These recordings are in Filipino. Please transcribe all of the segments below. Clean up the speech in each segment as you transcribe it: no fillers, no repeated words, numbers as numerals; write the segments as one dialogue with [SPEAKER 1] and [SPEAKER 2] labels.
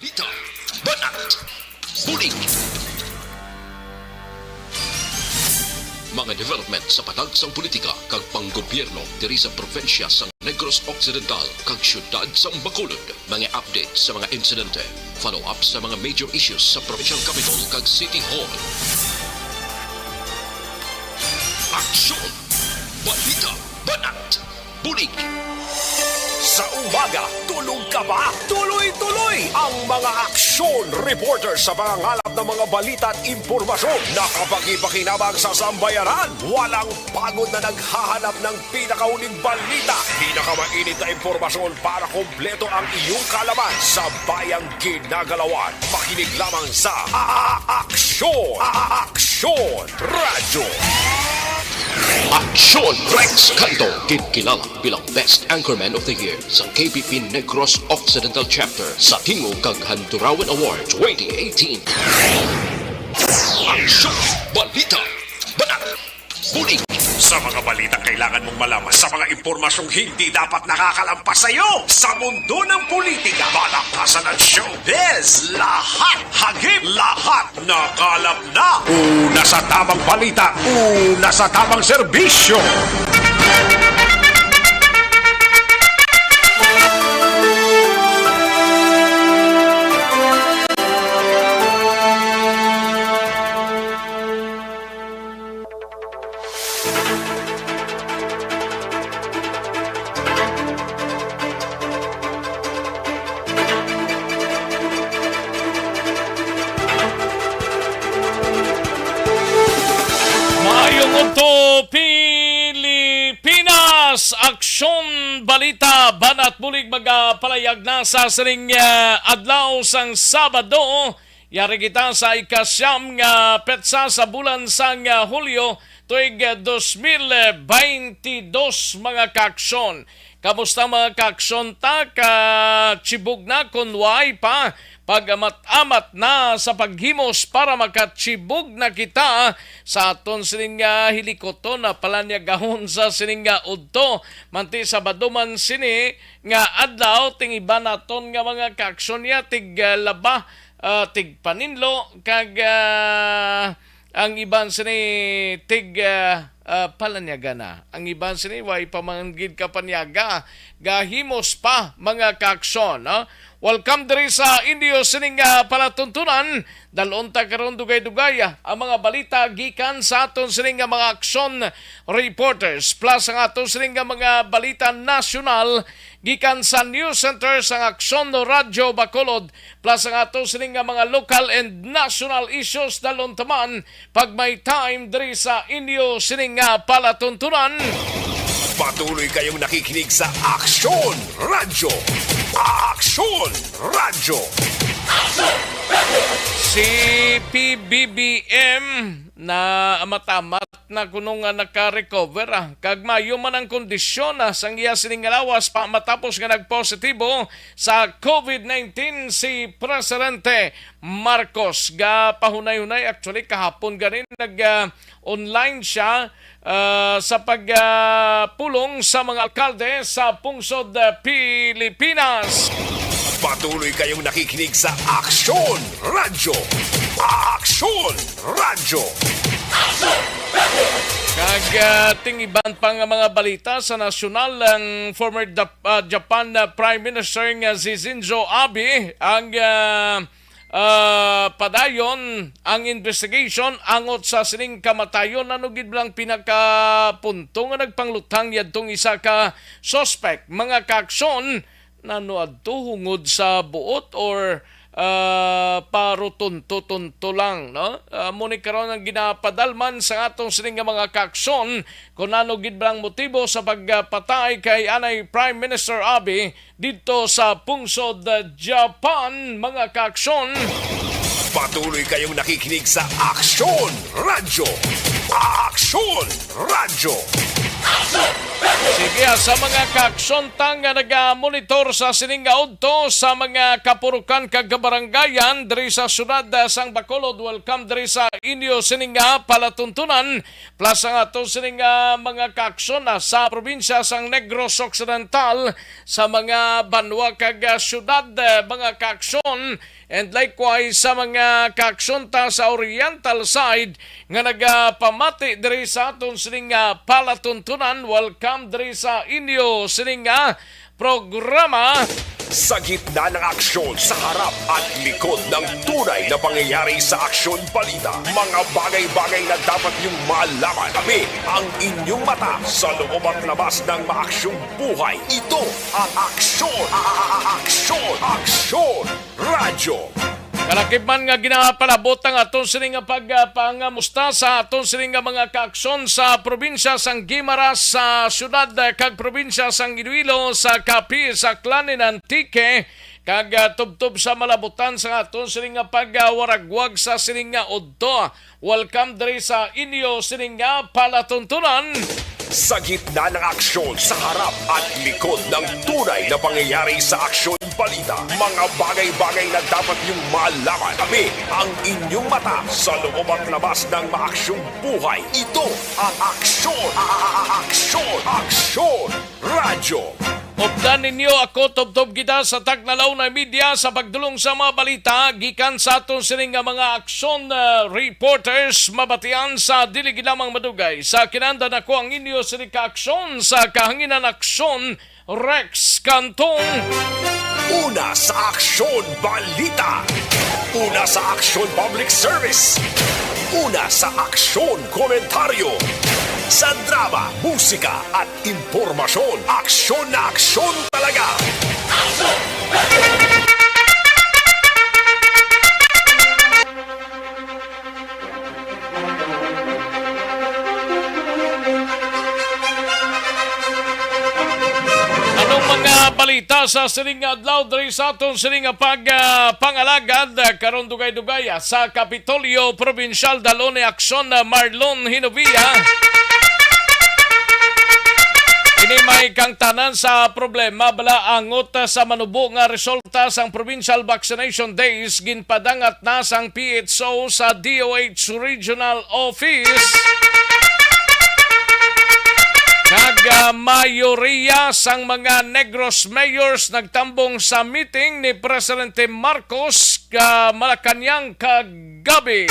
[SPEAKER 1] balita, banat, bulig. Mga development sa patagsang politika kag panggobyerno diri sa probinsya sa Negros Occidental kag syudad sa Bacolod. Mga update sa mga insidente, follow-up sa mga major issues sa provincial capital kag City Hall. Aksyon! Balita! Banat! Bulig!
[SPEAKER 2] Sa umaga, tulog ka ba? Tuloy-tuloy ang mga aksyon reporter sa pangangalap ng mga balita at impormasyon na kapag-ipakinabang sa sambayanan. Walang pagod na naghahanap ng pinakauling balita. Pinakamainit na impormasyon para kompleto ang iyong kalaman sa bayang ginagalawan. Makinig lamang sa Aksyon! Aksyon Radyo!
[SPEAKER 1] Aksyon! Rex Canto, kilala bilang Best Anchorman of the Year sa KBP Negros Occidental Chapter sa Tingog kag Handurawan Award 2018. Aksyon! Balita! Banat! Bulig!
[SPEAKER 2] Sa mga balitang kailangan mong malaman, sa mga impormasyong hindi dapat nakakalampas sa iyo, sa mundo ng politika, palakasan at showbiz, lahat hagip, lahat nakalap na. Una sa tamang balita, una sa tamang serbisyo.
[SPEAKER 3] Pilipinas! Aksyon, balita, banat bulig magapalayag na sa sining adlaw sang Sabado. Yari kita sa ikasyam nga petsa sa bulan sang Hulyo tuig 2022 mga kaaksyon. Kamusta mga kaaksyon ta? Chibog na kunway pa pag-amat-amat na sa paghimos para makachibog na kita sa aton sining hilikoton na palanyagahon sa sining udto. Manti sa baduman sini nga adlaw ting iba naton nga mga kaaksyon ya tig laba, tig paninlo kag ang iban sini tig palanyaga na. Ang iban sini way pamanggid ka panyaga gahimos pa mga kaaksyon. Welcome diri sa Indio sining palatuntunan. Dalon ta karon dugay-dugay ang mga balita gikan sa aton sining mga aksyon reporters plus ang aton sining mga balita nasyonal gikan sa News Center sa Aksyon Radyo Bacolod plus ang aton sining mga local and national issues dalon taman pag may time diri sa Indio sining palatuntunan.
[SPEAKER 2] Patuloy kayong nakikinig sa Aksyon Radyo. Aksyon Radyo.
[SPEAKER 3] Si PBBM na matamat na kunong naka-recover kag mayo man ang kondisyon sang iya sining lawas pa matapos nga nagpositibo sa COVID-19 si Presidente Marcos. Pahunay-hunay actually kahapon ganin nag-online siya sa pagpulong sa mga alkalde sa pungsod Pilipinas.
[SPEAKER 2] Patuloy kayong nakikinig sa Aksyon Radyo. Aksyon Radyo.
[SPEAKER 3] Kag tingiban pa nga mga balita sa nasyonal ang former Japan Prime Minister nga si Shinzo Abe ang padayon ang investigation angot sa sining kamatayon ano gid lang pinakapunto nga nagpanglutang yadtong isa ka suspect mga kaaksyon nano adto hungod sa buot or parutunto-tunto lang, no? Muni karon ang ginapadalman sa atong sining mga kaaksyon kung ano gid bang motibo sa pagpatay kay anay Prime Minister Abe dito sa pungsod Japan, mga kaaksyon.
[SPEAKER 2] Patuloy kayong nakikinig sa Aksyon Radyo. Aksyon Radyo.
[SPEAKER 3] Sige, sa mga kaaksyon tang nga nag-monitor sa siningaudto sa mga kapurukan kag kabarangayan diri sa syudad sang Bacolod. Welcome diri sa inyo sininga palatuntunan plus ang ato sininga mga kaaksyon sa probinsya sang Negros Occidental sa mga banwa kag syudad mga kaaksyon and likewise sa mga kaaksyon sa oriental side nga nagapamati diri sa aton sining palatuntunan. Welcome diri sa inyo sining programa.
[SPEAKER 2] Sa gitna ng aksyon, sa harap at likod ng tunay na pangyayari sa aksyon balita, mga bagay-bagay na dapat niyong malaman. Kami ang inyong mata sa loob at labas ng maaksyong buhay. Ito ang Aksyon! Aksyon! Aksyon! Radyo!
[SPEAKER 3] Kalakip man nga ginapalabot ang aton sining nga pagpangamusta sa aton sining nga mga kaaksyon sa probinsya sang Guimaras, sa syudad kag probinsya sang Iloilo, sa Capi, sa Clanin Antique, kag tubtob sa malabutan sa aton sining nga pagwaragwag sa sining nga udto. Welcome diri sa inyo sining nga palatuntunan.
[SPEAKER 2] Sa gitna ng aksyon, sa harap at likod ng tunay na pangyayari sa aksyon balita, mga bagay-bagay na dapat niyong malaman. Kami ang inyong mata sa loob at labas ng maaksyong buhay. Ito ang Aksyon! Aksyon! Aksyon! Radyo!
[SPEAKER 3] Updan ninyo ako tubtob kita sa Tagnalaw na media sa pagdulong sa mga balita gikan sa aton sining nga mga aksyon reporters mabatian sa dili ginamang madugay. Sa kinanda nako ang inyo sining kaaksyon sa kahanginan aksyon Rex Cantong.
[SPEAKER 2] Una sa Aksyon Balita. Una sa Aksyon Public Service. Una sa Aksyon Komentaryo. Sa drama, musika at impormasyon, aksyon na aksyon talaga.
[SPEAKER 3] Anong mga balita sa sining adlaw diri sa aton sining pangalagad karon dugay-dugay sa Kapitolyo Provincial Dalone Aksyon Marlon Hinovia. Ini may kang tanan sa problema bala angot sa manubo nga resulta sang Provincial Vaccination Days ginpadangat na sang PHO sa DOH Regional Office. Kag mayoriya sang mga Negros mayors nagtambong sa meeting ni Presidente Marcos Malacañang kagabi.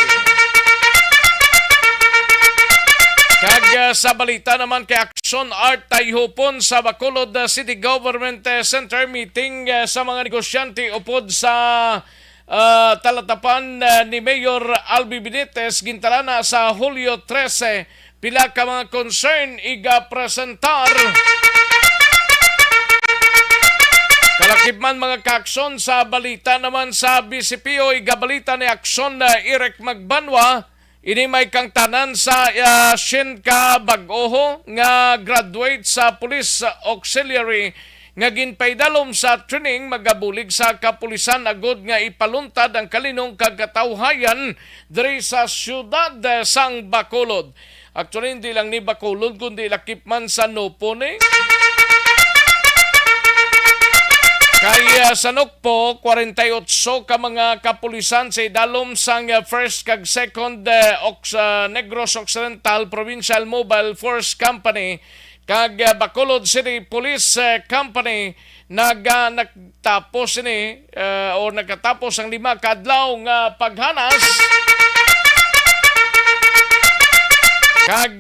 [SPEAKER 3] Kag sa balita naman kay Aksyon Art Tayhupon sa Bacolod City Government Center meeting sa mga negosyante upod sa talatapan ni Mayor Albi Benitez gintalana sa Hulyo 13 pila ka mga concern iga-presentar. Kalakip man mga kaaksyon sa balita naman sa BCPO igabalita ni Aksyon Eric Magbanwa. Ini may kang tanan sa Shinka Bagoho nga graduate sa Police Auxiliary nga ginpaydalom sa training magabulig sa kapulisan agod nga ipaluntad ang kalinong kagatawhayan diri sa syudad sang Bacolod. Actually hindi lang ni Bacolod kundi lakip man sa Nopone. Kaya sa Nukpo, 48 ka mga kapulisan sa idalom sang 1st kag 2nd Negros Occidental Provincial Mobile Force Company kag Bacolod City Police Company nagtapos ni o nagkatapos ang 5 kadlaw nga paghanas. Kag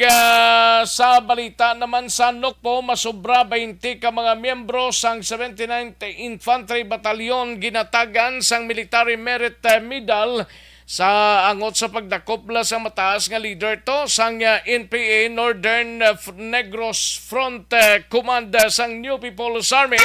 [SPEAKER 3] sa balita naman sa Nukpo, masobra 20 ka mga miyembro sang 79th Infantry Battalion ginatagan sang Military Merit Medal sa angot sa pagdakopla sa mataas nga leader to sang NPA Northern Negros Front Command sang New People's Army.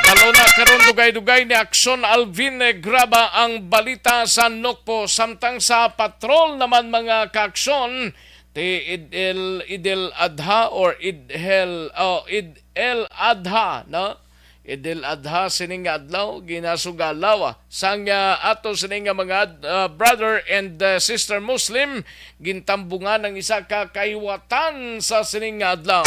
[SPEAKER 3] Lalo na karon dugay-dugay ni Aksyon Alvin Graba ang balita sa Nukpo. Samtang sa patrol naman mga kaaksyon, Idil Adha or Idel Adha, no? Idil Adha sining adlaw ginasugalaw sang ato sining mga brother and sister Muslim gintambungan ng isa ka kaiwatan sa sining adlaw.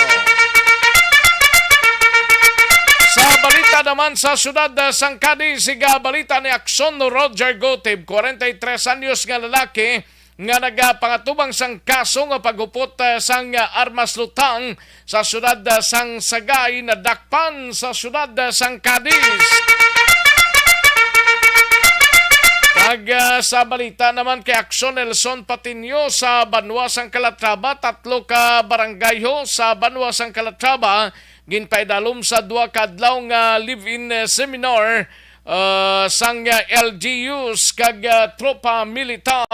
[SPEAKER 3] Sa balita naman sa syudad sang Cadiz, siga balita ni Aksyon Roger Gotib, 43 anyos nga lalaki nga nagapangatubang sang kaso nga paghupot sang armas lutang sa syudad sang Sagay na dakpan sa syudad sang Cadiz. Kag sa balita naman kay Action Nelson Patinio sa Banwasang Calatrava, 3 ka barangay ho sa Banwasang Calatrava ginpaidalom sa 2 ka adlaw nga live-in seminar sang LGUs kag tropa militar.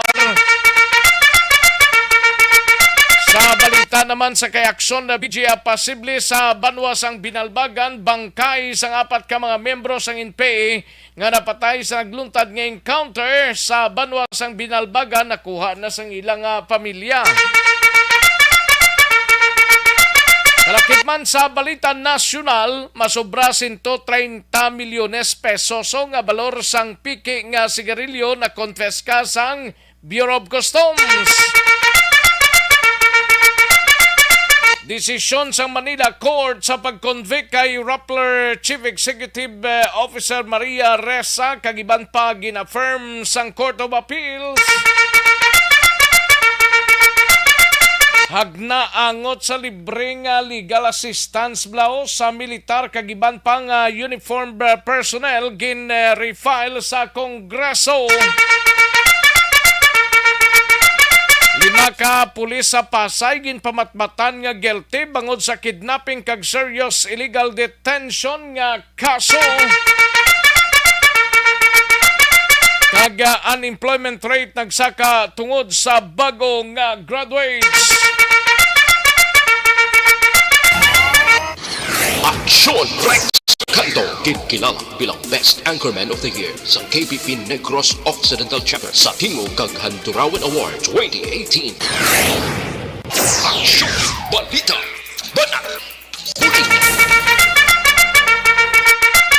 [SPEAKER 3] Sa balita naman sa kay Action na BGA pasible sa Banwasang Binalbagan, bangkay sang 4 ka mga membro sang NPA nga napatay sa nagluntad nga encounter sa Banwasang Binalbagan, nakuha na sang ilang pamilya. Kalakip man sa balita nasyonal, masobra 130 milyones pesos nga balor sang piki nga sigarilyo na konfiska sang Bureau of Customs. Desisyon sa Manila Court sa pag-convict kay Rappler Chief Executive Officer Maria Ressa kagiban pa ginaffirm sang Court of Appeals. Hagna angot sa libreng legal assistance blao sa militar kagiban pa nga uniformed personnel refile sa Kongreso. 5 ka pulis sa Pasay ginpamatmatan nga guilty bangod sa kidnapping kag serious illegal detention nga kaso. Kag unemployment rate nagsaka tungod sa bago nga graduates.
[SPEAKER 1] Aksyon Rex Canto, kilala bilang Best Anchorman of the Year sa KPP Negros Occidental Chapter sa Tingog kag Handurawan Award 2018. Aksyon Balita Banat Bulig.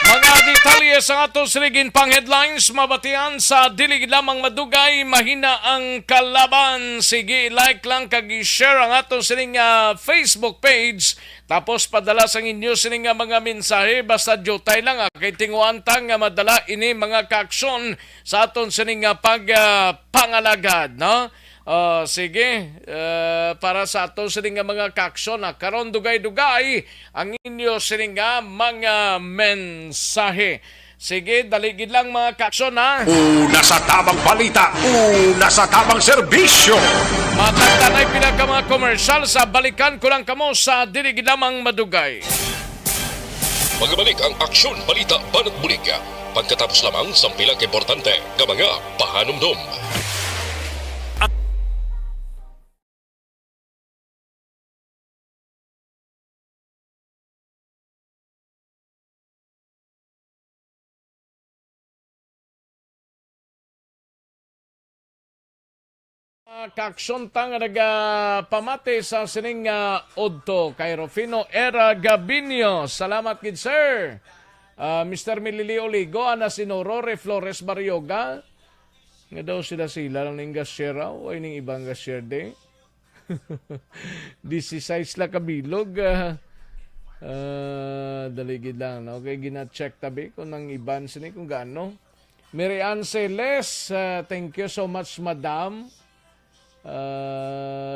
[SPEAKER 3] Mga detalye sa atong siligin pang headlines, mabatian sa dilig lamang madugay, mahina ang kalaban. Sige, like lang kag i-share ang atong siling Facebook page. Tapos padala sa inyo sining mga mensahe, basta jotay lang kay tinguan tang madala ini mga kaaksyon sa aton sining pangalagad, no? Sige, para sa aton sining mga kaaksyon karon dugay-dugay ang inyo sining mga mensahe. Sige, daligid lang mga kaaksyon ha.
[SPEAKER 2] Una sa tamang balita, una sa tamang serbisyo.
[SPEAKER 3] Matagtanay pinaka mga komersyal sa balikan ko lang kamo sa diligid lamang madugay.
[SPEAKER 1] Magbalik ang Aksyon Balita Banat Bulig pagkatapos lamang sa pilang importante nga mga pahanumdum.
[SPEAKER 3] Kaaksyon tang nagpamati sa sining odto kay Rufino Era Gabinio. Salamat kid sir. Mr. Milili Oligo, Ana Sinorore, Flores Barrioga. Nga daw sila lang ng gasyer raw. Ay ning ibang gasyer de. 16 la kabilog. Daligid lang. Okay, gina-check tabi kung nang iban sini kung gaano. Mary Ann Celes, thank you so much madam.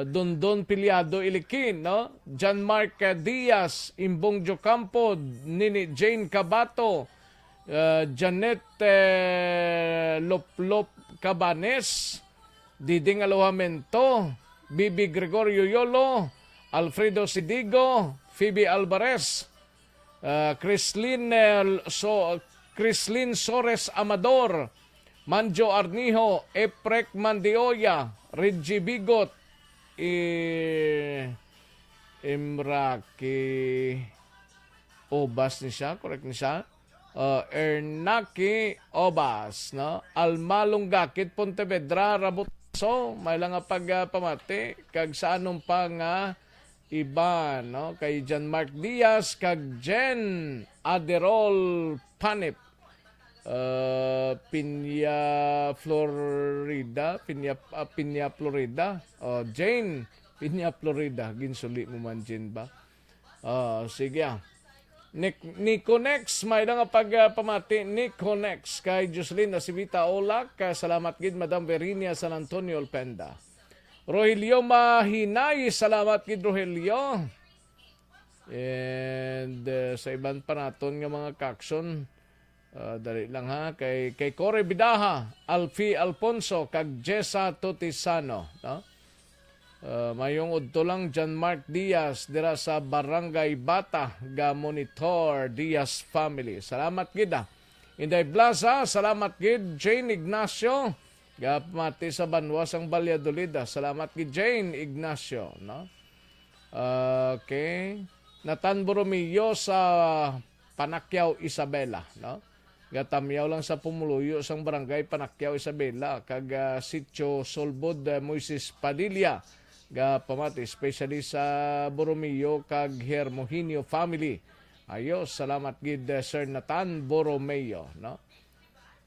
[SPEAKER 3] Dondon Piliado Ilikin, no? John Mark Diaz, Imbong Jocampo, Nini Jane Cabato, Janet Loplop Cabanes, Diding Alojamento, Bibi Gregorio Yolo, Alfredo Sidigo, Phoebe Alvarez, Crislin Sores Amador, Manjo Arnijo, Eprek Mandioya, Reggie Bigot, Imraki Obas ni siya, correct ni siya. Ernaki Obas, no? Almalong Gakit, Pontevedra, Rabotaso, may lang nga pagpamati, kag sa anong pa nga iba, no? Kay John Mark Diaz, kag Jen Aderol Panip, Pinya Florida, Jane Pinya Florida, ginsuli mo man Jane ba? Sige Nico Nex, may lang pagpamati Nico Nex kay Jocelyn Nasivita Olak, salamat gid Madam Verinia San Antonio Alpenda. Rogelio Mahinay, salamat gid Rogelio. And sa iban pa naton nga mga kakson, Dali lang ha, kay Cory Bidaha, Alfie Alfonso, kag Jessa Tutisano, no? Mayong udto lang John Mark Diaz dira sa Barangay Bata, ga Monitor Diaz family. Salamat gid ah. Inday Plaza, salamat gid Jane Ignacio, ga pamati sa Banwasang Valladolid. Salamat gid Jane Ignacio, no? Okay. Natan Borromeo sa Panakyaw Isabela, no? Gatamyaw lang sa pumuluyo sang barangay Panakyaw Isabela kag Sitio Solbod Moises Padilla ga pamati especially sa Borromeo kag Hermohinio family. Ayos, salamat gid Sir Nathan Borromeo, no?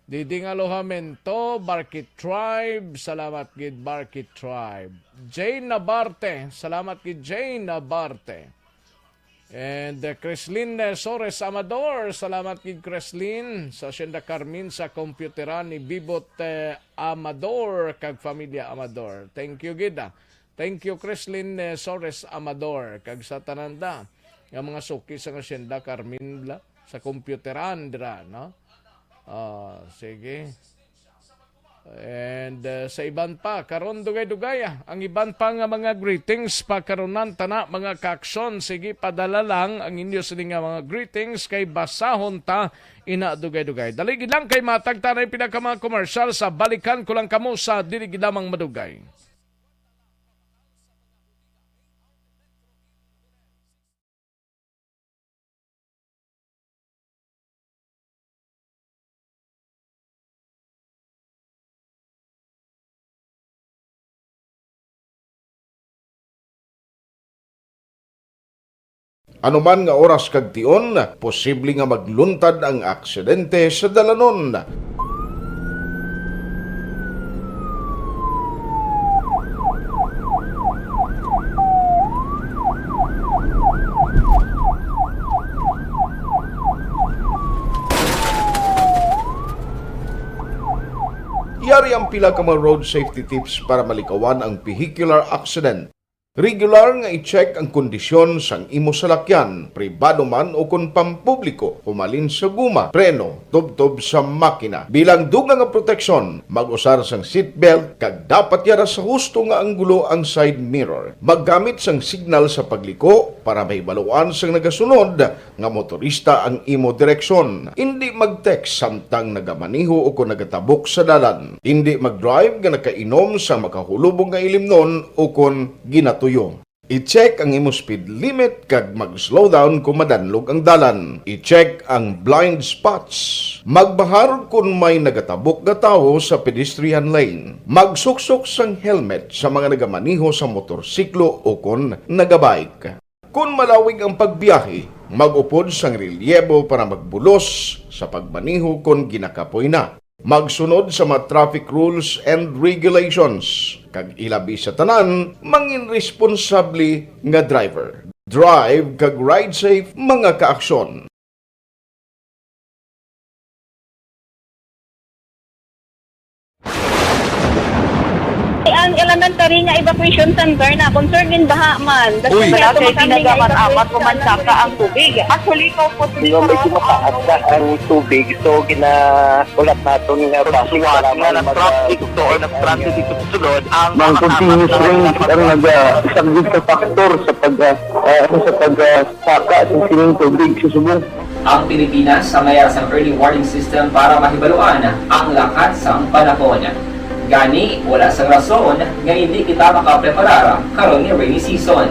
[SPEAKER 3] Diding Alohamento, Barkit Tribe, salamat gid Barkit Tribe. Jane Nabarte, salamat gid Jane Nabarte. And Creslin Sores Amador, salamat kid Creslin sa Hacienda Carmen sa computeran ni Bibot Amador kag familia Amador. Thank you gida. Thank you Creslin Sores Amador kag sa tananda nga mga suki sa Hacienda Carmen sa computeran dira, no? Sige. And sa iban pa, karon dugay-dugay ang iban pa nga mga greetings pa karonan tana mga kakson. Sige, padala lang ang inyo sini nga mga greetings kay basahon ta ina dugay-dugay. Dalig lang kay matag tanay pinaka mga commercial sa balikan ko lang kamo sa dili gid lamang madugay.
[SPEAKER 4] Anuman nga oras kag tion, posible nga magluntad ang aksidente sa dalanon. Yari ang pila ka mga road safety tips para malikawan ang vehicular accident. Regular nga i-check ang kondisyon sang imo salakyan, pribado man o kung pampubliko, pumalin sa guma, preno, tubtob sa makina. Bilang dugang nga proteksyon, mag-usar sang seatbelt, kag dapat yara sa husto nga anggulo ang side mirror. Maggamit sang signal sa pagliko para may baluan sang nagasunod nga motorista ang imo direksyon. Hindi mag-text samtang nagamaniho o kung nagatabok sa dalan. Hindi mag-drive nga nakainom sa makahulubong nga ilimnon o kung ginatuyo. I-check ang imo speed limit kag mag-slow down kung madanlog ang dalan. I-check ang blind spots. Magbahar kung may nagatabok nga tawo sa pedestrian lane. Magsuksok sang helmet sa mga nagamaniho sa motorsiklo o kung nagabike. Kung malawig ang pagbiyahe, mag-upod sang relyebo para magbulos sa pagmaniho kung ginakapoy na. Magsunod sa mga traffic rules and regulations. Kag ilabi sa tanan, mangin responsable nga driver. Drive kag ride safe mga kaaksyon.
[SPEAKER 5] Ang elementary nga evacuation center na concern din baha man.
[SPEAKER 6] Uy, malaki pinagamat-amat kumansaka ang tubig. Actually, po
[SPEAKER 7] Yung medyo mataas na ang tubig, so ginaulat natin nga
[SPEAKER 6] pasuwat nga nag-traffic to or nag-traffic dito sa sulod ang
[SPEAKER 7] ng continuous range ang nag-subject sa factor sa pagsaka sa sining tubig sa subong.
[SPEAKER 8] Ang Pilipinas sa mayroon sa early warning system para mahibaluan ang lakat sa panahon. Gani, wala sa rason nga hindi kita makapreparar karon ni rainy season.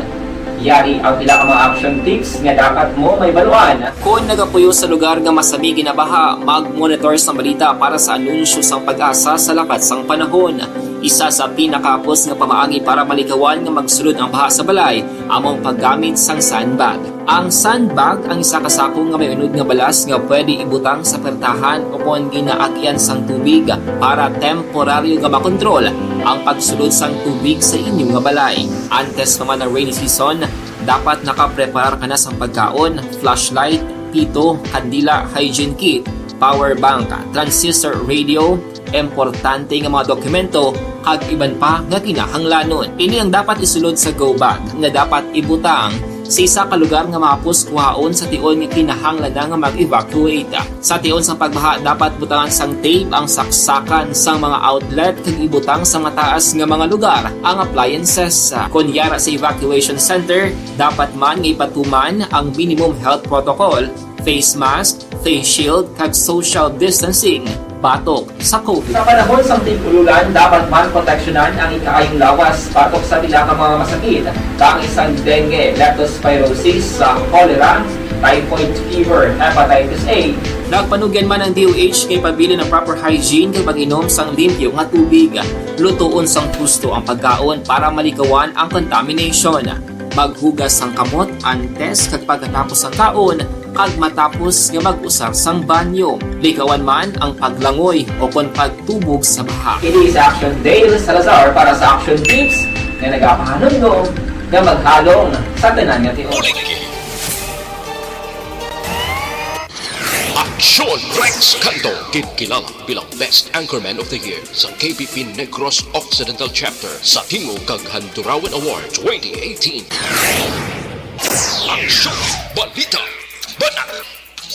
[SPEAKER 8] Yari ang pila ka mga action tips nga dapat mo may baluan. Kung nagapuyo sa lugar nga masabi ginabaha, mag-monitor sa balita para sa anunsyo sang pag-asa sa lakat sang panahon. Isa sa pinakapos nga pamaagi para malikawan nga magsulod ang baha sa balay, among paggamit sang sandbag. Ang sandbag ang isa kasakong nga may unod nga balas nga pwede ibutang sa pertahan o kung ginaagyan sang tubig para temporaryo nga makontrol ang pagsulod sang tubig sa inyong nga balay. Antes naman ng rainy season, dapat nakapreparar ka na sang pagkaon, flashlight, pito, kandila, hygiene kit, power bank, transistor radio, importante nga mga dokumento kag iban pa nga kinahanglanon. Ini ang dapat isulod sa go bag nga dapat ibutang sa isa ka lugar nga mapus kuhaon sa tion nga kinahanglan nga mag-evacuate. Sa tion sang pagbaha dapat butangan sang tape ang saksakan sang mga outlet kag ibutang sa mga taas nga mga lugar ang appliances. Kunyara sa evacuation center, dapat man nga ipatuman ang minimum health protocol, face mask, face shield kag social distancing batok sa COVID. Sa panahon sa tigululan, dapat man proteksyonan ang ikaayong lawas batok sa pila ka mga masakit. Kang isang dengue, leptospirosis, cholera, typhoid fever, hepatitis A. Nagpanugyan man ang DOH kay pabili ng proper hygiene kay pag-inom sang limpyo nga tubig. Lutuon sang husto ang pagkaon para malikawan ang contamination. Maghugas sang kamot antes kag pagkatapos ang kaon kag matapos nga mag-usar sang banyo. Likawan man ang paglangoy o kon pagtubog sa baha. It is Action Dale Salazar para sa Action Tips na nagapahanong nga maghalong sa tanan nga tinuod.
[SPEAKER 1] Aksyon Rex Canto, kilala bilang Best Anchorman of the Year sa KPP Negros Occidental Chapter sa Tingog kag Handurawan Award 2018. Aksyon Balita Banat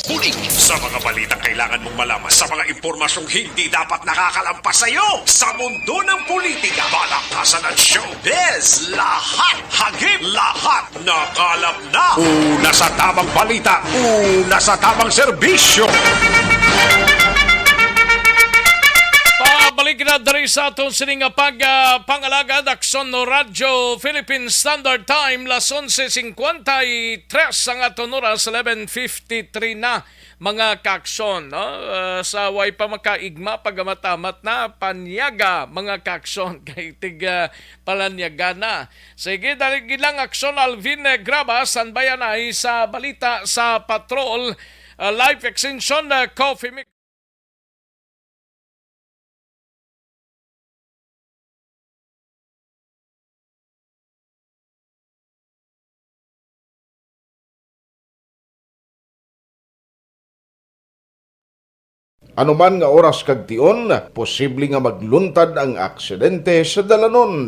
[SPEAKER 1] Puling.
[SPEAKER 2] Sa mga balitang kailangan mong malaman, sa mga impormasyong hindi dapat nakakalampas sa iyo, sa mundo ng politika, balakasan ng showbiz, lahat hagip, lahat nakalap na. Una sa tamang balita, una sa tamang serbisyo.
[SPEAKER 3] Pabalik na dari sa atong sining pangalagad aksyon no Radyo Philippine Standard Time las 11:53 ang aton oras 11:53 na mga kaksyon no? Sa way pa makaigma pagamatamat na panyaga mga kaksyon kay tiga palanyaga na. Sige dali gilang aksyon Alvin Graba sanbayan ay sa balita sa patrol life extension coffee mix.
[SPEAKER 4] Anuman nga oras kag tion, posible nga magluntad ang aksidente sa dalanon.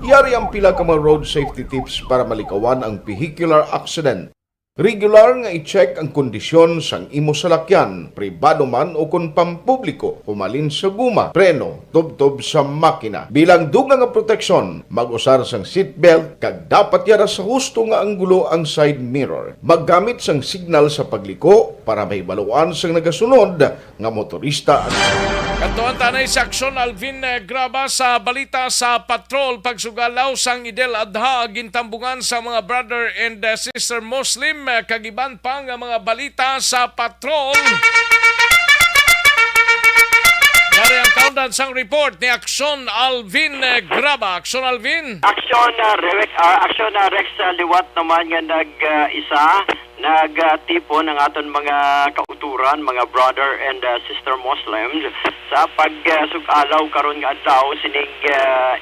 [SPEAKER 4] Yari ang pila ka mga road safety tips para malikawan ang vehicular accident. Regular nga i-check ang kondisyon sang imo salakyan, pribado man o kung pampubliko, pumalin sa guma, preno, tubtob sa makina. Bilang dugang nga proteksyon, mag-usar sang seatbelt, kag dapat yara sa husto nga anggulo ang side mirror. Maggamit sang signal sa pagliko para mahibaluan sang nagasunod nga motorista.
[SPEAKER 3] Kantuan tanay sa aksyon Alvin Graba sa balita sa patrol pagsugalaw sang Idel Adha gintambungan sa mga brother and sister Muslim kagiban pang mga balita sa patrol. Dari ang countdown sang report ni Aksyon Alvin Graba. Aksyon Alvin.
[SPEAKER 7] Action Rex liwat naman nga nag-isa nagtipon ang aton mga kauturan, mga brother and sister Muslims sa pagsugalaw karon nga adlaw sining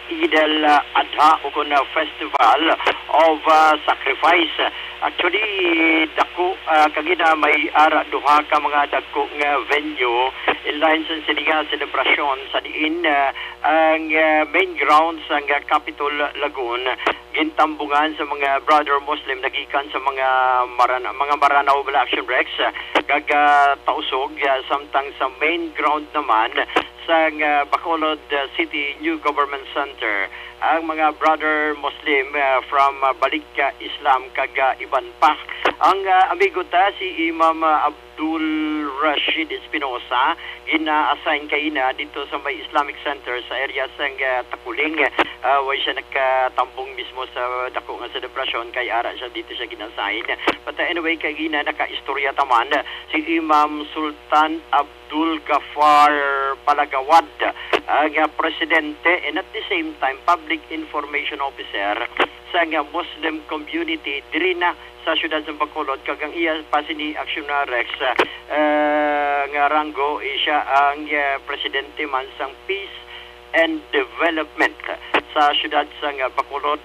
[SPEAKER 7] Eid al-Adha o kun Festival of Sacrifice. Actually, dako kagina may ara duha ka mga dako nga venue inline sa sininga celebration sa diin ang main grounds ang Capitol Lagoon gintambungan sa mga brother Muslim nagikan sa mga Maranaw Bala Action Rex kag tausog samtang sa main ground naman sa Bacolod City New Government Center ang mga brother Muslim from Balik Islam kag iban pa ang amigo ta si Imam Abdul Rashid Espinosa gina-assign kaina dito sa may Islamic Center sa area sang Takuling way siya nakatambong mismo sa dako nga celebration kay ara siya dito siya gina-assign but anyway kay gina naka-istorya taman si Imam Sultan Abdul Ghaffar Palagawad ang presidente and at the same time public information officer sa Muslim community diri na sa siyudad sa Bacolod kagang iya pa ni Action Rex nga ranggo siya ang presidente man sang Peace and Development sa siyudad sa Bacolod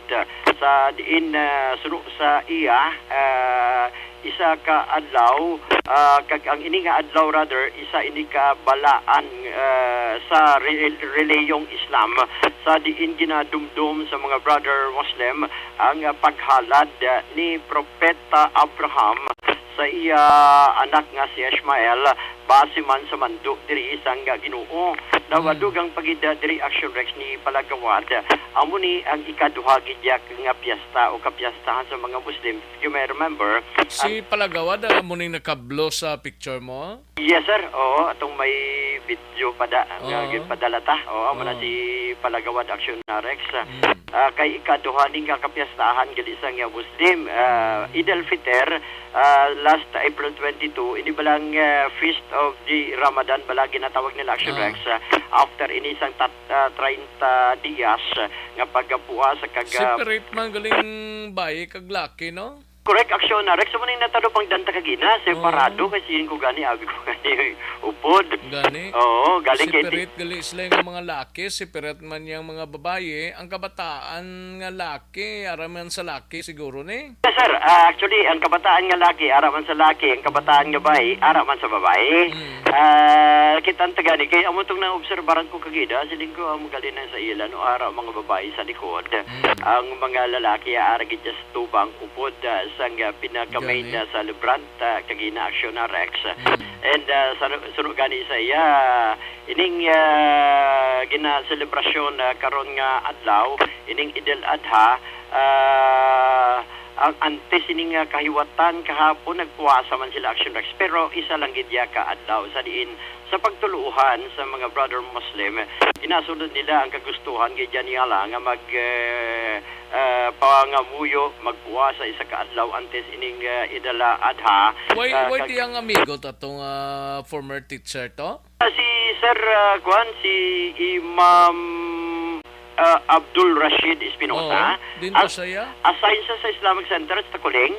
[SPEAKER 7] sa diin suno sa iya isa ka adlaw kag ang ini nga adlaw rather isa ini ka balaan sa reliyong Islam sa diin ginadumdum sa mga brother Muslim ang paghalad ni Propeta Abraham sa iya anak nga si Ishmael base man sa manduk diri isang Ginoo nawadugang pagida diri Action Rex ni Palagawad amo ni ang ikaduha gidya nga piyesta o kapiyastahan sa mga Muslim. You may remember
[SPEAKER 3] Si Palagawad, mo ning nakablo sa picture mo?
[SPEAKER 7] yes sir, oo, atong may video pada nga
[SPEAKER 3] Oo.
[SPEAKER 7] ginpadala ta. Oo, amo na si Palagawad Action Rex. Kay ikaduha ning nga kapiyastahan gali sa nga Muslim. Eid al-Fitr last April 22 ini balang feast of the Ramadan balagi natawag nila Action Rex after ini isang 30 dias nga pagkapuha sa
[SPEAKER 3] Separate man galing bayi kag laki, no?
[SPEAKER 7] correct action na Rex mo ning natado pang danta kagina separado kasi ko gani abi ko gani upod
[SPEAKER 3] Gani.
[SPEAKER 7] oo galing kay
[SPEAKER 3] Separate gali sila yung mga laki, separate man yung mga babaye. Ang kabataan nga laki, araman sa laki siguro ni.
[SPEAKER 7] yes, sir. Actually ang kabataan nga laki araman sa laki, ang kabataan nga babae araman sa babae. Kitang tagani kay amo tong naobserbaran ko kagida siling ko amo gali na sa ila no ara mga babae sa likod. Ang mga lalaki ara gid just tubang upod sa pinaka-main
[SPEAKER 3] Gani.
[SPEAKER 7] celebrant kagina Action na Rex. And sunod gani sa iya ining gina selebrasyon karon nga adlaw ining Eid al-Adha ang antes ining kahiwatan kahapon nagpuasa man sila Action Rex pero isa lang gid ya ka adlaw sa diin sa pagtuluhan sa mga brother Muslim inasunod nila ang kagustuhan gid nila nga mag pangamuyo magpuasa isa ka adlaw antes ining Eid al-Adha.
[SPEAKER 3] Why di ang amigo tatong former teacher to?
[SPEAKER 7] Si Sir Juan, si Imam Abdul Rashid Espinosa.
[SPEAKER 3] Din to saya?
[SPEAKER 7] Assign siya sa Islamic Center sa Kuling.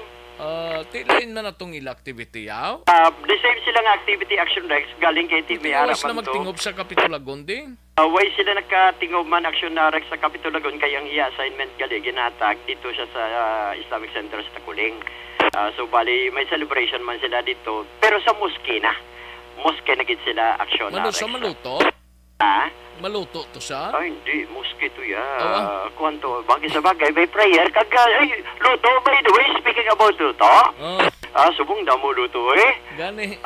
[SPEAKER 3] Tilain man atong ila activity yaw.
[SPEAKER 7] The same sila nga activity Action Rex galing kay Team Mayara
[SPEAKER 3] Iwas na
[SPEAKER 7] man to.
[SPEAKER 3] magtingob sa Kapitulagon din.
[SPEAKER 7] Way sila nakatingob man Action Rex sa Kapitulagon kay ang iya assignment gali ginatag dito siya sa Islamic Center sa Kuling. So bali may celebration man sila dito pero sa mosque na. Mosque na gid sila Action
[SPEAKER 3] Mano
[SPEAKER 7] Rex.
[SPEAKER 3] sa maluto?
[SPEAKER 7] Ha?
[SPEAKER 3] Maluto to siya?
[SPEAKER 7] Ay, hindi. Mosque to ya.
[SPEAKER 3] Oo.
[SPEAKER 7] Kwanto, bagay sa bagay. May prayer. Ay, luto, by the way, speaking about luto. Subong na mo luto eh.
[SPEAKER 3] Gani.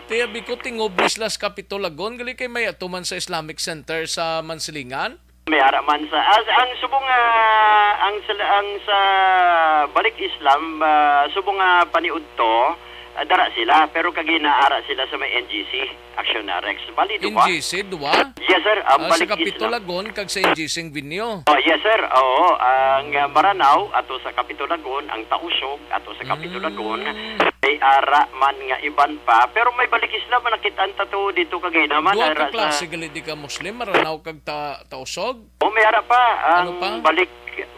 [SPEAKER 3] Tiya biko tingob nislas Kapitulagon gali kay may atuman sa Islamic Center sa Mansilingan.
[SPEAKER 7] May araman sa ang subong ang sa balik Islam subong paniud to dara sila pero kaginaara sila sa may NGC Action Rex bali duwa.
[SPEAKER 3] NGC duwa?
[SPEAKER 7] Yes sir, ang
[SPEAKER 3] Sa
[SPEAKER 7] balik Islam.
[SPEAKER 3] Kapitulagon kag sa NGC Vinyo.
[SPEAKER 7] Oh, yes sir. Oo, ang Maranao ato sa Kapitulagon, ang Tausog ato sa Kapitulagon. May ara man nga iban pa, pero may balik Islam man nakitaan tato dito kagay naman
[SPEAKER 3] Duwa
[SPEAKER 7] ara
[SPEAKER 3] ka klase gali di ka Muslim, maranaw kag tausog.
[SPEAKER 7] Oh, may ara pa ang
[SPEAKER 3] Ano pa?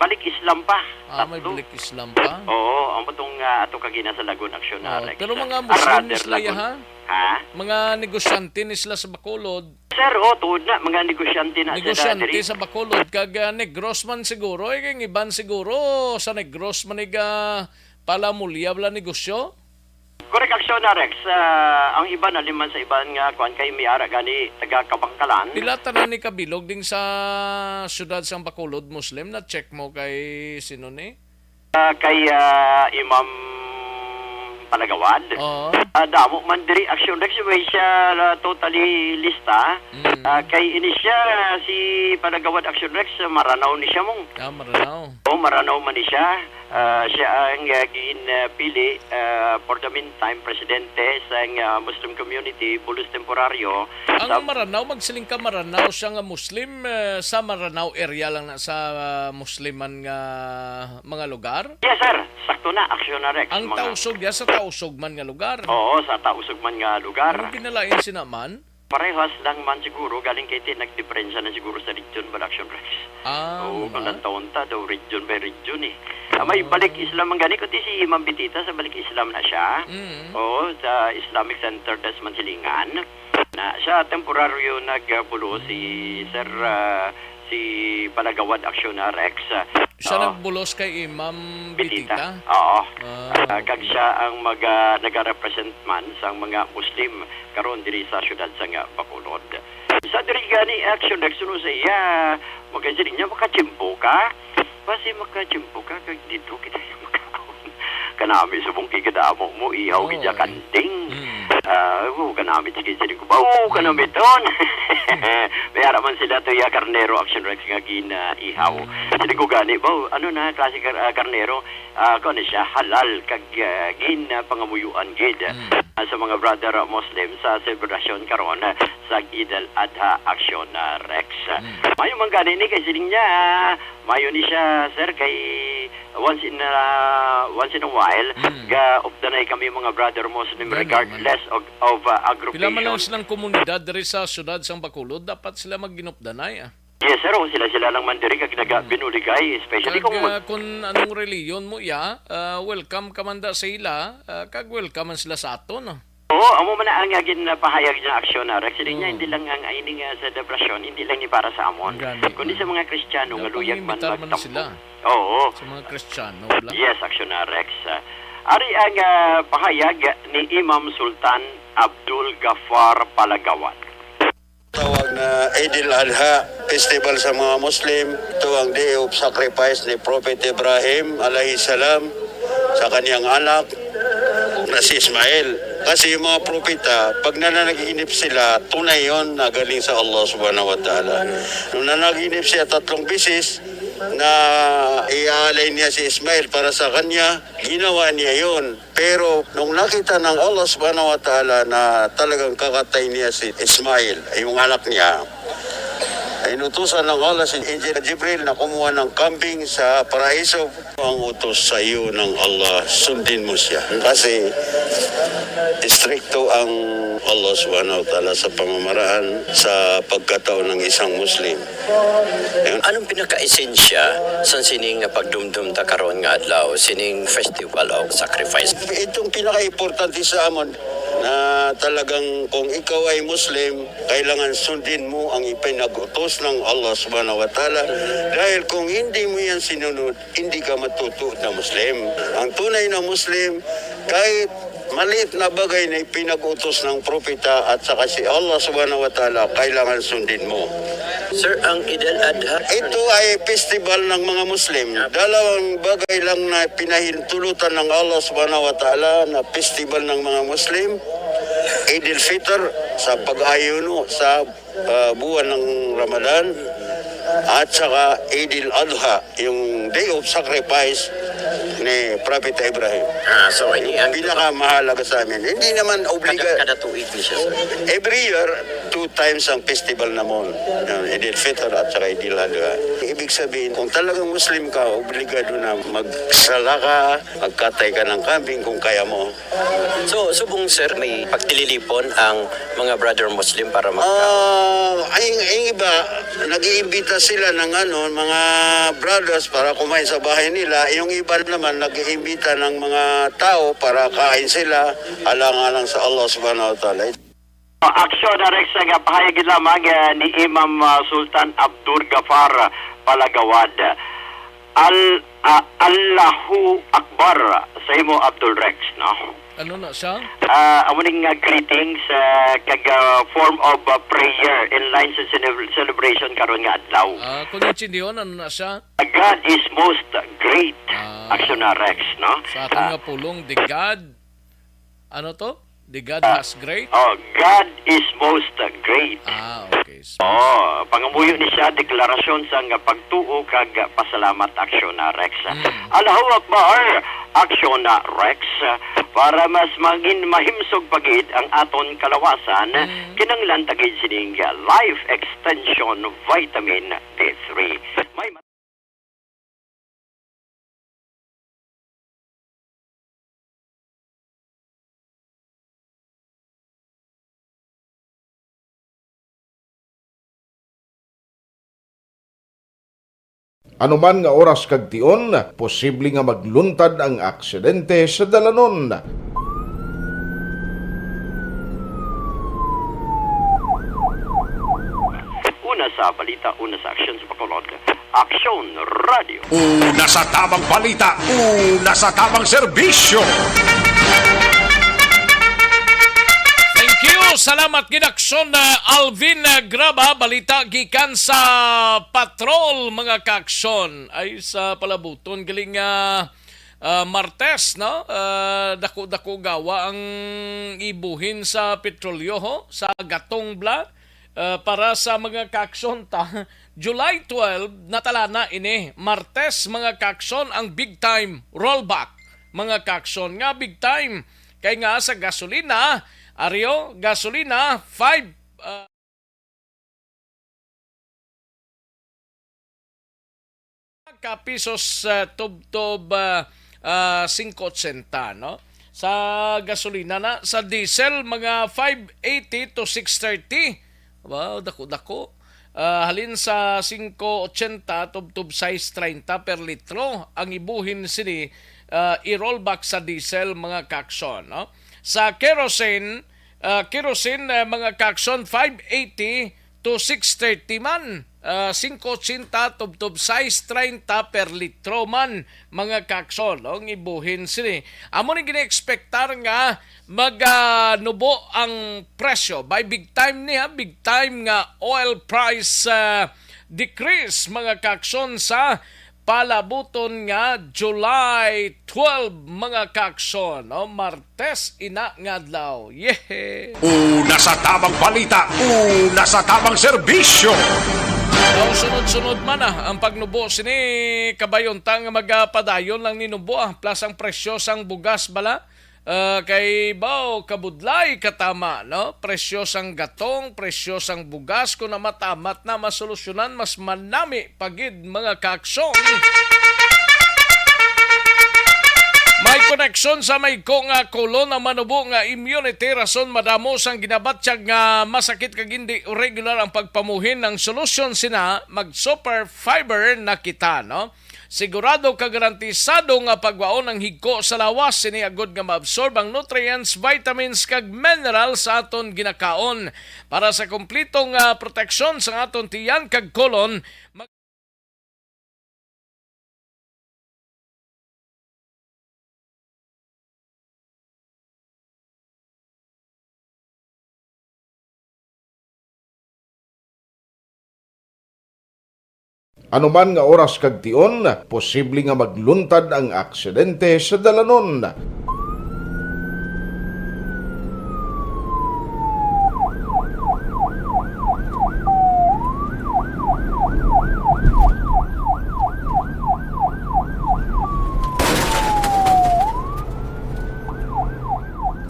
[SPEAKER 7] balik Islam pa.
[SPEAKER 3] May
[SPEAKER 7] Tatlo.
[SPEAKER 3] balik Islam pa.
[SPEAKER 7] Oo, ang butong ato kagina sa Lagun Action Rex.
[SPEAKER 3] Pero mga Muslim
[SPEAKER 7] Rather,
[SPEAKER 3] nisla
[SPEAKER 7] Lagun.
[SPEAKER 3] ha?
[SPEAKER 7] Ha?
[SPEAKER 3] Mga negosyante nisla sa Bacolod.
[SPEAKER 7] Sir, tuod na mga negosyante na
[SPEAKER 3] Negosyante
[SPEAKER 7] diri.
[SPEAKER 3] sa Bacolod kag Negros man siguro kay iban siguro sa Negros man palamulya bala negosyo.
[SPEAKER 7] Correct Action Rex. Ang iba na liman sa iban nga kuan kay miara gani taga Kabangkalan.
[SPEAKER 3] Pila tanan ni kabilog ding sa syudad sang Bacolod Muslim na check mo kay sino ni?
[SPEAKER 7] Kay Imam Palagawad.
[SPEAKER 3] Oo.
[SPEAKER 7] Damo man diri Action Rex way siya totally lista. Kay ini siya si Palagawad Action Rex maranaw ni siya mong.
[SPEAKER 3] Maranaw.
[SPEAKER 7] Maranaw man ni siya. Siya ang ginpili for the meantime presidente sa Muslim community bulos temporaryo.
[SPEAKER 3] Ang Maranao magsiling ka Maranao siya nga Muslim sa Maranao area lang na sa Musliman nga mga lugar.
[SPEAKER 7] Yes sir, sakto na Action Rex.
[SPEAKER 3] Ang Tausog ya sa Tausog man nga lugar.
[SPEAKER 7] Oo, sa Tausog man nga lugar.
[SPEAKER 3] Ang pinalain sinaman?
[SPEAKER 7] Parehas lang man siguro, galing kay nagdiferensya na siguro sa region ba Action Rex. Oo, kung ng taon ta daw, region by region eh. May balik Islam ang gani, kundi si Imam Bitita sa balik Islam na siya. Oo, sa Islamic Center Desmond Hilingan. Na siya temporaryo nagbulo si Sir si Palagawad Actioner Rex.
[SPEAKER 3] Siya nagbulos kay Imam Bitita?
[SPEAKER 7] Oo. Kag siya ang nag-represent man sa mga Muslim karon diri sa syudad sa Bacolod. Sa diri gani Action Rex no sa iya, magkasiling niya makachimpo ka. Basi makachimpo ka kag dito kita makaon. Kanami subong kikadamo mo ihaw gidya kanding. Kanami sige ko ba? Kanami ton. Mayara man sila to ya Carnero Action Rex nga ihaw. Sige ko gani ba? Ano na klase Carnero? Kung siya halal kag pangamuyuan gid sa mga brother Muslim sa celebration karon sa Eid al-Adha Action Rex. Mayo man gani ni kay siling niya. Mayo ni siya sir kay once in a while ga-updanay kami mga brother Muslim regardless of
[SPEAKER 3] Pila man lang
[SPEAKER 7] aggregation.
[SPEAKER 3] silang komunidad diri sa syudad sang Bacolod, dapat sila magginupdanay.
[SPEAKER 7] Yes sir, sila lang man diri kag binuligay especially
[SPEAKER 3] Kung anong reliyon mo welcome ka man da sa ila, kag welcome man sila sa aton.
[SPEAKER 7] Oo, amo man na ang agin na pahayag na aksyon na Rex. Niya hindi lang ang aining celebration, hindi lang ni para sa amon. Kundi sa mga Kristiyano nga luyag man
[SPEAKER 3] Pang-imitar man
[SPEAKER 7] magtampo.
[SPEAKER 3] sila.
[SPEAKER 7] Oo.
[SPEAKER 3] Sa mga Kristiyano lang.
[SPEAKER 7] Yes, aksyon na Rex. Ari ang pahayag ni Imam Sultan Abdul Ghaffar Palagawan.
[SPEAKER 9] Tawag na Eid al-Adha, festival sa mga Muslim. Ito ang day of sacrifice ni Prophet Ibrahim alayhi salam sa kaniyang anak na si Ismail. Kasi yung mga propeta, pag nananaginip sila, tunay yon na galing sa Allah subhanahu wa ta'ala. Nung nananaginip siya 3 beses, na iaalay niya si Ismail para sa kanya, ginawa niya yon. Pero nung nakita ng Allah subhanahu wa ta'ala na talagang kakatay niya si Ismail, yung anak niya, inutusan ng Allah si Angel Jibril na kumuha ng kambing sa paraiso. Ang utos sa iyo ng Allah, sundin mo siya. Kasi stricto ang Allah subhanahu wa ta'ala sa pamamaraan sa pagkatao ng isang Muslim.
[SPEAKER 10] Anong pinaka-esensya sa sining pagdumdum ta karon nga adlaw, sining festival of sacrifice?
[SPEAKER 9] Itong pinaka-importante sa amon na talagang kung ikaw ay Muslim, kailangan sundin mo ang ipinag-utos ng Allah subhanahu wa ta'ala. Dahil kung hindi mo yan sinunod, hindi ka matutuot na Muslim. Ang tunay na Muslim, kahit maliit na bagay na ipinag-utos ng propeta at saka si Allah subhanahu wa ta'ala, kailangan sundin mo.
[SPEAKER 10] Sir, ang Eid al-Adha,
[SPEAKER 9] Ito ay festival ng mga Muslim. Dalawang bagay lang na pinahintulutan ng Allah subhanahu wa ta'ala na festival ng mga Muslim. Eid al-Fitr sa pag-ayuno sa buwan ng Ramadan. At saka Eid al-Adha, yung day of sacrifice ni Prophet Ibrahim.
[SPEAKER 10] so ini ang
[SPEAKER 9] Pinakamahalaga sa amin. Hindi naman obliga.
[SPEAKER 10] kada tuig ni siya, sir.
[SPEAKER 9] Every year, 2 times ang festival namon. Eid al-Fitr at saka Eid al-Adha. Ibig sabihin, kung talagang Muslim ka, obligado na magsala ka, magkatay ka ng kambing kung kaya mo.
[SPEAKER 10] So, subong sir, may pagtililipon ang mga brother Muslim para
[SPEAKER 9] Ang iba, nag-iimbita sila ng mga brothers para kumain sa bahay nila. Yung iba naman, nag-iimbita ng mga tao para kain sila alang-alang sa Allah subhanahu wa ta'ala.
[SPEAKER 7] Aksyon na Rex nga pahayag lamang ni Imam Sultan Abdul Ghaffar Palagawad. Allahu Akbar sa imo Abdul Rex, no?
[SPEAKER 3] Ano na siya?
[SPEAKER 7] Amuning greetings kag form of prayer in line sa celebration karon nga adlaw.
[SPEAKER 3] Kung intindiyon, ano na siya?
[SPEAKER 7] God is most great. Aksyon na Rex, no?
[SPEAKER 3] Sa ating nga pulong, the God, ano to? The God has great?
[SPEAKER 7] God is most great.
[SPEAKER 3] Okay. So,
[SPEAKER 7] Pangamuyo ni siya deklarasyon sa nga pagtuo kag pasalamat aksyon na Rex. Allahu Akbar, aksyon na Rex, para mas maging mahimsog pagid ang aton kalawasan, kinanglan tagid sining life extension vitamin D3. May
[SPEAKER 4] Anuman nga oras kag tion, posible nga magluntad ang aksidente sa dalanon.
[SPEAKER 7] Una sa balita, una sa aksyon sa Bacolod. Aksyon Radio.
[SPEAKER 2] Una sa tamang balita, una sa tamang serbisyo.
[SPEAKER 3] Thank you. Salamat ginaksyon na Alvin Graba. Balita gikan sa patrol mga kaaksyon. Ay sa palabuton. Galing Martes, no? Dako-dako gawa ang ibuhin sa petrolyo ho, sa Gatong Bla. Para sa mga kaaksyon ta. July 12, natala na ini. Martes mga kaaksyon ang big time rollback. Mga kaaksyon nga big time. Kaya nga sa gasolina, Aryo, gasolina, 5 pesos tub-tub 5.80, no? Sa gasolina na. Sa diesel, mga 5.80 to 6.30. Wow, dako-dako. Halin sa 5.80 tub-tub 6.30 per litro ang ibuhin sini i-rollback sa diesel mga kaaksyon, no? Sa kerosene, mga kaaksyon 5.80 to 6.30 man. 5.80 tub-tub 6.30 per litro man mga kaaksyon, no? Ang ibuhin sini. Amo ni gina-expectar nga magnubo ang presyo by big time niya, big time nga oil price decrease mga kaaksyon sa palabuton nga July 12 mga kaaksyon, no? Martes ina nga adlaw. Yeah.
[SPEAKER 2] Una sa tamang balita, una sa tamang serbisyo.
[SPEAKER 3] Daw sunod-sunod man ang pagnubo sini kabayontang magapadayon lang ni nubo plus ang presyo sang bugas bala. Kay bao kabudlay katama, no? Presyo sang gatong, presyo sang bugas kung na matamat na masolusyonan mas manami pagid mga kaaksyon. May koneksyon sa may nga kolon ang manubo nga immunity rason madamo sang ginabatsyag nga masakit kag hindi regular ang pagpamuhin ng solusyon sina mag super fiber na kita, no? Sigurado kagarantisado nga pagwaon ang higko sa lawas sini agod nga maabsorb ang nutrients, vitamins kag mineral sa aton ginakaon para sa kompletong proteksyon sa aton tiyan kag kolon.
[SPEAKER 4] Anuman nga oras kag tion, posible nga magluntad ang aksidente sa dalanon.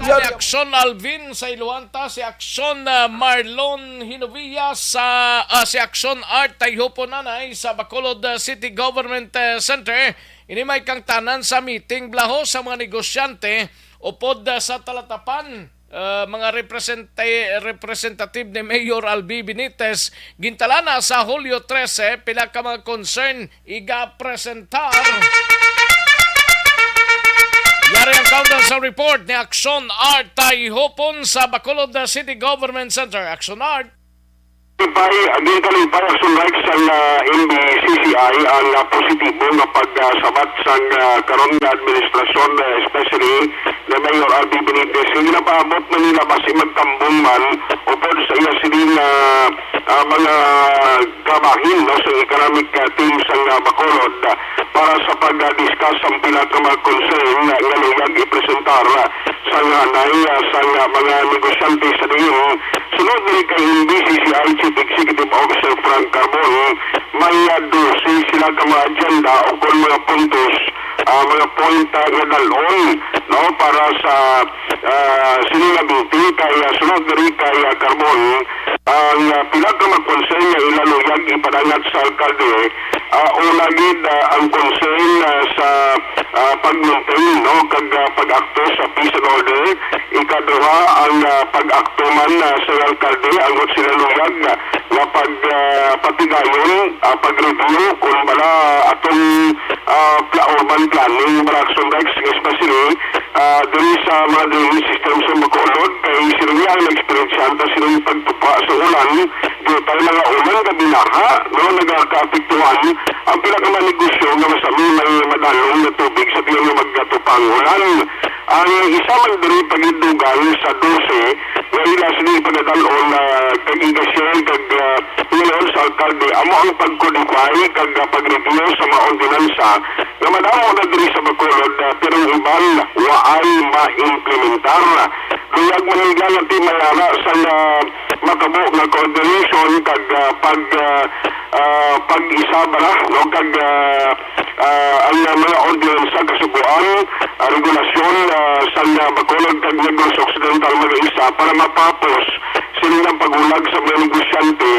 [SPEAKER 3] Si Aksyon Alvin sa Iluanta, si Aksyon Marlon Hinovia sa si Aksyon Art Tayhopo Nanay sa Bacolod City Government Center. Ini may kang tanan sa meeting blaho sa mga negosyante upod sa talatapan. Mga representative ni Mayor Albi Benitez gintalana sa Hulyo 13 pila ka mga concern iga presentar. Yari ang countdown sa report ni Aksyon Art Tayhopon sa Bacolod City Government Center. Aksyon Art.
[SPEAKER 9] Din kalipay ang sunrike sa MBCCI ang positibo na pagsabat sa karon nga administrasyon, especially na Mayor Albi Benitez. Hindi na paabot na nila basi magtambong man upod sa iya sining mga gabahin, no, sa economic team sa Bacolod para sa pag-discuss ang pila ka mga concern nga naluyag ipresentar sa nanay sa mga negosyante sa diyon. Sunod ni kay MBCCI Chief Executive Officer Frank Carbon, may 12 sila ka mga agenda o kung mga puntos, mga point nga dalon, no, para sa sinilabiti kay sunod ni kay Carbon ang pila ka mag-concern nga ilaluyag ipadangat sa alkalde, una gid ang concern sa pag-maintain, no, kag pag-akto sa peace and order. Ikaduha ang pag-akto man sa alkalde angot sila luyag nga patigayon, pag-review kung bala atong urban planning, bala action rights, especially dun sa mga drainage system sa Bacolod, kay sila nga ang experience ta sila yung pagtupa sa ulan, dito tayo mga ulan na binaha, no, nagkakaapektuhan ang pinakamanegosyo nga masami may madalong na tubig sa tiyan yung magtupa ang ulan. Ang isa man diri pagidugan sa 12, nga ila sila ipadadalon na kag-igasyon, kag sa alkalde, amo ang pag-codify, kag pag-review sa mga ordinansa, nga madamo na diri sa Bacolod, pero iban, waay ma-implementar. Luyag man nila natin mayara sa makabo na coordination, kag pag-isabara, no, kag ang mga ordinansa kasubuan, regulasyon sa Bacolod kag Negros Occidental mag-isa para mapapos sila ng pagulag sa mga negosyante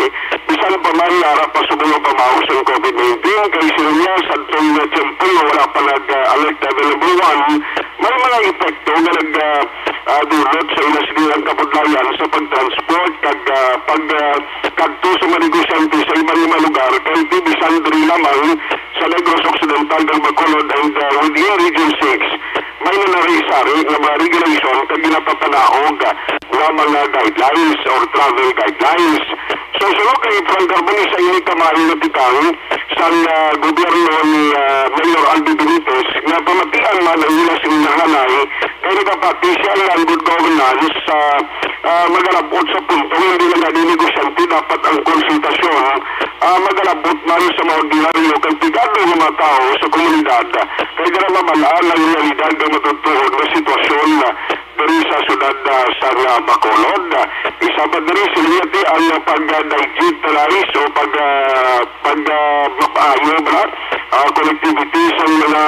[SPEAKER 9] bisan pa man nara pa sa mga pamahos ng COVID-19 kay sila niya sa itong tiyempo na wala pa nag-alert available one, may mga epekto na nag-dulot sa ina silang kapudlayan sa pag-transport kag pagkadto sa mga negosyante sa ibang mga lugar kay di bisan diri lamang sa Negros Occidental ng Bacolod and within Region 6 may nanarisari na mga regulation kag ginapapanaog na mga guidelines or travel guidelines. So sulok kay Frank Carboni sa ini kamahin na tikang sa gobyerno ni Mayor Albi Benitez na pamatian man ang ila sinanganay kay nagapati siya ang good governance sa magalabot sa puntong hindi lang nadinegosyante dapat ang konsultasyon magalabot man sa mga ordinaryo kag pigado ng mga tao sa komunidad kay dira mamalaan ang realidad ng matutuhod na sitwasyon diri sa syudad sa Bacolod. Isa pa diri siliyati ang pag-digitalize o connectivity sa mga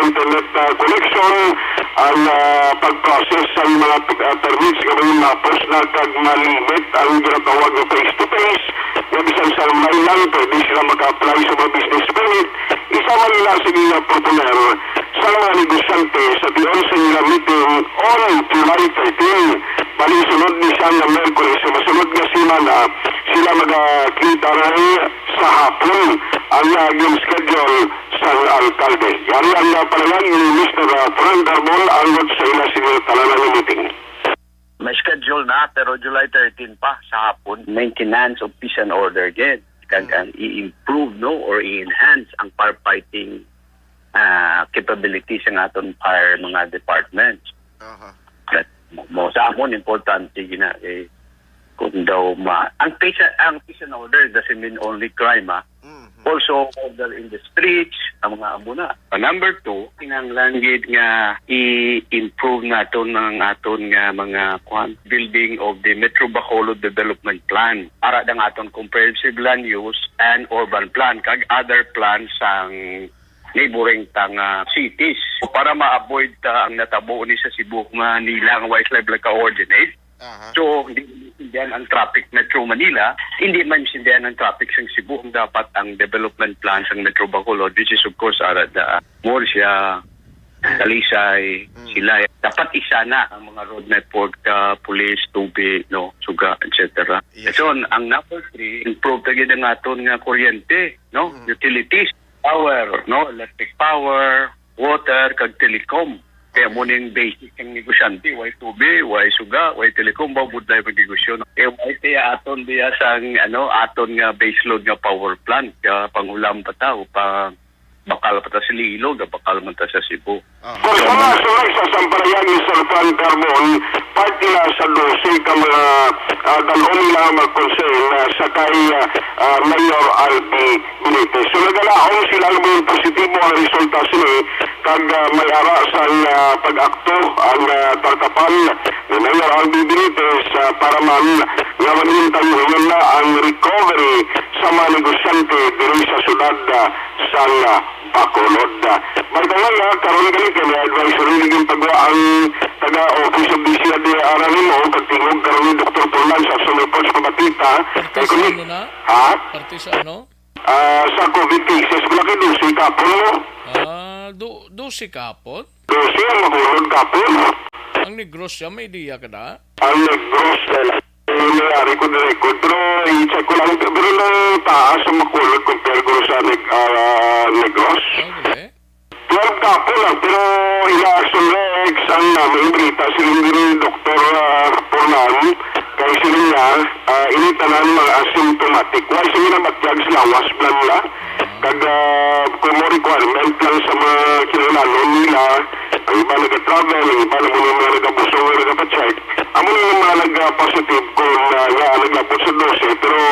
[SPEAKER 9] internet connection, ang pag-process sa mga permits kaming mapos na kag-malimit ang ginatawag na face-to-face na bisan sa mainland pwede sila maka-apply sa mga business permit. Isa man nila sige popular sa mga negosyante sa tiyon sa nila meeting on July 13. Bali sunod ni siya na Merkulis, sa masunod nga simana sila magkita rin sa hapon ang yung schedule sa alkalde. Yari ang palayan ni Mr. Frank Carbon angot sa ila sinilatalan ng meeting.
[SPEAKER 11] May schedule na pero July 13 pa sa hapon. Maintenance of peace and order again. Kag i-improve no or i-enhance ang firefighting capabilities ng aton fire mga departments. Mo sa amon importante gina kung daw ang peace and order doesn't mean only crime also order in the streets ang mga amo na. Number 2, kinahanglan gid nga i-improve naton ng aton nga mga building of the Metro Bacolod Development Plan para dang aton comprehensive land use and urban plan kag other plans sang neighboring cities para ma-avoid ang natabo ni sa Cebu Manila ang wildlife coordinate. So, hindi maintindihan ang traffic Metro Manila, hindi maintindihan ang traffic sa Cebu. Dapat ang development plan sa Metro Bacolod, which is of course Murcia, Talisay, Silay. Dapat isa na ang mga road network, police, tubig, no, suga, etc. Yes. So, ang number 3, improve tagid ang aton nga kuryente, no, utilities, power, no, electric power, water, kag telecom. Kaya mo ning basic ang negosyante, why tubig, why suga, why telecom, bawod na yung negosyo. Kaya why kaya aton diya sang, aton nga baseload nga power plant, kaya pangulam pa tao, bakal pa ta sa Lilo, bakal man ta sa Cebu.
[SPEAKER 9] Kung sa sa sampalayan ni Sir Frank Carbon, part nila sa 12 ka mga dalawang nila mag-concern sa kay Mayor Albi Benitez. So nagalaon sila ng positibo ang resulta sila kag may ara sa pag-akto ang tatapan ni Mayor Albi Benitez para man nga manintang ngayon na ang recovery sa mga negosyante diri sa syudad sa Bacolod. Bagay na karon gali kay advisory ligin pagwa ang taga Office of DCAD aral mo pagtingog karon ni Dr. Pulan sa Reports Pabatita
[SPEAKER 3] Parte sa ano na?
[SPEAKER 9] Ha?
[SPEAKER 3] Parte sa ano?
[SPEAKER 9] Sa COVID cases, wala kayo dosi kapon mo.
[SPEAKER 3] Dosi kapon?
[SPEAKER 9] Dosi ang makulod kapon.
[SPEAKER 3] Ang Negros siya, may idea ka na?
[SPEAKER 9] Ang Negros, nangyari ko na record, pero i-check ko lang, pero taas ang makulod compare ko sa Negros.
[SPEAKER 3] Okay.
[SPEAKER 9] 12 kapo lang, pero ina-action Rex ang namin brita, silindi rin Dr. Pornan, kaya silindi niya, initanan mga asymptomatic. Why sila na matyag sila, was plan nila, kag kung mo requirement lang sa mga kinalanon nila, ang iba nag-travel, ang iba naman yung mga nag-abusong na nag-pacheck, amo na yung mga nag-positive kung naglabot sa 12, pero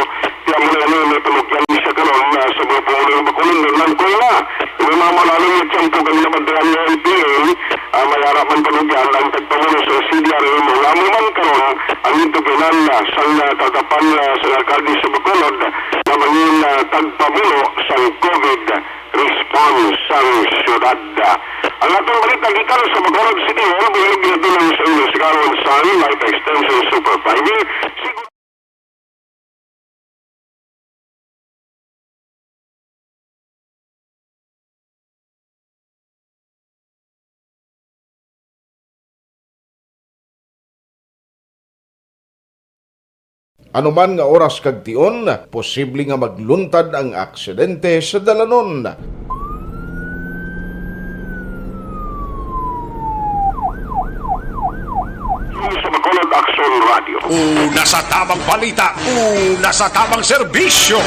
[SPEAKER 9] kaya mo na may panugyan siya karon sa mga pangulo ng bakulong nan ko na. May mga malalong yung tiyempo kami na bandaran ng LPA, mayarapan panugyan ang tagpamulo sa CDR mo. Lamo man karon ang ito kinala sang tatapan sa alkalde sa Bacolod na mangin tagpamulo sa COVID response sa syudad. Ang atong balita gikan sa Bacolod City Hall, bilog ginatulong sa inyo si Carol San, Life Extension Supervisor.
[SPEAKER 4] Anuman nga oras kag tion, posible nga magluntad ang aksidente sa dalanon.
[SPEAKER 9] Sa Bacolod Action Radio.
[SPEAKER 2] Una sa tamang balita, una sa tamang serbisyo.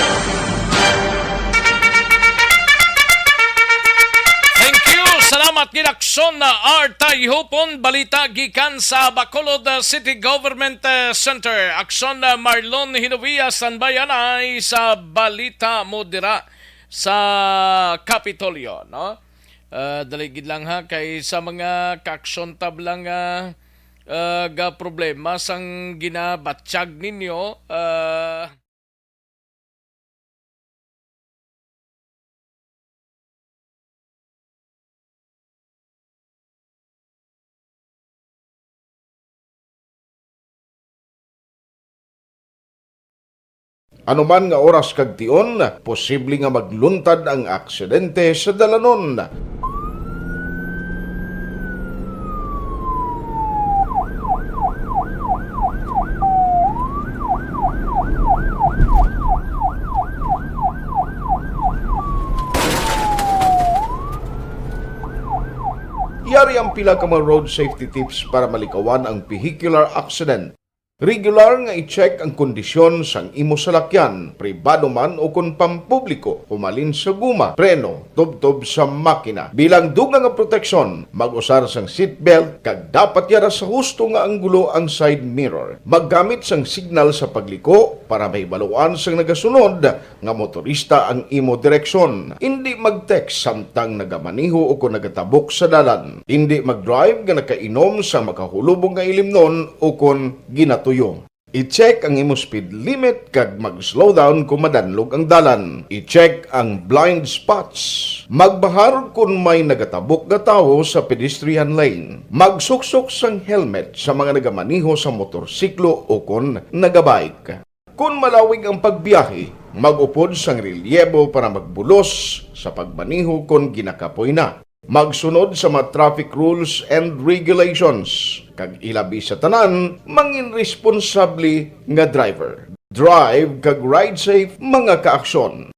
[SPEAKER 3] Thank you! Salamat ginakson na Artay Hupon, balita gikan sa Bacolod City Government Center. Akson na Marlon Hinovia Sanbayanay sa balita modera sa Kapitolyo. No? Daligid lang ha, kay sa mga kakson tablang ga problema sang ginabatsyag ninyo.
[SPEAKER 4] Anuman nga oras kag tion, posible nga magluntad ang aksidente sa dalanon. Yari ang pila ka mga road safety tips para malikawan ang vehicular accident. Regular nga i-check ang kondisyon sang imo salakyan, pribado man o kung pampubliko, humalin sa guma, preno, tubtob sa makina. Bilang dugang nga proteksyon, mag-usar sang seatbelt, kag dapat yara sa husto nga anggulo ang side mirror. Maggamit sang signal sa pagliko para mahibaluan sang nagasunod nga motorista ang imo direksyon. Hindi mag-text samtang nagamaniho o kung nagatabok sa dalan. Hindi mag-drive nga nakainom sa makahulubong nga ilimnon o kung ginato. I-check ang imo speed limit kag mag-slow down kung madanlog ang dalan. I-check ang blind spots. Magbahar kung may nagatabok na tao sa pedestrian lane. Magsuksok sang helmet sa mga nagamaniho sa motorsiklo o kung nagabike. Kung malawig ang pagbiyahe, mag-upod sang relyebo para magbulos sa pagmaniho kung ginakapoy na. Magsunod sa mga traffic rules and regulations. Kag ilabi sa tanan, mangin responsable nga driver. Drive kag ride safe mga kaaksyon.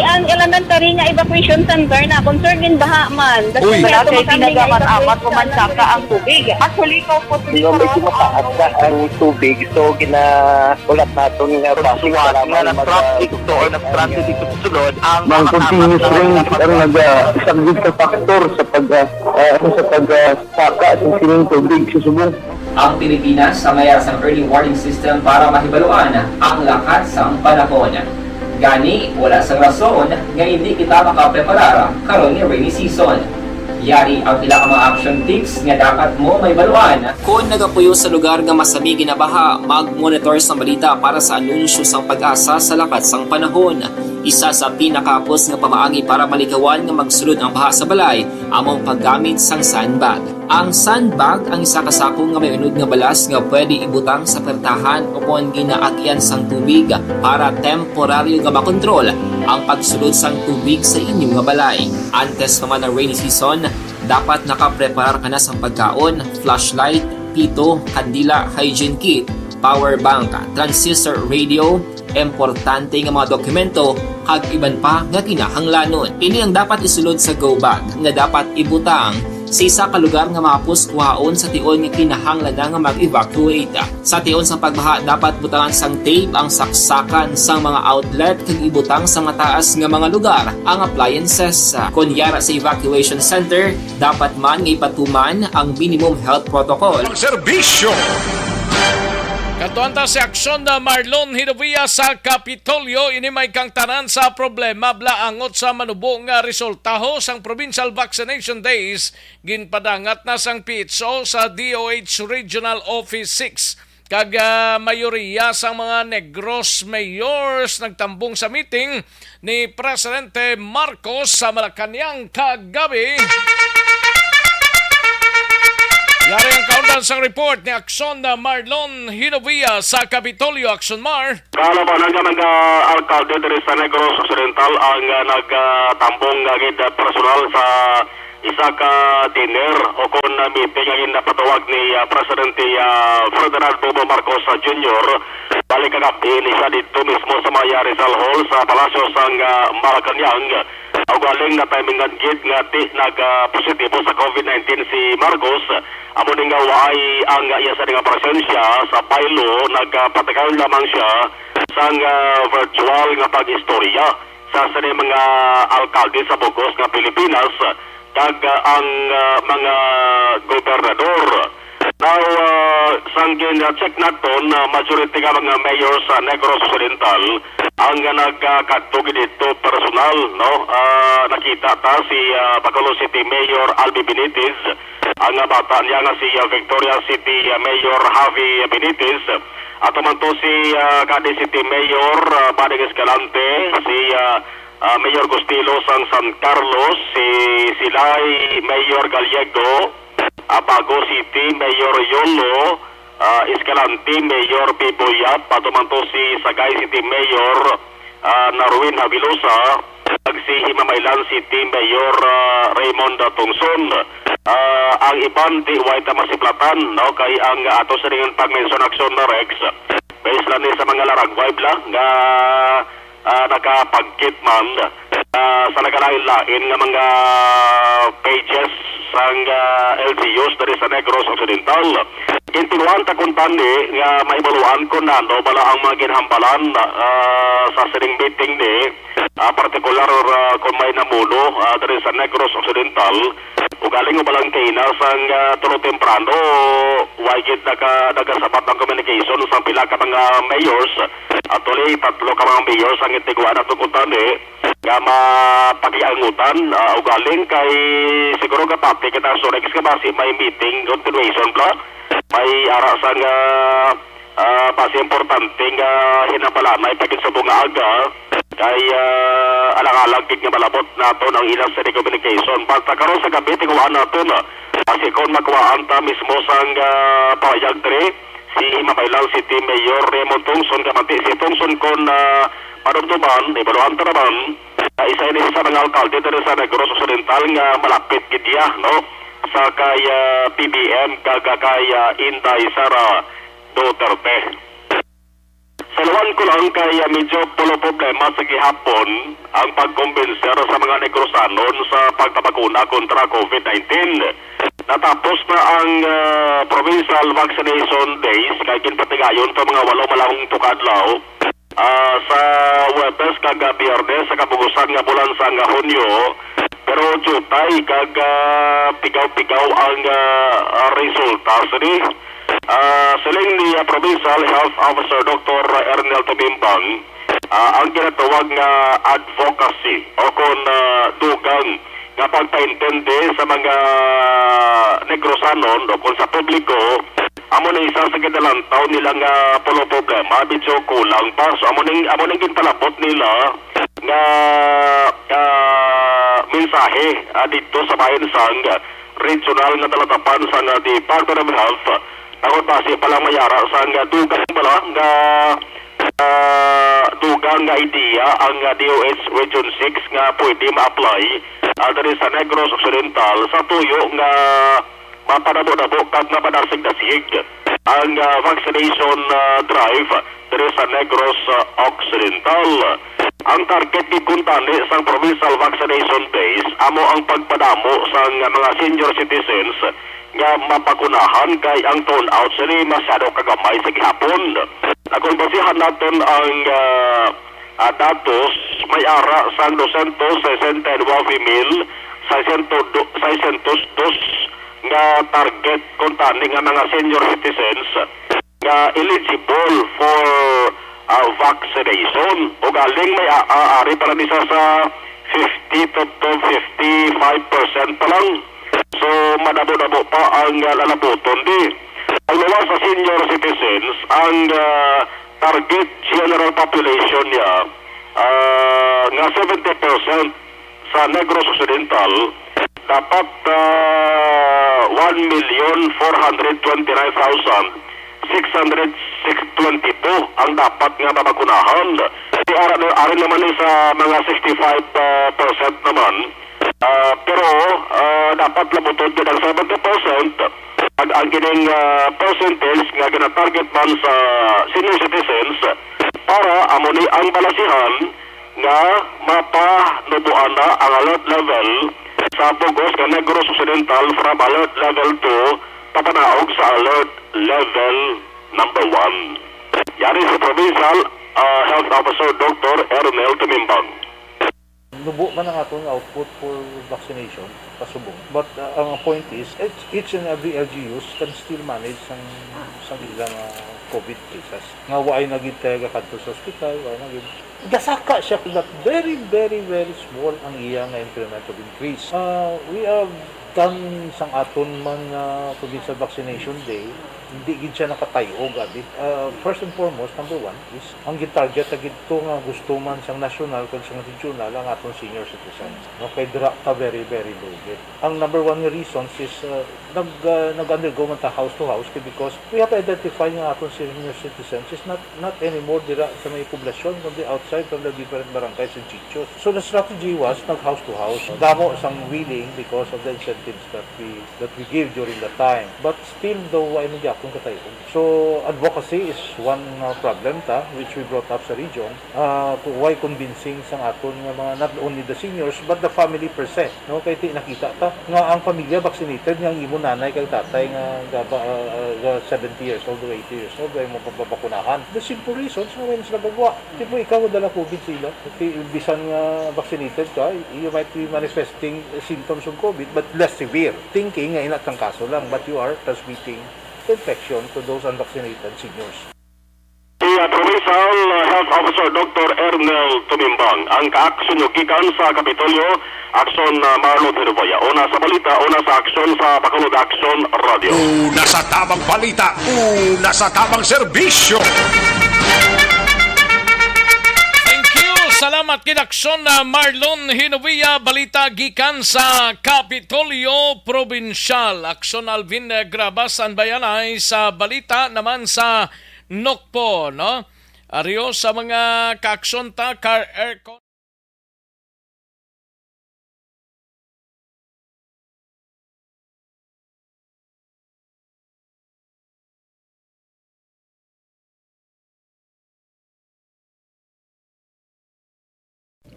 [SPEAKER 5] Ang elementary nga evacuation center na concern din baha man.
[SPEAKER 6] Uy, wala kayo pinagamat-amat kumansaka ang tubig. Actually, ikaw po
[SPEAKER 11] Medyo mataas na ang tubig, so ginaulat natin nga
[SPEAKER 6] pasuwag nga ng traffic to or nag-traffic dito sa sulod ang
[SPEAKER 11] continuous rain ang nag-isang sa factor sa pagsaka at sining tubig sa subong.
[SPEAKER 8] Ang Pilipinas sa mayroon sa early warning system para mahibaluan ang lakas ng panahon. Gani, wala sang rason nga hindi kita makapreparara karon ni rainy season. Yari ang pila ka mga action tips nga dapat mo may baluan.
[SPEAKER 12] Kung nagapuyo sa lugar nga masabi ginabaha, mag-monitor sa balita para sa anunsyo sang pag-asa sa lakat sang panahon. Isa sa pinakapos nga pamaagi para malikawan nga magsulod ang baha sa balay among paggamit sang sandbag. Ang sandbag ang isa ka sako nga may unod nga balas nga pwede ibutang sa pertahan o kung ginaagyan sang tubig para temporaryo nga makontrol ang pagsulod sang tubig sa inyong nga balay. Antes naman ng rainy season, dapat nakapreparar ka na sang pagkaon, flashlight, pito, kandila, hygiene kit, power bank, transistor radio, importante nga mga dokumento kag iban pa nga kinahanglanon. Ini ang dapat isulod sa go bag nga dapat ibutang sa isa ka lugar nga mapus kuhaon sa tion nga kinahanglan nga mag-evacuate. Sa tion sa pagbaha dapat butangan sang tape ang saksakan sang mga outlet kag ibutang sa mataas nga mga lugar ang appliances. Kunyara sa evacuation center, dapat man nga ipatuman ang minimum health protocol.
[SPEAKER 2] Serbisyo!
[SPEAKER 3] Katuanta si aksyon na Marlon Hinovia sa Kapitolyo inimay kang tanan sa problema blaangot sa manubong nga resultaho sang Provincial Vaccination Days ginpadangat na sang PHO sa DOH Regional Office 6 kag mayoriya sang mga Negros mayors nagtambong sa meeting ni Presidente Marcos sa Malacañang kagabi. Yari ang kaundan sa report ni Aksyon na Marlon Hinovia sa Kapitolyo. Aksyon Mar.
[SPEAKER 13] Kalabanan ka mga alkalde dari sa Negros Occidental ang nagtambong gagid personal sa isa ka dinner o kung meeting ang napatawag ni Presidente Ferdinand Bobo Marcos Jr. Balik kagabi ni siya dito mismo sa Maya Rizal Hall sa Palasyo sang Malacañang. Ang galing na timingan gid nga di nag-positibo sa COVID-19 si Marcos. Amo ning waay ang iya sa nga presensya sa Pailo, nagpatagaw lamang siya sang virtual nga pag-istorya sa mga alkalde sa Bugos nga Pilipinas kag ang mga gobernador. Now, sang check naton, majority ka mga mayor sa Negros Occidental ang nagkatug dito personal, no? Nakita ta si Bacolod City Mayor Albi Benitez, ang bata niya nga si Victoria City Mayor Javi Benitez, at man to si Cadiz City Mayor Bading Escalante, si Mayor Gustilo sang San Carlos, si Silay Mayor Gallego, Bago City Mayor Yolo, Escalante Mayor Biboyat, patumanto si Sagay City Mayor Narwin Habilosa, si Himamaylan City Mayor Raymond Tungson. Ang iban di wait masiplatan, no, kay ang ato sa ringan pag-mention aksyon na Rex based lang ni sa mga laragway lang nga nakapagkit man sa nagalain-lain nga mga pages sang LGUs dari sa Negros Occidental. Intinuan ta kung tani nga maibaluan ko na no bala ang mga ginhambalan sa siring meeting ni partikular kung may namuno dari sa Negros Occidental ugaling balang kina sang tulo temprano wagit nagasapat ng communication sa pila ka mga mayors at tuloy tatlo ka mga mayors ang itigwa na kung tani nga mapagiangutan ugaling kay siguro kapati kita Sorex ka basi may meeting continuation pla may ara sa nga basi importante nga hinabalanay pagin sa bunga aga kay alang-alang gig nga malabot nato ang ilang sa communication basta karon sa gabi tinguan nato na kasi kung makuhaan ta mismo sang payag tre si Himabaylan City Mayor Raymond Tungson kamati si Tungson kon padumtuman ibaluhan ta naman isa ini sa mga alkalde dari sa Negros Occidental nga malapit gidya no sa kay PBM kay Inday Sara Duterte. Salawan ko lang kay medyo pulo problema sa gihapon ang pagkumbinser sa mga Negrosanon sa pagpapakuna kontra COVID-19. Natapos na ang Provincial Vaccination Days kay ginpatigayon to mga 8 malahong tukadlaw sa Webes kag Biyernes sa kabugusan nga bulan sa Hunyo. Pero jutay kag pigaw-pigaw ang resulta sini. Siling ni Provincial Health Officer Dr. Ernel Tubimbang ang ginatawag nga advocacy o kung dugang nga pagpaintindi sa mga Negrosanon o kung sa publiko amo na isa sa kadalantaw nila nga pulo problema medyo kulang pa so amo ning ginpalabot nila nga mensahe dito sa bayan sang regional nga talatapan sa Department of Health. Takot base palang mayara sang dugang pala nga dugang nga idea ang DOH Region 6 nga pwede ma-apply diri sa Negros Occidental sa tuyo nga mapanabo-nabo kag mapanasig-dasig ang vaccination drive diri sa Negros Occidental. Ang target ni kuntani sang provincial vaccination base amo ang pagpadamo sang mga senior citizens nga mapakunahan kay ang turnout sini masyado kagamay sa gihapon. Kung basihan natin ang datos, may ara sang 269,602 nga target kuntani nga mga senior citizens nga eligible for vaccination. O galing may aari para nisa sa 50 to 55% pa lang. So madabo-dabo pa ang lalabuton di. Ang nawa sa senior citizens, ang target general population niya nga 70% sa Negros Occidental dapat 1,429,622 ang dapat nga mabakunahan. Di ari naman sa mga 65% naman. Pero dapat labutod din ang 70% ang gining percentage nga gina-target man sa senior citizens para amo ni ang balasihan nga mapanubuan na ang alert level sa Bugos nga Negros Occidental from alert level 2 papanaog sa alert level number 1. Yari si Provincial Health Officer Dr. Ernel Tumimbang.
[SPEAKER 14] Nubo man ang atong output for vaccination pasubong. But ang point is, each and every LGUs can still manage sang ilang COVID cases. Nga waay nagitega kadto sa hospital, waay nagit gasaka siya that very small ang iya nga increment of increase. We have done sang aton man provincial vaccination day, hindi gid siya nakatayog adit. First and foremost, number one is ang gitarget agid to nga gusto man sang national kag sang regional ang aton senior citizens. No kay dira ta very low bit. Ang number one nga reasons is nag-undergo man ta house to house because we have to identify nga aton senior citizens is not anymore dira sa may poblasyon kundi outside from the different barangays and chichos. So the strategy was nag house to house. Damo sang willing because of the incentives that we give during the time. But still though ay kung katayo. So advocacy is one problem which we brought up sa region. Why convincing sang aton nga mga not only the seniors but the family per se. No kay ti nakita ta nga ang pamilya vaccinated nga ang imo nanay kay tatay nga 70 years old or 80 years old ay mo papakunahan. The simple reasons nga when sila bagwa. Tipo ikaw dala COVID sila. Bisan nga vaccinated ka, you might be manifesting symptoms of COVID but less severe. Thinking nga inat kang kaso lang but you are transmitting infection to those unvaccinated seniors.
[SPEAKER 13] Si Provincial Health Officer Dr. Ernel Tumimbang ang kaaksyon yung gikan sa Kapitolyo, aksyon Marlon Hiruboya. Una sa balita, una sa aksyon sa Bacolod Action Radio.
[SPEAKER 2] Una sa tamang balita, una sa tamang serbisyo.
[SPEAKER 3] Salamat kinaksyon na Marlon Hinovia, balita gikan sa Kapitolyo Provincial. Aksyon Alvin Grabas ang bayanay sa balita naman sa Nokpo, no? Ariyo sa mga kaaksyon ta car aircon.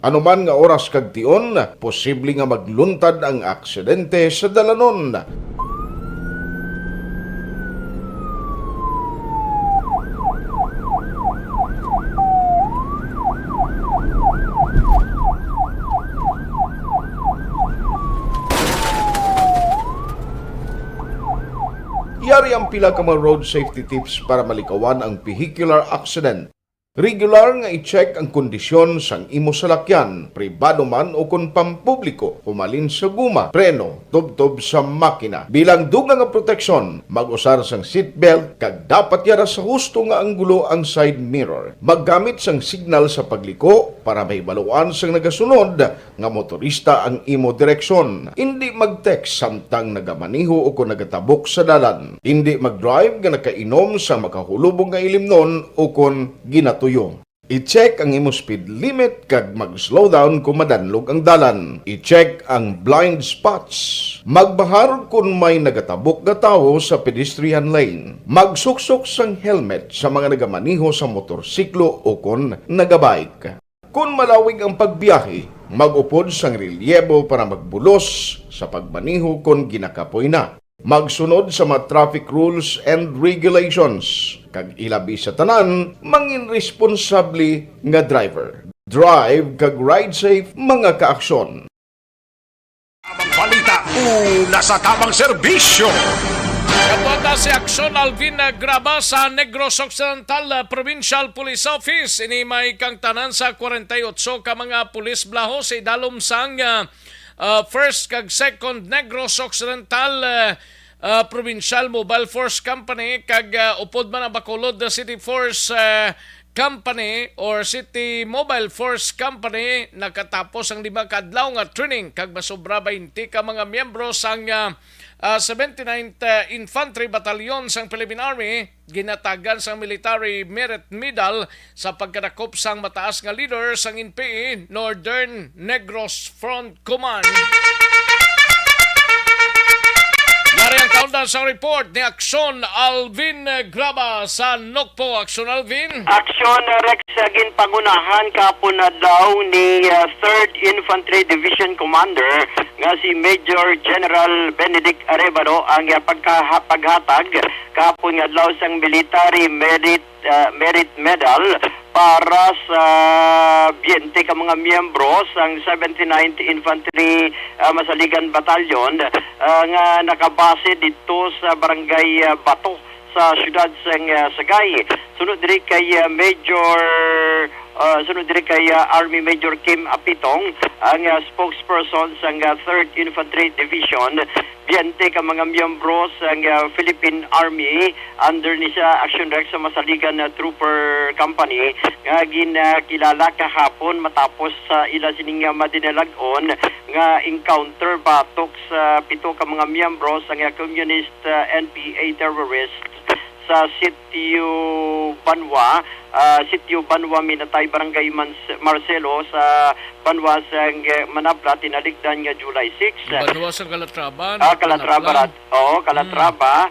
[SPEAKER 4] Anuman nga oras kag tion, posible nga magluntad ang aksidente sa dalanon. Yari ang pila ka mga road safety tips para malikawan ang vehicular accident. Regular nga i-check ang kondisyon sang imo salakyan, pribado man o kung pampubliko, humalin sa guma, preno, tubtob sa makina. Bilang dugang nga proteksyon, mag-usar sang seatbelt, kag dapat yara sa husto nga anggulo ang side mirror. Maggamit sang signal sa pagliko para mahibaluan sang nagasunod nga motorista ang imo direksyon. Hindi mag-text samtang nagamaniho o kung nagatabok sa dalan. Hindi mag-drive nga nakainom sa makahulubong nga ilimnon o kung ginatuyo. I-check ang imo speed limit kag mag-slow down kung madanlog ang dalan. I-check ang blind spots. Magbahar kung may nagatabok nga tawo sa pedestrian lane. Magsuksok sang helmet sa mga nagamaniho sa motorsiklo o kung nagabike. Kung malawig ang pagbiyahe, mag-upod sang relyebo para magbulos sa pagmaniho kung ginakapoy na. Magsunod sa mga traffic rules and regulations. Kag ilabi sa tanan, mangin responsable nga driver. Drive kag ride safe mga kaaksyon.
[SPEAKER 2] Balita una sa tamang serbisyo.
[SPEAKER 3] Kapunta si Aksyon Alvin Graba sa Negros Occidental Provincial Police Office. Ini may kang tanan sa 48 ka mga pulis blaho sa idalom sang first kag second Negros Occidental Provincial Mobile Force Company kag upod man ang Bacolod City Force Company or City Mobile Force Company. Nakatapos ang 5 kadlaw nga training kag masobra 20 ka mga miyembro sang 79th Infantry Battalion sang Philippine Army. Ginatagan sang Military Merit Medal sa pagkadakop sang mataas nga leader sang NPA Northern Negros Front Command. Yari ang kaundan sa report ni Aksyon Alvin Graba sa Nokpo. Aksyon Alvin.
[SPEAKER 7] Aksyon Rex ginpangunahan kapon na daw ni 3rd Infantry Division Commander nga si Major General Benedict Arevalo ang paghatag kapon nga daw sang Military Merit Medal para sa 20 ka mga miyembro sang 79th Infantry Masaligan Battalion nga nakabase dito sa Barangay Bato sa siyudad sang Sagay. Sunod diri kay Army Major Kim Apitong ang spokesperson sang 3rd Infantry Division. 20 ka mga miyembro sang Philippine Army under ni sa Action Rex sa Masaligan Trooper Company nga ginakilala kahapon matapos sa ila sining madinalagon nga encounter batok sa 7 ka mga miyembro sang communist NPA terrorists sa Sitio Banwa Minatay Barangay Marcelo sa Banwa sa Manapla tinaligdan nga July 6.
[SPEAKER 3] Banwa sa Calatrava.
[SPEAKER 7] Calatrava.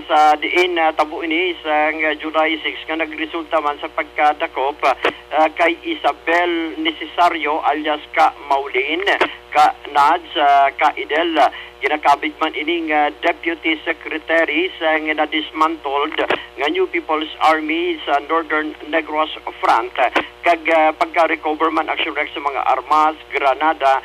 [SPEAKER 7] Sa diin tabo ini sa July 6 nga nagresulta man sa pagkadakop kay Isabel Necesario alias Ka Maulin, Ka Nads, Ka Idel. Ginakabig man ining Deputy Secretary sa na-dismantled nga New People's Army sa Northern Negros Front. Kag pagka-recover man Action Rex sa mga armas, granada,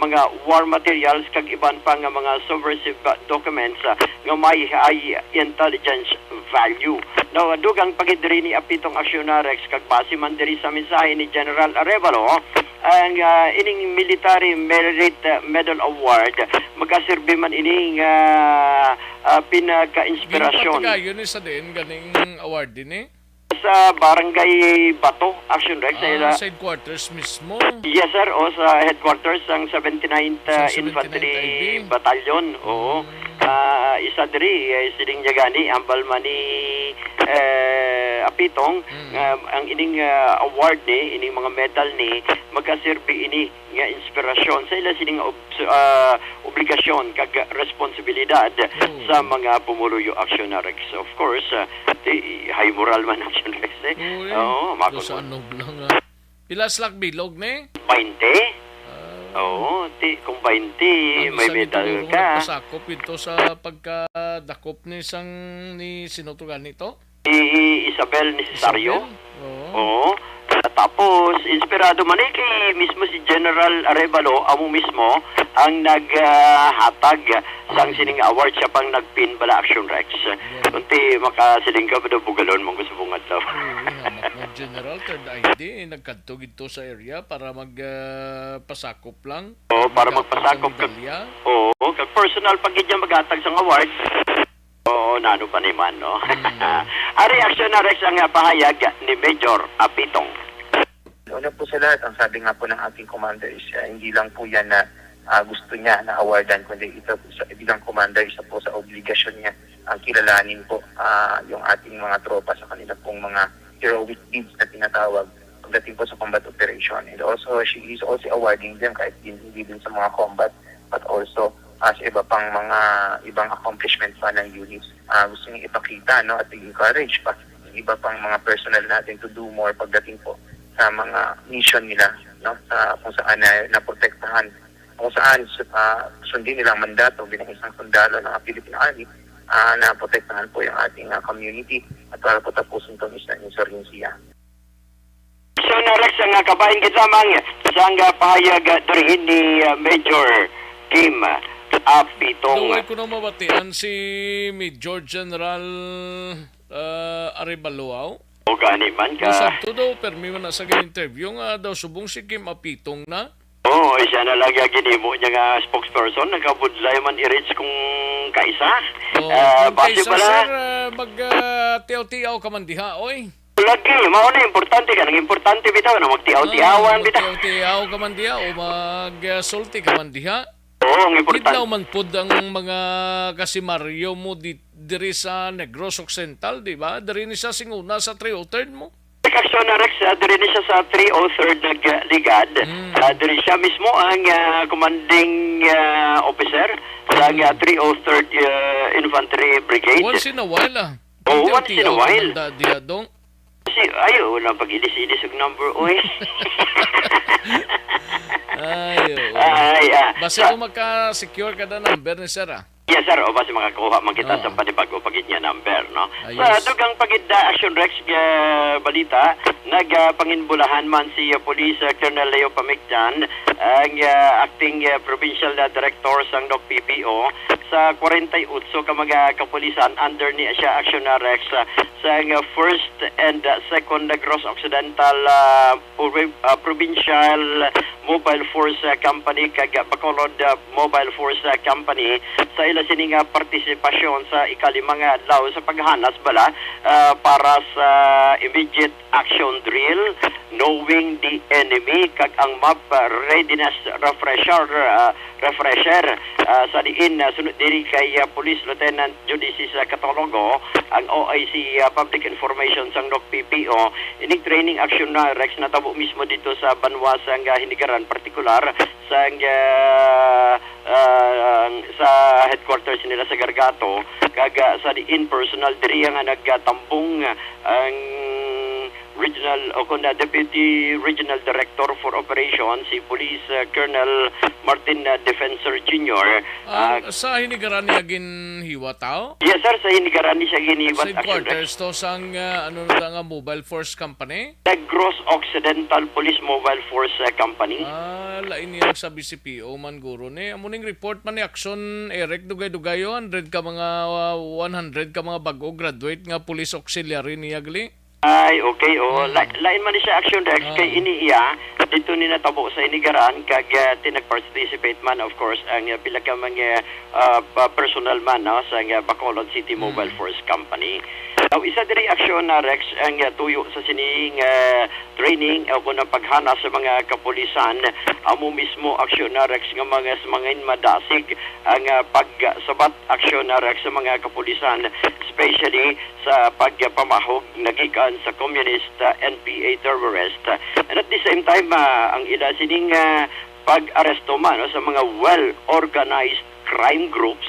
[SPEAKER 7] mga war materials, kag iban pa nga mga subversive documents nga may high intelligence value. Now, dugang pagidiri ni Apitong Action Rex kag base man diri sa mensahe ni General Arevalo, ang ining Military Merit Medal Award magkaserbi man ining pinaka-inspirasyon.
[SPEAKER 3] Yun isa din ganing award din
[SPEAKER 7] sa Barangay Bato Action Rex
[SPEAKER 3] sa headquarters mismo.
[SPEAKER 7] Yes sir, o sa headquarters ng 79th Infantry Battalion. Oo. Isa diri siling Yagani ambal man ni Apitong ang ining award ni ining mga medal ni magkaserbi ini nga inspirasyon sa ila sining obligasyon kag responsibilidad sa mga pumuluyo actionaries. Of course, high moral man actionaries
[SPEAKER 3] sa ano lang pila slak bilog ni
[SPEAKER 7] 20. Oo, kung 20 may medal ka.
[SPEAKER 3] Pasakop ito sa pagkadakop ni Sinutugan nito?
[SPEAKER 7] Isabel Necesario. Oo. At Tapos, inspirado man kay mismo si General Arevalo, amo mismo, ang naghatag sang sining award siya pang nagpin bala Action Rex. Kunti makasiling ka ba na bugalon mong gusto mong adlaw.
[SPEAKER 3] Hamak mo General, third ID, nagkadtog ito sa area para magpasakop lang.
[SPEAKER 7] Oo, para magpasakop ka. Oo, kag personal pag niya maghatag sang award. Oo, nano pa naman, no? Ang reaksyon na Rex ang pahayag ni Major Apitong.
[SPEAKER 15] Una po sa lahat, ang sabi nga po ng ating commander is hindi lang po yan na gusto niya na awardan, kundi ito po sa bilang commander, isa po sa obligasyon niya ang kilalanin po yung ating mga tropa sa kanila pong mga heroic deeds na tinatawag pagdating po sa combat operation. And also, she is also awarding them kahit hindi din sa mga combat, but also sa iba pang mga ibang accomplishment pa ng units. Gusto niya ipakita, no, at i-encourage pa yung iba pang mga personnel natin to do more pagdating po sa mga mission nila, no, sa kung saan naprotektahan, kung saan sundin nilang mandato bilang isang sundalo ng Philippine Army, na protektahan po yung ating community at para po tapusin itong isang insurgensiya.
[SPEAKER 7] So na Rex ang kabahin kitlamang sang pahayag dirihin ni Major Kim Apitong.
[SPEAKER 3] Duway ko na mabatian si Major General Arevalo.
[SPEAKER 7] O gani man ka.
[SPEAKER 3] Sabto daw, permi man na sa interview nga daw subong si Kim Apitong na.
[SPEAKER 7] Oo, siya na lang ginimo niya nga spokesperson. Nagkabudlay man i-reach kung kaisa.
[SPEAKER 3] Base pala. Sir, mag-tiaw-tiaw ka man diha, oy.
[SPEAKER 7] Lagi, mauna importante ka. Nang importante bitaw na magtiaw-tiawan bitaw.
[SPEAKER 3] Magtiaw-tiaw ka man diha o mag-sulti ka man diha.
[SPEAKER 7] Oo, ang importante.
[SPEAKER 3] Idlaw man pod ang mga kasimaryo mo diri sa Negros Occidental, di ba? Diri ni sa singuna sa 303 mo.
[SPEAKER 7] Aksyon na Rex, diri ni siya sa 303 nagligad. Diri siya mismo ang commanding officer sa 303 Infantry Brigade.
[SPEAKER 3] Once in a while
[SPEAKER 7] Oo, once in a while.
[SPEAKER 3] Diadong.
[SPEAKER 7] Ayaw, wala pag-ilis-ilis yung number, oy.
[SPEAKER 3] Basta kung magka-secure ka na number ni Sir,
[SPEAKER 7] Yes, sir. O basta makakuha man kita sa panibago pagid niya number, no? Sa dugang pagid Action Rex balita, nagpanginbulahan man si Police Colonel Leo Pamicjan, ang acting provincial director sang PPO sa 48 ka mga kapulisan under ni siya Action Rex sa 1st and 2nd Negros Occidental Provincial Mobile Force Company kag Bacolod Mobile Force Company sa ila sining partisipasyon sa ikalimang adlaw sa paghanas bala para sa immediate action drill, knowing the enemy kag ang map readiness refresher sa diin sunod diri kay Police Lieutenant Judicis Catalogo ang OIC Public Information sang PPO ining training action na Rex natabo mismo dito sa Banwa sang Hinigaran partikular sang sa headquarters nila sa Gargato kag sa diin personal diri nga nagtambong ang Regional o kuna Deputy Regional Director for Operations si Police Colonel Martin Defensor Jr.
[SPEAKER 3] Sa Hinigaran niya ginhiwa tao?
[SPEAKER 7] Yes sir, sa Hinigaran niya ginihiwat.
[SPEAKER 3] Sa headquarters to sang ano na nga Mobile Force Company?
[SPEAKER 7] Negros Occidental Police Mobile Force Company.
[SPEAKER 3] Lain niyang sa BCPO man guro ni. Amuning report man ni Action Eric dugay-dugayo 100 ka mga 100 ka mga bago graduate nga police auxiliary niya gali.
[SPEAKER 7] Ay, okay. Lain man ni siya Action Rex kay iniiya dito ni natabo sa Hinigaran kag tinag-participate man of course ang pila ka mga personal man no, sa Bacolod City Mobile Force Company. Isa diri aksyon na Rex ang tuyo sa sining training o kung paghanas sa mga kapulisan amo mismo aksyon na Rex nga mga madasig ang pagsabat aksyon na Rex sa mga kapulisan especially sa pagpamahog nagikan sa communist NPA terrorist and at the same time ang ila sining pag-aresto man sa mga well-organized crime groups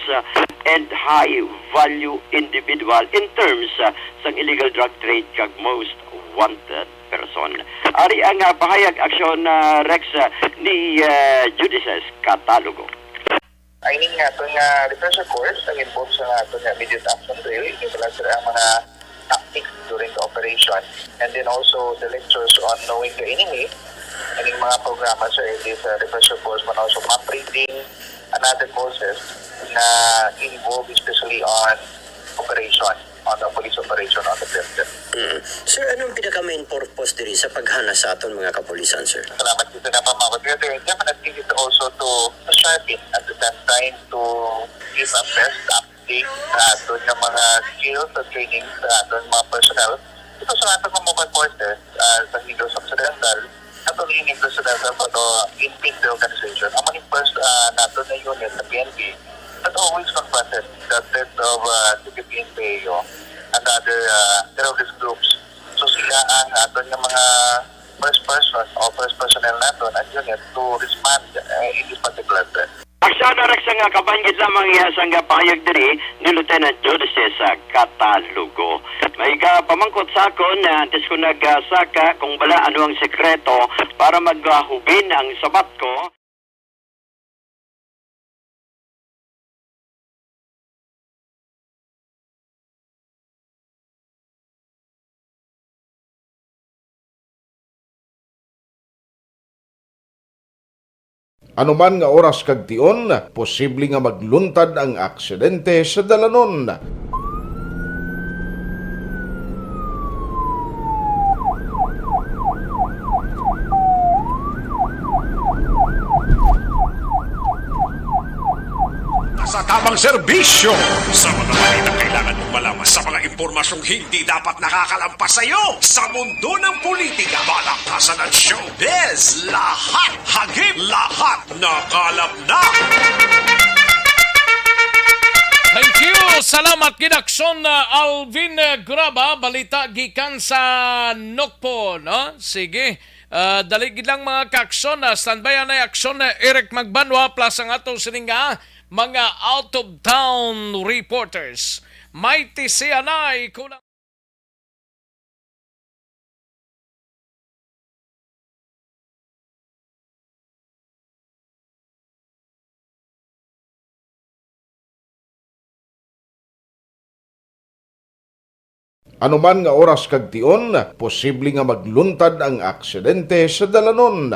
[SPEAKER 7] and high-value individual in terms sa illegal drug trade kag most wanted person. Ari ang pahayag aksyon Rex ni Judices Catalogo.
[SPEAKER 15] Ay nga ito nga refresher course ang involved sa ito nga immediate action drill. Ito pala sila ang mga tactics during the operation. And then also the lectures on knowing the enemy. And yung mga programa, sir, it is a refresher course, but also map reading and other courses na involved especially on operation, on the police operation on the field.
[SPEAKER 10] Sir, anong pinaka-main purpose diri sa paghana sa aton mga kapulisan, sir?
[SPEAKER 15] Salamat dito na mga definitely it's also to sharpen at the same time to give a best update sa aton ng mga skills at training sa aton mga personnel. Ito sa aton mga mobile forces sa Negros Occidental, not only in Negros Occidental but in the organization. Ang mga first nato na unit sa PNP that always confronted the threat of CPP and PAO and other terrorist groups. So sila ang aton ng mga first person o first personnel nato at unit to respond in this particular threat.
[SPEAKER 7] Aksyon na nga kabangit lamang ihasang pahayag diri ni Lieutenant Judice sa Katalugo. May pamangkot sa akon na antes ko nagsaka kung bala ano ang sekreto para maghubin ang sabat ko.
[SPEAKER 4] Anuman nga oras kag tion, posible nga magluntad ang aksidente sa dalanon.
[SPEAKER 2] Sa tamang serbisyo sa mga balitang kailangan mong malaman sa mga impormasyong hindi dapat nakakalampas sa iyo sa mundo ng politika, balakasan at showbiz. Lahat hagip, lahat nakalap na.
[SPEAKER 3] Thank you. Salamat Kidakson Alvin Graba, balita gikan sa Nokpo, no? Sige. Daligid lang mga kakson, standby na aksyon na Eric Magbanwa plus ang ato sininga mga out-of-town reporters. Mighty siyanay kulang.
[SPEAKER 4] Anuman nga oras kag tion, posible nga magluntad ang aksidente sa dalanon.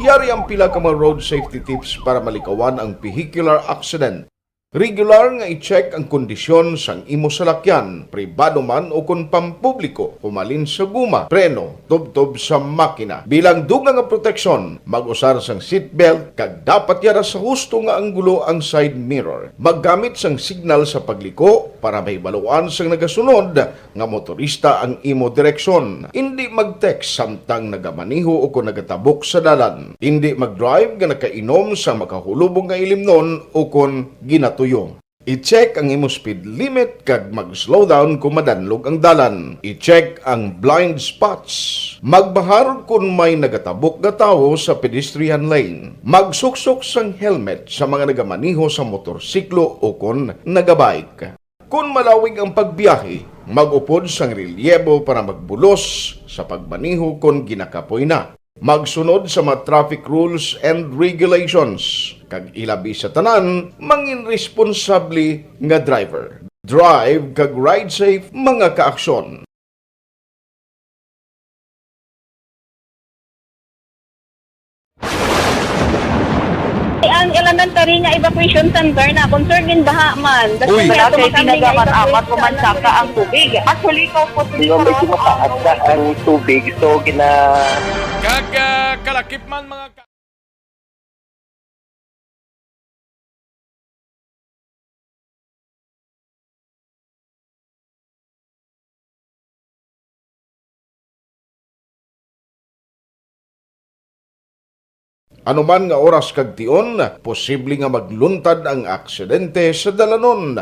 [SPEAKER 4] Yari ang pila ka mga road safety tips para malikawan ang vehicular accident. Regular nga i-check ang kondisyon sang imo salakyan, pribado man o kung pampubliko, pumalin sa guma, preno, tubtob sa makina. Bilang dugang nga proteksyon, mag-usar sang seatbelt, kag dapat yara sa husto nga anggulo ang side mirror. Maggamit sang signal sa pagliko para mahibaluan sang nagasunod nga motorista ang imo direksyon. Hindi mag-text samtang nagamaniho o kung nagatabok sa dalan. Hindi mag-drive nga nakainom sa makahulubong nga ilimnon o kung ginato. I-check ang imo speed limit kag mag-slow down kung madanlog ang dalan. I-check ang blind spots. Magbahar kung may nagatabok nga tawo sa pedestrian lane. Magsuksok sang helmet sa mga nagamaniho sa motorsiklo o kung nagabike. Kung malawig ang pagbiyahe, mag-upod sang relyebo para magbulos sa pagmaniho kung ginakapoy na. Magsunod sa mga traffic rules and regulations. Kag ilabi sa tanan, mangin responsable nga driver. Drive kag ride safe mga kaaksyon.
[SPEAKER 5] Ang elementary nga evacuation center na concerned din baha man.
[SPEAKER 6] Uy, kaya pinagaman-amat kumansaka ang tubig. Actually, ikaw po
[SPEAKER 11] Medyo mataas na ang tubig, so
[SPEAKER 3] Kag kalakip man mga
[SPEAKER 4] Anuman nga oras kag tion, posible nga magluntad ang aksidente sa dalanon.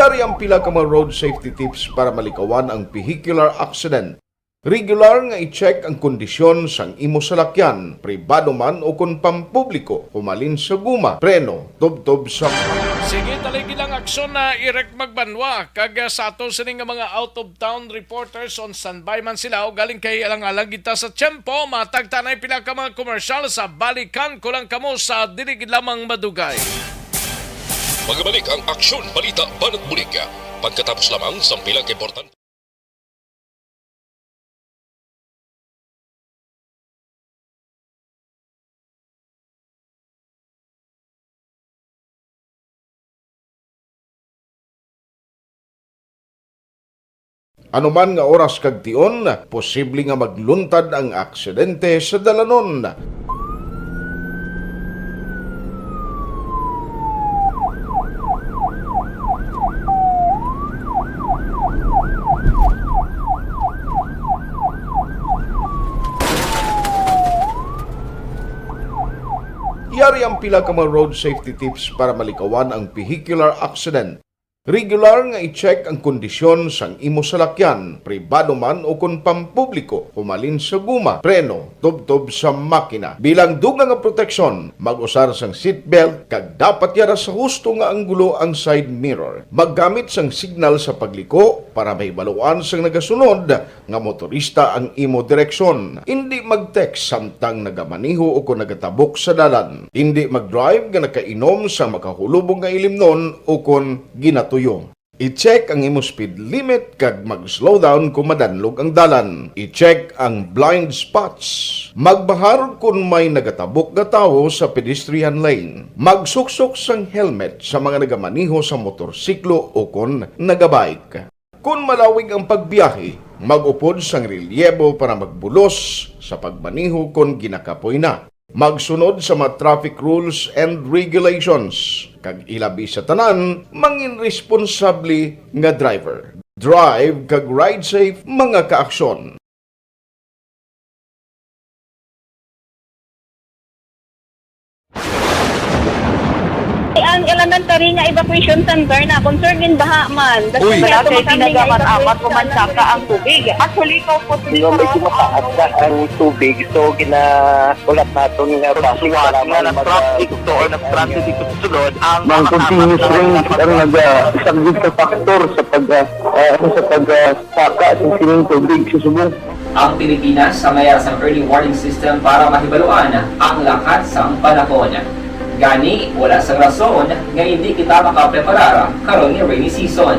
[SPEAKER 4] Yari ang pila ka mga road safety tips para malikawan ang vehicular accident. Regular nga i-check ang kondisyon sang imo salakyan, pribado man o kung pampubliko, humalin sa guma, preno, tubtob sa...
[SPEAKER 3] Sige, taligi lang aksyon na irek magbanwa. Kag sa ato sining nga mga out-of-town reporters on standby man sila o galing kay alang-alang kita sa tiyempo, matagtanay pila ka mga komersyal sa balikan ko lang kamo sa dilig lamang madugay.
[SPEAKER 1] Magbalik ang aksyon, balita, banat bulig. Pagkatapos lamang sa pila ka importante.
[SPEAKER 4] Anuman nga oras kag tion, posible nga magluntad ang aksidente sa dalanon. Yari ang pila ka mga road safety tips para malikawan ang vehicular accident. Regular nga i-check ang kondisyon sang imo salakyan, pribado man o kung pampubliko, humalin sa guma, preno, tubtob sa makina. Bilang dugang nga proteksyon, mag-usar sang seatbelt kag dapat yara sa husto nga anggulo ang side mirror. Maggamit sang signal sa pagliko para mahibaluan sang nagasunod nga motorista ang imo direksyon. Hindi mag-text samtang nagamaniho o kung nagatabok sa dalan. Hindi mag-drive nga nakainom sa makahulubong nga ilimnon o kung ginatuyo. I-check ang imo speed limit kag mag-slow down kung madanlog ang dalan. I-check ang blind spots. Magbahar kung may nagatabok nga tawo sa pedestrian lane. Magsuksok sang helmet sa mga nagamaniho sa motorsiklo o kung nagabike. Kung malawig ang pagbiyahe, mag-upod sang relyebo para magbulos sa pagmaniho kung ginakapoy na. Magsunod sa mga traffic rules and regulations. Kag ilabi sa tanan, mangin responsable nga driver. Drive kag ride safe mga kaaksyon.
[SPEAKER 5] Ang elementary nga evacuation center na concern din baha man.
[SPEAKER 6] Uy, kasi pinagaman-amat kumansaka ang tubig. Actually, ikaw po
[SPEAKER 11] Di ba medyo mataas na ang tubig, so ulat natin nga pasiwala nga ng traffic to or ng traffic dito sa sulod ang continuous rain ang nag-isang sa factor sa pagsaka ng sining tubig sa Subo.
[SPEAKER 8] Ang Pilipinas sa mayas ang early warning system para mahibaluan ang lakat sang panahon. Gani, wala sang rason nga hindi kita makapreparara karon ni rainy season.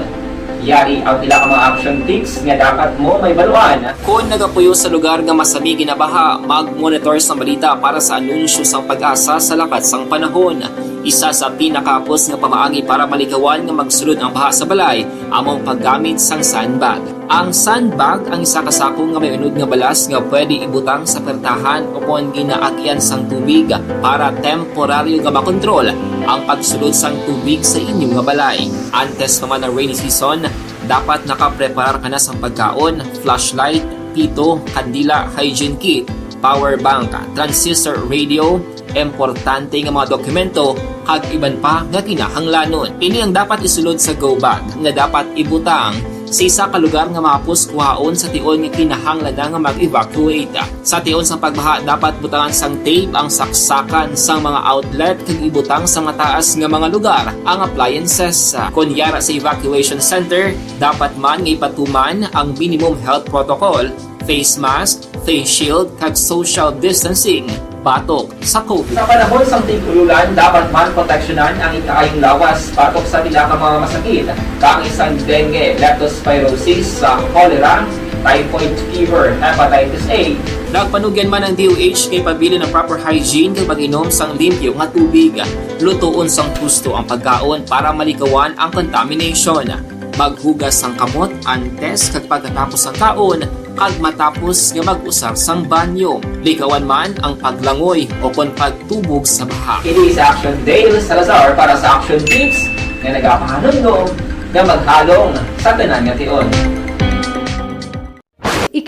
[SPEAKER 8] Yari ang pila ka mga action tips nga dapat mo may baluan.
[SPEAKER 12] Kung nagapuyo sa lugar nga masabi ginabaha, mag-monitor sa balita para sa anunsyo sang pag-asa sa lakat sang panahon. Isa sa pinakapos nga pamaagi para malikawan nga magsulod ang baha sa balay, among paggamit sang sandbag. Ang sandbag ang isa kasakong nga may unod nga balas nga pwede ibutang sa pertahan o kung ginaagyan sang tubig para temporaryo nga makontrol ang pagsulod sang tubig sa inyong nga balay. Antes naman ng rainy season, dapat nakapreparar ka na sa pagkaon, flashlight, pito, kandila, hygiene kit, power bank, transistor radio, importante nga mga dokumento kag iban pa nga kinahanglanon. Ini ang dapat isulod sa go bag nga dapat ibutang sa isa ka lugar nga mapus kuhaon sa tion nga kinahanglan nga mag-evacuate. Sa tion sa pagbaha dapat butangan sang tape ang saksakan sang mga outlet kag ibutang sa mataas nga mga lugar ang appliances. Kunyara sa evacuation center, dapat man nga ipatuman ang minimum health protocol, face mask, face shield kag social distancing. Batok sa COVID.
[SPEAKER 8] Sa panahon sa tig-ululan, dapat man proteksyonan ang ikaayong lawas batok sa pila ka mga masakit. Kang isang dengue, leptospirosis, cholera, typhoid fever, hepatitis A.
[SPEAKER 12] Nagpanugyan man ang DOH kay pabili ng proper hygiene kay pag-inom sang limpyo nga tubig. Lutuon sang husto ang pagkaon para malikawan ang contamination. Maghugas sang kamot antes kag pagkatapos ang kaon kag matapos nga mag-usar sang banyo. Likawan man ang paglangoy o kon pagtubog sa baha.
[SPEAKER 8] Kini sa Action Dale Salazar para sa Action Tips nga nagapahanong nga maghalong sa tanan nga tion.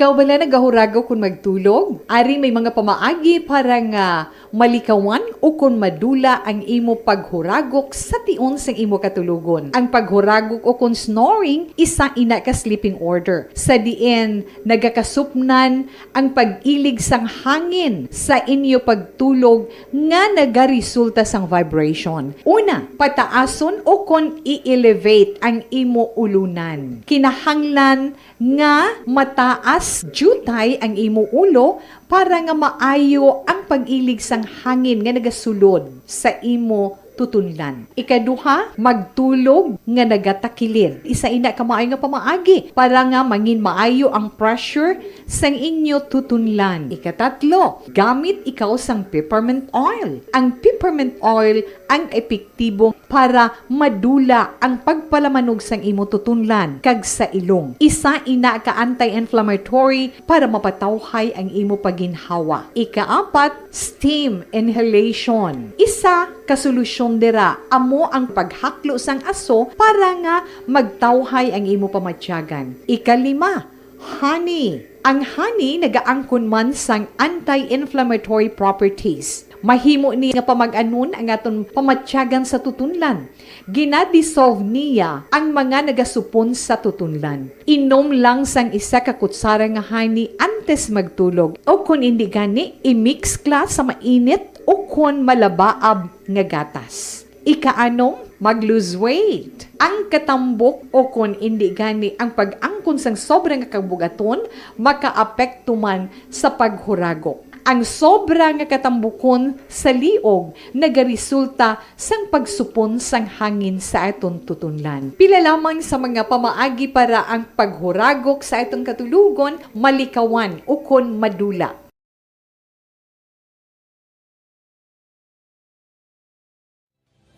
[SPEAKER 16] Ikaw bala nagahurago kung magtulog? Ari may mga pamaagi para nga malikawan o kung madula ang imo paghuragok sa tion sang imo katulugon. Ang paghuragok o kung snoring, isa ina ka sleeping order. Sa diin, nagakasupnan ang pag-ilig sang hangin sa inyo pagtulog nga nagaresulta sang vibration. Una, pataason o kung i-elevate ang imo ulunan. Kinahanglan nga mataas jutay ang imo ulo para nga maayo ang pag-ilig sang hangin nga nagasulod sa imo tutunlan. Ikaduha, magtulog nga nagatakilid. Isa ina ka maayo nga pamaagi para nga mangin maayo ang pressure sang inyo tutunlan. Ikatatlo, gamit ikaw sang peppermint oil. Ang peppermint oil ang epektibo para madula ang pagpalamanog sang imo tutunlan kag sa ilong. Isa ina ka anti-inflammatory para mapatawhay ang imo paginhawa. Ikaapat, steam inhalation. Isa ka solusyon dira amo ang paghaklo sang aso para nga magtawhay ang imo pamatyagan. Ikalima, honey. Ang honey nagaangkon man sang anti-inflammatory properties. Mahimo ni nga pamag-anon ang aton pamatyagan sa tutunlan. Ginadissolve niya ang mga nagasupon sa tutunlan. Inom lang sang isa ka kutsara nga honey antes magtulog. O kung hindi gani, i-mix class sa mainit o kung malabaab nga gatas. Ikaanom, mag-lose weight. Ang katambok o kung hindi gani ang pag-angkon sang sobrang kabugaton, makaapekto man sa paghuragok. Ang sobra nga katambukon sa liog nagaresulta sang pagsupon sang hangin sa aton tutunlan. Pila lamang sa mga pamaagi para ang paghuragok sa aton katulugon malikawan o kon madula.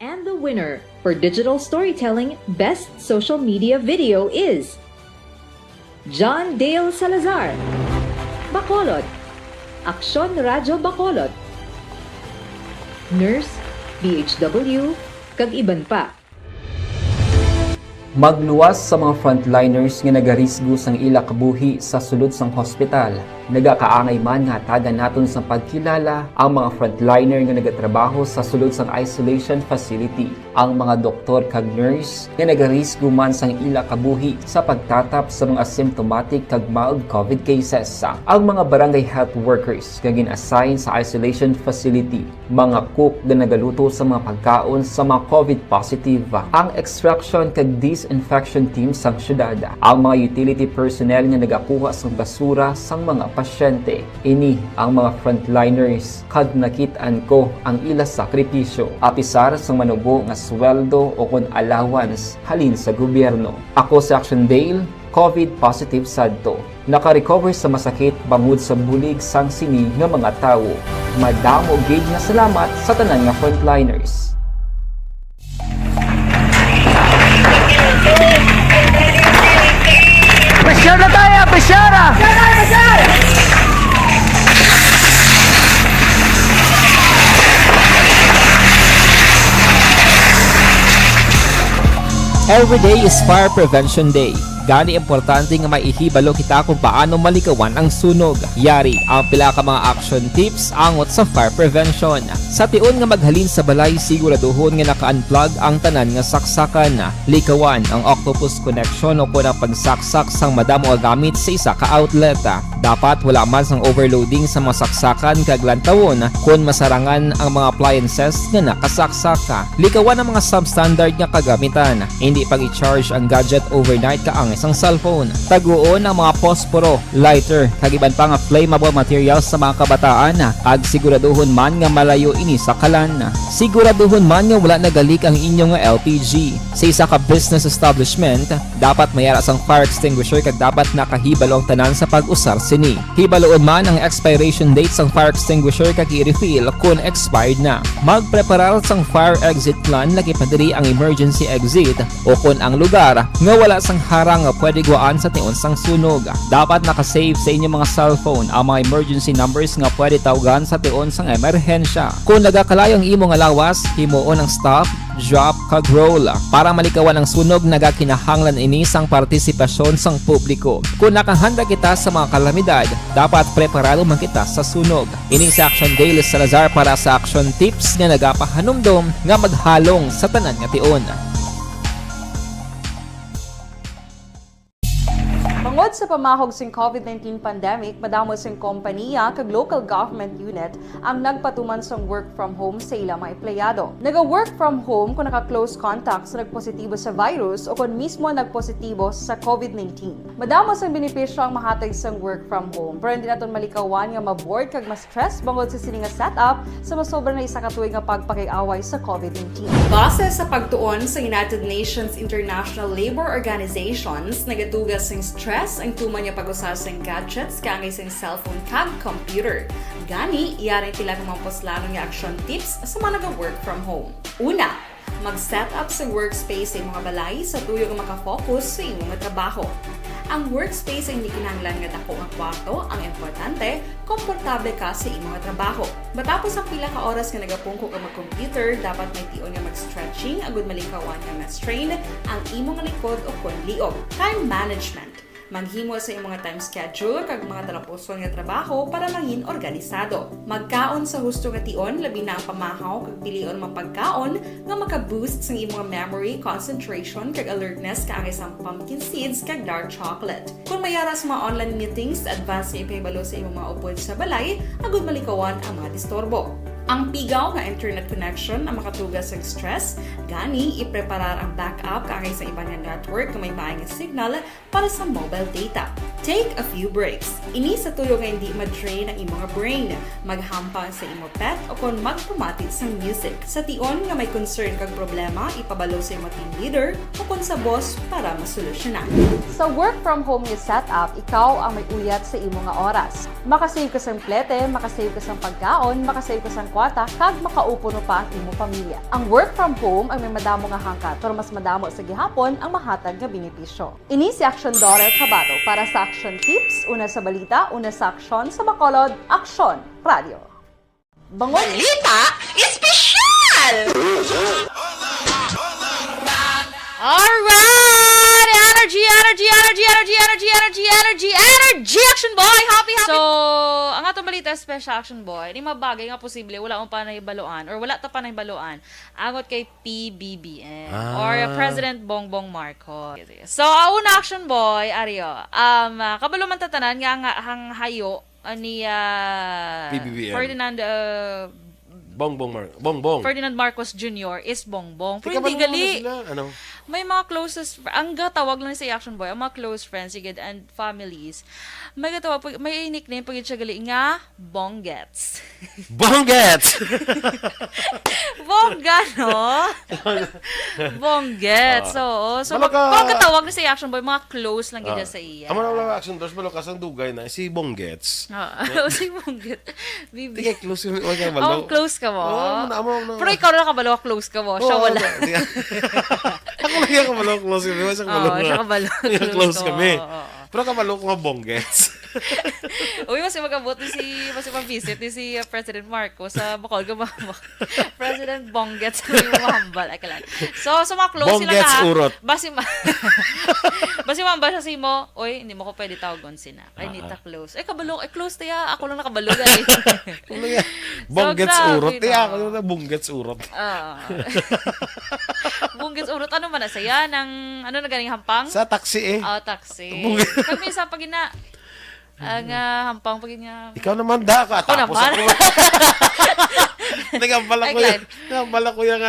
[SPEAKER 17] And the winner for Digital Storytelling Best Social Media Video is John Dale Salazar, Bacolod, Aksyon Radyo Bacolod, Nurse, BHW, kag iban pa.
[SPEAKER 8] Magluwas sa mga frontliners nga nagarisgo sang ila kabuhi sa sulod sang hospital. Nagakaangay man nga tagan naton sa pagkilala ang mga frontliner nga nagatrabaho sa sulod sang isolation facility. Ang mga doktor kag nurse nga nagarisgo man sang ila kabuhi sa pagtatap sa mga symptomatic kag mild COVID cases. Ang mga barangay health workers nga gin-assign sa isolation facility, mga cook nga nagaluto sa mga pagkaon sa mga COVID positive, ang extraction kag disinfection team sang syudad, ang mga utility personnel nga nagakuha sang basura sang mga pasyente. Ini ang mga frontliners kad nakitaan ko ang ila sakripisyo apisar sang manubo nga sweldo o kon allowance halin sa gobyerno. Ako si Action Dale, COVID positive sadto. Naka-recover sa masakit bangod sa bulig sang sini nga mga tawo. Madamo gid nga salamat sa tanan nga frontliners.
[SPEAKER 18] Pressure na tayo! Pressure!
[SPEAKER 12] Every day is Fire Prevention Day. Gani importante nga maihibalo kita kung paano malikawan ang sunog. Yari ang pila ka mga action tips angot sa fire prevention. Sa tion nga maghalin sa balay, siguraduhon nga naka-unplug ang tanan nga saksakan. Likawan ang octopus connection o kung ang pagsaksak sang madamo nga gamit sa isa ka outlet. Dapat wala man sang overloading sa mga saksakan kag lantawon kung masarangan ang mga appliances nga nakasaksaka. Likawan ang mga substandard nga kagamitan. Hindi pag i-charge ang gadget overnight kaang isang cellphone. Taguon ang mga posporo, lighter, kag iban pa nga flammable materials sa mga kabataan. Ag siguraduhon man nga malayo ini sa kalan. Siguraduhon man nga wala nagalik ang inyong LPG. Sa isa ka business establishment, dapat mayara sang fire extinguisher kag dapat nakahibalo ang tanan sa pag-usar sini. Hibaloon man ang expiration date sang fire extinguisher kag i-refill kung expired na. Magpreparar sang fire exit plan lagi pa diri ang emergency exit o kung ang lugar nga wala sang harang nga pwede guaan sa tion sang sunog. Dapat nakasave sa inyong mga cellphone ang mga emergency numbers nga pwede tawagan sa tion sang emerhensya. Kung nagakalayo ang imong alawas, himuon ang staff drop kag roll. Para malikawan ang sunog, nagakinahanglan ini sang partisipasyon sang publiko. Kung nakahanda kita sa mga kalamidad, dapat preparado man kita sa sunog. Ini sa Action Day Salazar para sa action tips nga nagapahanumdom nga maghalong sa tanan nga tion.
[SPEAKER 19] Bangod sa pamahog sing COVID-19 pandemic, madamo sing kompanya kag local government unit ang nagpatuman sang work from home sa ilang mga empleyado. Naga-work from home kung naka-close contact sa nagpositibo sa virus o kung mismo nagpositibo sa COVID-19. Madamo sang benepisyo ang mahatag sang work from home, pero hindi naton malikawan nga maboard kag ma-stress bangod sa sini nga setup sa masobra na isa ka tuig nga pagpakay-away sa COVID-19. Base sa pagtuon sa United Nations International Labour Organizations, nagatugas sing stress ang tuman niya pag-usar sa gadgets kaangay sa cellphone kag computer. Gani, iyarin tila ng mga poslanong nga action tips sa mga nag-work from home. Una, mag-set up sa workspace sa mga balay sa tuyo nga makafocus sa imong trabaho. Ang workspace ay hindi kinahanglan nga dako nga kwarto, ang importante, komportable ka sa imong trabaho. Matapos ang pila ka oras nga nagapungko ka mag-computer, dapat may tion nga mag-stretching agud malikawan nga ma-strain ang imong likod o konliog. Time management. Maghimo sa imong time schedule kag mga talapuson nga trabaho para maging organisado. Magkaon sa husto nga tion, labi na ang pamahaw kag pilion mga pagkaon nga maka-boost sa imong memory, concentration kag alertness kaangay sa pumpkin seeds kag dark chocolate. Kung mayara sa mga online meetings, advance nga ipahibalo sa imong mga upod sa balay, agud malikawan ang mga disturbo. Ang pigaw nga internet connection ang makatugas sa stress, gani ipreparar ang backup kaangay sa ibang nga network nga may maayong signal para sa mobile data. Take a few breaks. Ini sa tuyo nga hindi ma-drain ang imong brain, maghampang sa imong pet o kung magpumatit sa music. Sa tion nga may concern kag problema, ipabalo sa imong team leader o kung sa boss para masolusyonan. Sa work from home nga setup, ikaw ang may uyat sa imong nga oras. Makasave ka sa plete, makasave ka sa pagkaon, makasave ka sa kwarta, kag makaupo no pa ang imong pamilya. Ang work from home ay may madamo nga hangkat, pero mas madamo sa gihapon ang mahatag nga benepisyo. Ini si Action Dorel Cabato para sa Action Tips, una sa balita, una sa aksyon sa Bacolod, Aksyon Radio. Bangon Balita Espesyal!
[SPEAKER 20] Alright! Energy! Action Boy! Happy! So, ang atong balita special Action Boy, di mabagay nga posible, wala mo pa nahibaluan or wala ta pa nahibaluan angot kay PBBM or President Bongbong Marcos. So, una Action Boy, Ario, kabalo man tatanan nga hang hayo ni
[SPEAKER 21] PBBM.
[SPEAKER 20] Ferdinand
[SPEAKER 21] Bongbong.
[SPEAKER 20] Ferdinand Marcos Jr. is Bongbong. Pero
[SPEAKER 21] Teka,
[SPEAKER 20] hindi gali.
[SPEAKER 21] Ano?
[SPEAKER 20] May mga closest, ang gatawag lang sa Action Boy, ang mga close friends, sigid, and families, may gatawag, may nickname pag siya gali nga, Bonggets.
[SPEAKER 21] Bonggets!
[SPEAKER 20] Bongga, no? Bonggets, oo. So, pag gatawag na sa Action Boy, mga close lang gila sa iya.
[SPEAKER 21] Amo na Action Boy, malakas ang dugay na, si Bonggets.
[SPEAKER 20] Si Bonggets.
[SPEAKER 21] Tika, close yung
[SPEAKER 20] oh, close ka mo?
[SPEAKER 21] No.
[SPEAKER 20] Pero ikaw na kabalo, close ka mo. Siya wala.
[SPEAKER 21] Ako lang yung kabalo, close kami.
[SPEAKER 20] Siya kabalo,
[SPEAKER 21] close kami. Pero kabalo ko nga Bonggets.
[SPEAKER 20] Uy, mas magabot mas visit ni si President Marcos sa Bacol. President Bonggets sa yung mahambal. So, mga close sila
[SPEAKER 21] Bonggets
[SPEAKER 20] ka.
[SPEAKER 21] urot.
[SPEAKER 20] Basi mahambal siya si mo, uy, hindi mo ko pwede tawagon sina. Ay, hindi ta close. Kabalo, close tayo. Ako lang nakabalo.
[SPEAKER 21] Bonggets urot. Tiya, ako na Bonggets urot.
[SPEAKER 20] Bonggets urot. Ano man na saya? Ano na ganing hampang?
[SPEAKER 21] Sa taxi
[SPEAKER 20] taxi. Kami sa pagina. Ang hampang pagina.
[SPEAKER 21] Ikaw naman da ka.
[SPEAKER 20] Ako naman.
[SPEAKER 21] Nagambala ko yung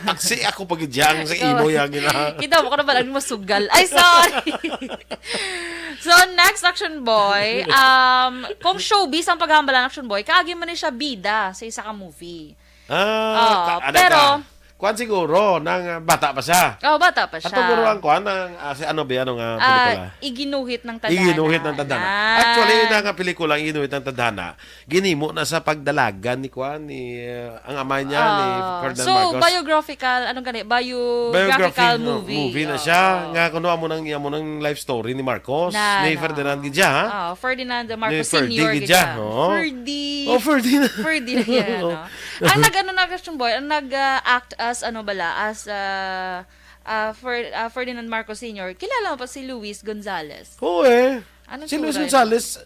[SPEAKER 21] taxi. Ako pag-idyang sa imo yung
[SPEAKER 20] Kita mo ko na ba lang masugal. Ay, sorry. So, next Action Boy. Kung showbiz ang paghambalan Action Boy, kaagi man siya bida sa isa ka movie. Pero
[SPEAKER 21] kuan siguro nang bata pa siya.
[SPEAKER 20] Bata pa siya.
[SPEAKER 21] Ato guro ang kuan nang ano ba nga pelikula?
[SPEAKER 20] Iginuhit ng Tadhana.
[SPEAKER 21] Iginuhit ng Tadhana. Actually nga pelikula Iginuhit ng Tadhana. Ginimo na sa pagdalagan ni kuan ni ang ama niya ni Ferdinand Marcos.
[SPEAKER 20] So biographical biographical movie
[SPEAKER 21] na siya nga kuno amo nang life story ni Marcos ni Ferdinand gidya ha.
[SPEAKER 20] Ferdinand Marcos Senior gidya.
[SPEAKER 21] Ferdinand.
[SPEAKER 20] Ferdy yan. Ang Action Boy, ang nag-act Ferdinand Marcos Sr., kilala mo pa si Luis Gonzales?
[SPEAKER 21] Oo eh.
[SPEAKER 20] Anong
[SPEAKER 21] Si Luis
[SPEAKER 20] tsura
[SPEAKER 21] Gonzales,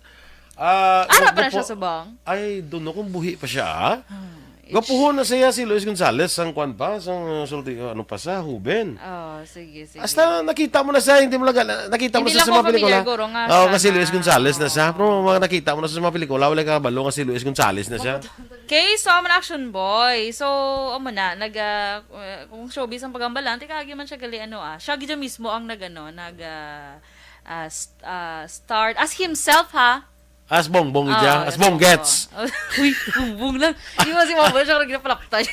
[SPEAKER 20] Ara pa na siya subong?
[SPEAKER 21] Ay, doon kung buhi pa siya. Gapuhon na siya si Luis Gonzales, sang kwan pa, sang sulti, ano pa sa, Huben.
[SPEAKER 20] Oh, sige.
[SPEAKER 21] Hasta nakita mo na siya, hindi mo lang, nakita mo
[SPEAKER 20] Hindi
[SPEAKER 21] na
[SPEAKER 20] lang
[SPEAKER 21] siya sa
[SPEAKER 20] ko
[SPEAKER 21] mga pelikula.
[SPEAKER 20] familiar, guro nga
[SPEAKER 21] Oo,
[SPEAKER 20] siya
[SPEAKER 21] kasi
[SPEAKER 20] na-
[SPEAKER 21] Luis Gonzales na siya. Pero mga nakita mo na sa mga pelikula, wala ka balo nga si Luis Gonzales na siya.
[SPEAKER 20] Okay, so I'm an action boy. So, kung showbiz ang pagambalan, tikagi man siya gali, siya gito mismo ang start as himself, ha?
[SPEAKER 21] As bongbong ija, as bonggets.
[SPEAKER 20] Uy, bumbong lang. Hindi mo si Mama siya kung ginapalakta.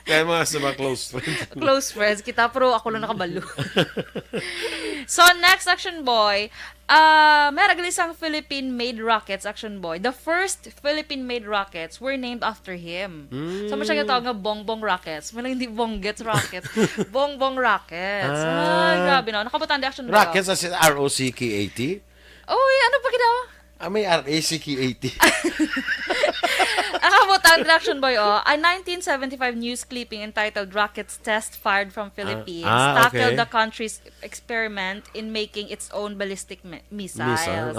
[SPEAKER 21] Kaya mga sa mga close friends.
[SPEAKER 20] Close friends kita, pero ako lang nakabalo. So, next action boy, may isang Philippine-made rockets, action boy. The first Philippine-made rockets were named after him. So, siya ginatawag nga bongbong rockets. May lang hindi bonggets rockets. Bongbong rockets. Ay, grabe na. Nakabutan di action boy.
[SPEAKER 21] Rockets as in R-O-C-K-A-T?
[SPEAKER 20] Uy, ano pa ginawa?
[SPEAKER 21] May R-A-C-K-A-T.
[SPEAKER 20] Nakabutan di action boy, a 1975 news clipping entitled Rockets Test Fired from Philippines tackled the country's experiment in making its own ballistic missiles.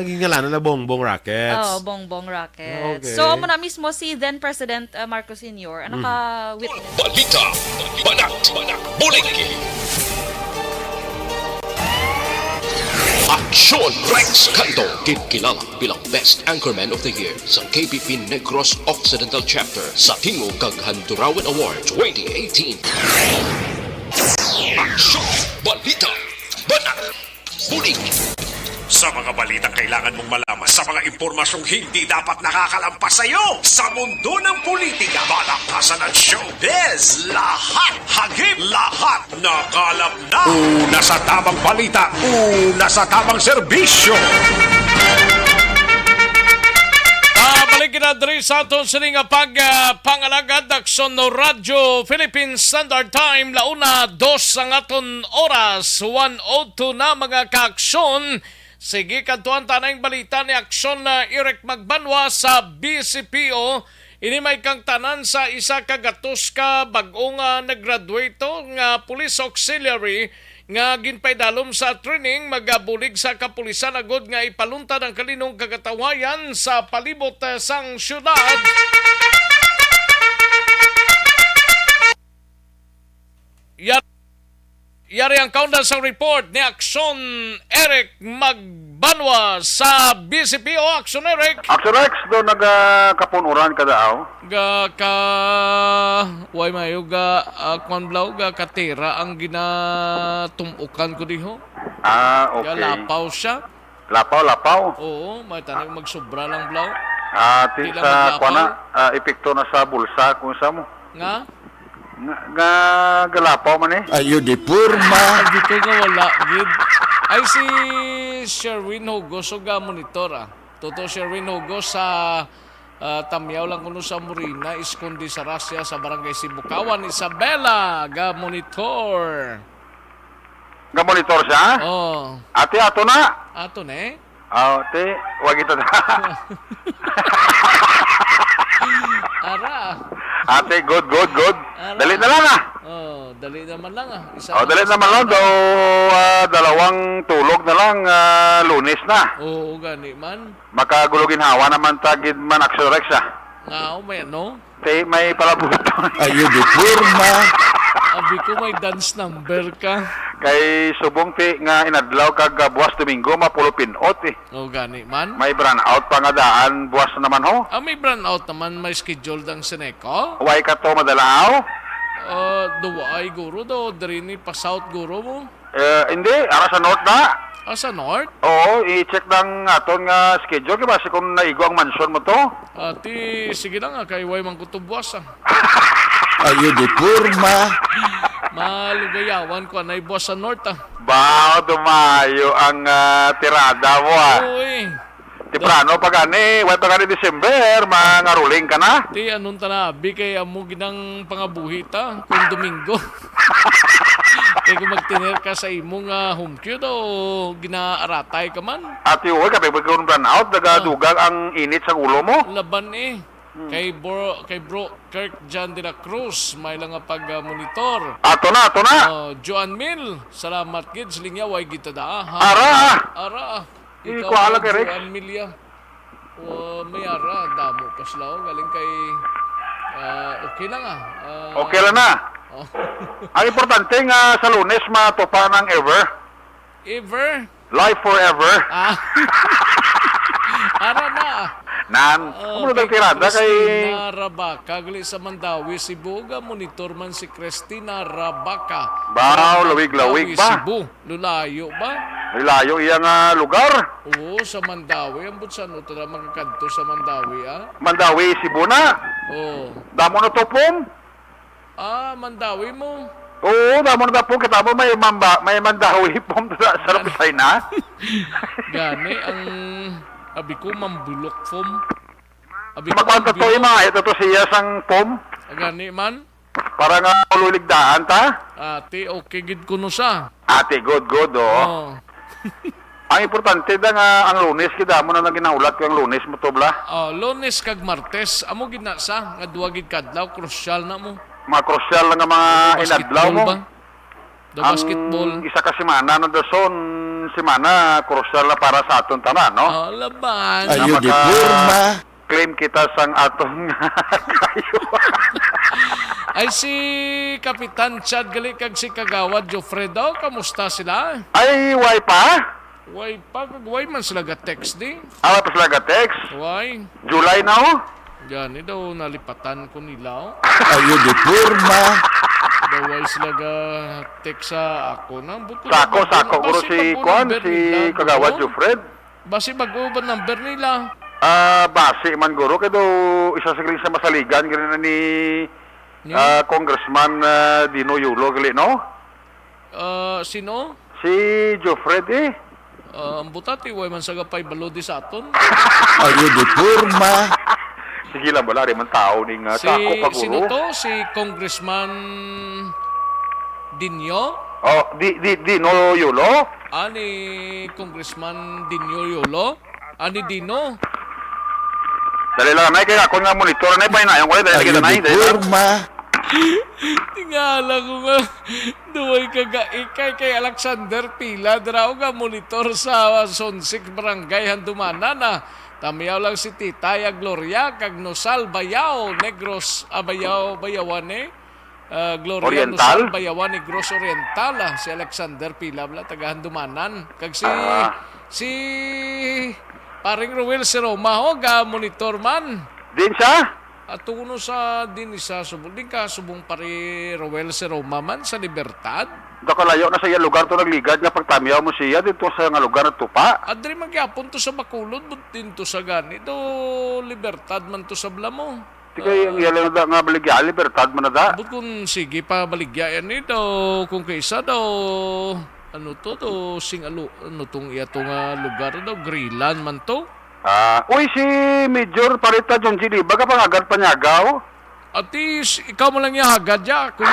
[SPEAKER 21] Gingalanan na bongbong rockets.
[SPEAKER 20] Bongbong rockets.
[SPEAKER 21] Okay.
[SPEAKER 20] So, muna mismo si then President Marcos Sr. Naka-witness.
[SPEAKER 2] Balita, banat, bulig.
[SPEAKER 1] Aksyon Rex Canto, kilala bilang Best Anchorman of the Year sa KBP Negros Occidental Chapter sa Tingog kag Handurawan Award 2018. Aksyon, balita, banat, bulig.
[SPEAKER 2] Sa mga balitang kailangan mong malaman, sa mga impormasyong hindi dapat nakakalampas sa iyo, sa mundo ng politika, balakasan at showbiz, lahat, hagip, lahat, nakalap na. Una sa tamang balita, una sa tamang serbisyo.
[SPEAKER 3] Balik na diri sa aton sining pangalagad aksyon no Radyo Philippine Standard Time launa 2 ang aton oras 1:02 na mga kaaksyon. Sige kantuan tanang balita ni aksyon na Eric Magbanwa sa BCPO. Ini may kang tanan sa isa ka gatos ka bag-o nga naggraduate nga police auxiliary nga ginpaydalom sa training magabulig sa kapulisan agod nga ipaluntad ang kalinong kagatawayan sa palibot sang syudad. Yari ang kaundan sa report ni Aksyon Eric Magbanwa sa BCPO. Aksyon Eric.
[SPEAKER 9] Aksyon Rex, doon nagkapunuran ka daw.
[SPEAKER 3] Way mayo kwanblaw katera ang ginatumukan ko diho.
[SPEAKER 9] Okay.
[SPEAKER 3] Lapaw siya.
[SPEAKER 9] Lapaw?
[SPEAKER 3] Oo, may tanong magsobra lang blaw.
[SPEAKER 9] Ti sa kwana, epekto na sa bulsa kung sa mo.
[SPEAKER 3] Nga?
[SPEAKER 9] Nga galapaw man eh.
[SPEAKER 21] Ayo di purma.
[SPEAKER 3] Dito nga wala gid. Ay si Sherwin Hugos o monitor Toto Sherwin Hugos sa Tamyaw lang kuno sa Morina iskundi sa Rasya sa Barangay Sibukawan Isabela monitor.
[SPEAKER 9] Monitor siya?
[SPEAKER 3] Oh.
[SPEAKER 9] Ate ato na.
[SPEAKER 3] Ato na eh.
[SPEAKER 9] Ate, wag ito na.
[SPEAKER 3] Ara.
[SPEAKER 9] Ate, good.
[SPEAKER 3] Ara.
[SPEAKER 9] Dali na lang
[SPEAKER 3] Dali naman lang
[SPEAKER 9] dali naman lang daw dalawang tulog na lang Lunes na.
[SPEAKER 3] Oo, gani man.
[SPEAKER 9] Makagulugin hawa naman tagid man Aksyon Rex
[SPEAKER 3] Nga, may ano?
[SPEAKER 9] May palabuton.
[SPEAKER 21] Ayo di purma.
[SPEAKER 3] Abi ko may dance number ka.
[SPEAKER 9] Kay subong nga inadlaw kag buwas Domingo mapulupinot
[SPEAKER 3] O gani man.
[SPEAKER 9] May brand out pa nga daan buwas naman ho.
[SPEAKER 3] May brand out naman may schedule dang Seneco.
[SPEAKER 9] Way ka to madalaaw?
[SPEAKER 3] Duway guro do drini pa south guro mo.
[SPEAKER 9] Hindi, ara sa north na.
[SPEAKER 3] Sa north?
[SPEAKER 9] Oo, i-check ng aton nga schedule kaya basi kung naigo ang mansion mo to.
[SPEAKER 3] Sige lang kay way man kutubwas
[SPEAKER 21] Ayo di purma.
[SPEAKER 3] Malugayawan ko anay buwas sa north
[SPEAKER 9] Bao, dumayo ang tirada mo
[SPEAKER 3] Uy.
[SPEAKER 9] Tiprano pa gani, way pa gani December, mangaruling ka na.
[SPEAKER 3] Anong tanabi kay amo ginang pangabuhita kung Domingo. Kaya kung magtiner ka sa imong home queue o ginaaratay ka man.
[SPEAKER 9] Ati uwi, kapag kung run out, nagadugang ang init sa ulo mo.
[SPEAKER 3] Laban Kay bro Kirk John de la Cruz may lang nga pag-monitor.
[SPEAKER 9] Ato na.
[SPEAKER 3] Joan Mil, salamat gid siling way kita da. Ara. Ikaw
[SPEAKER 9] Kuala kay Rex.
[SPEAKER 3] Joan Mil ya. May ara damo pa sila galing kay okay lang
[SPEAKER 9] Okay lang na. Ang importante nga sa Lunes matupa ng ever. Life forever.
[SPEAKER 3] Ara na.
[SPEAKER 9] Ano daw tirada kay
[SPEAKER 3] Christina Rabaca, gali sa Mandawi, Cebu, monitor man si Christina Rabaca.
[SPEAKER 9] Lawig-lawig ba?
[SPEAKER 3] Cebu, lulayo ba?
[SPEAKER 9] Layo iyang lugar.
[SPEAKER 3] Oo, sa Mandawi. Ang butsan ito na magkakadto sa Mandawi,
[SPEAKER 9] Mandawi, Cebu na.
[SPEAKER 3] Oo.
[SPEAKER 9] Damo na to pong.
[SPEAKER 3] Mandawi mo.
[SPEAKER 9] Oo, damo na po. Kita mo may Mandawi pong sa Pisay na.
[SPEAKER 3] Gani, ang abi ko mambulok pom.
[SPEAKER 9] Magkwanta to mga ito siya sang pom.
[SPEAKER 3] Gani man.
[SPEAKER 9] Para nga luligdaan ta.
[SPEAKER 3] Ate, okay gid kuno sa.
[SPEAKER 9] Ate, good, oh. Ang importante da nga ang Lunes kita mo na naginaulat ko ang Lunes mo tobla.
[SPEAKER 3] Lunes kag Martes amo gid na sa nga duwa gid kadlaw crucial na mo.
[SPEAKER 9] Mga crucial lang nga mga inadlaw mo.
[SPEAKER 3] Basketball.
[SPEAKER 9] Isa ka semana no dason semana crucial na para sa aton tanan, no?
[SPEAKER 3] Laban.
[SPEAKER 9] Ayo di porma. Claim kita sang atong kayo.
[SPEAKER 3] Ay si Kapitan Chad gali kag si Kagawad Jofredo, kamusta sila?
[SPEAKER 9] Ay, way pa?
[SPEAKER 3] Way man sila ga-text di.
[SPEAKER 9] Pa sila ga-text?
[SPEAKER 3] Way.
[SPEAKER 9] July na ho?
[SPEAKER 3] Gani daw nalipatan ko nila.
[SPEAKER 9] Ayo di porma.
[SPEAKER 3] Daway sila ga-text sa ako na.
[SPEAKER 9] Sako, guro si Kwan, si Kagawad Jofred.
[SPEAKER 3] Basi bago ba number nila?
[SPEAKER 9] Basi man guro, kaya daw isa sa masaligan, ganyan na ni Congressman Dino Yulo, gali, no?
[SPEAKER 3] Sino?
[SPEAKER 9] Si Jofred,
[SPEAKER 3] ang butati, way man sa gapay balodi sa aton.
[SPEAKER 9] Ayo di porma. Sige lang, wala rin man tao ning Sako Paguro.
[SPEAKER 3] Sino to? Si Congressman Dinyo?
[SPEAKER 9] Dino Yulo?
[SPEAKER 3] Ni Congressman Dinyo Yulo? Ni Dino?
[SPEAKER 9] Dali lang, nay, kaya ako nga monitor na yung ko, dali kita nay.
[SPEAKER 3] Tingala ko nga, duway kagaikay kay Alexander Pila, draw nga monitor sa Sonsik Barangay Handumana na. Tamiyaw lang si Titaya Gloria, kag Nosal Bayao, Negros, Bayawane, Gloria
[SPEAKER 9] Oriental?
[SPEAKER 3] Nosal Bayawan, Negros Oriental, si Alexander Pila, taga Handumanan. Kag si paring Ruel si Roma ho, monitor man.
[SPEAKER 9] Din siya?
[SPEAKER 3] At tuno sa din isa subong din ka subong pari Ruel si Roma man sa Libertad.
[SPEAKER 9] Kalayo na sa iya lugar to nagligad nga pagtamiyaw mo siya dito sa nga lugar na tupa.
[SPEAKER 3] Adri magyapon to sa Bacolod but din to sa ganito Libertad man to sa Blamo.
[SPEAKER 9] Tigay ang iyalan na nga baligya Libertad man na da.
[SPEAKER 3] But kung sige pa baligyan ito kung kaysa daw ano to singalo ano tong iatong lugar daw Grilan man to.
[SPEAKER 9] Uy si Major Parita John G. Baga pang agad panyagaw.
[SPEAKER 3] Atis ikaw mo lang hagad ya kuya.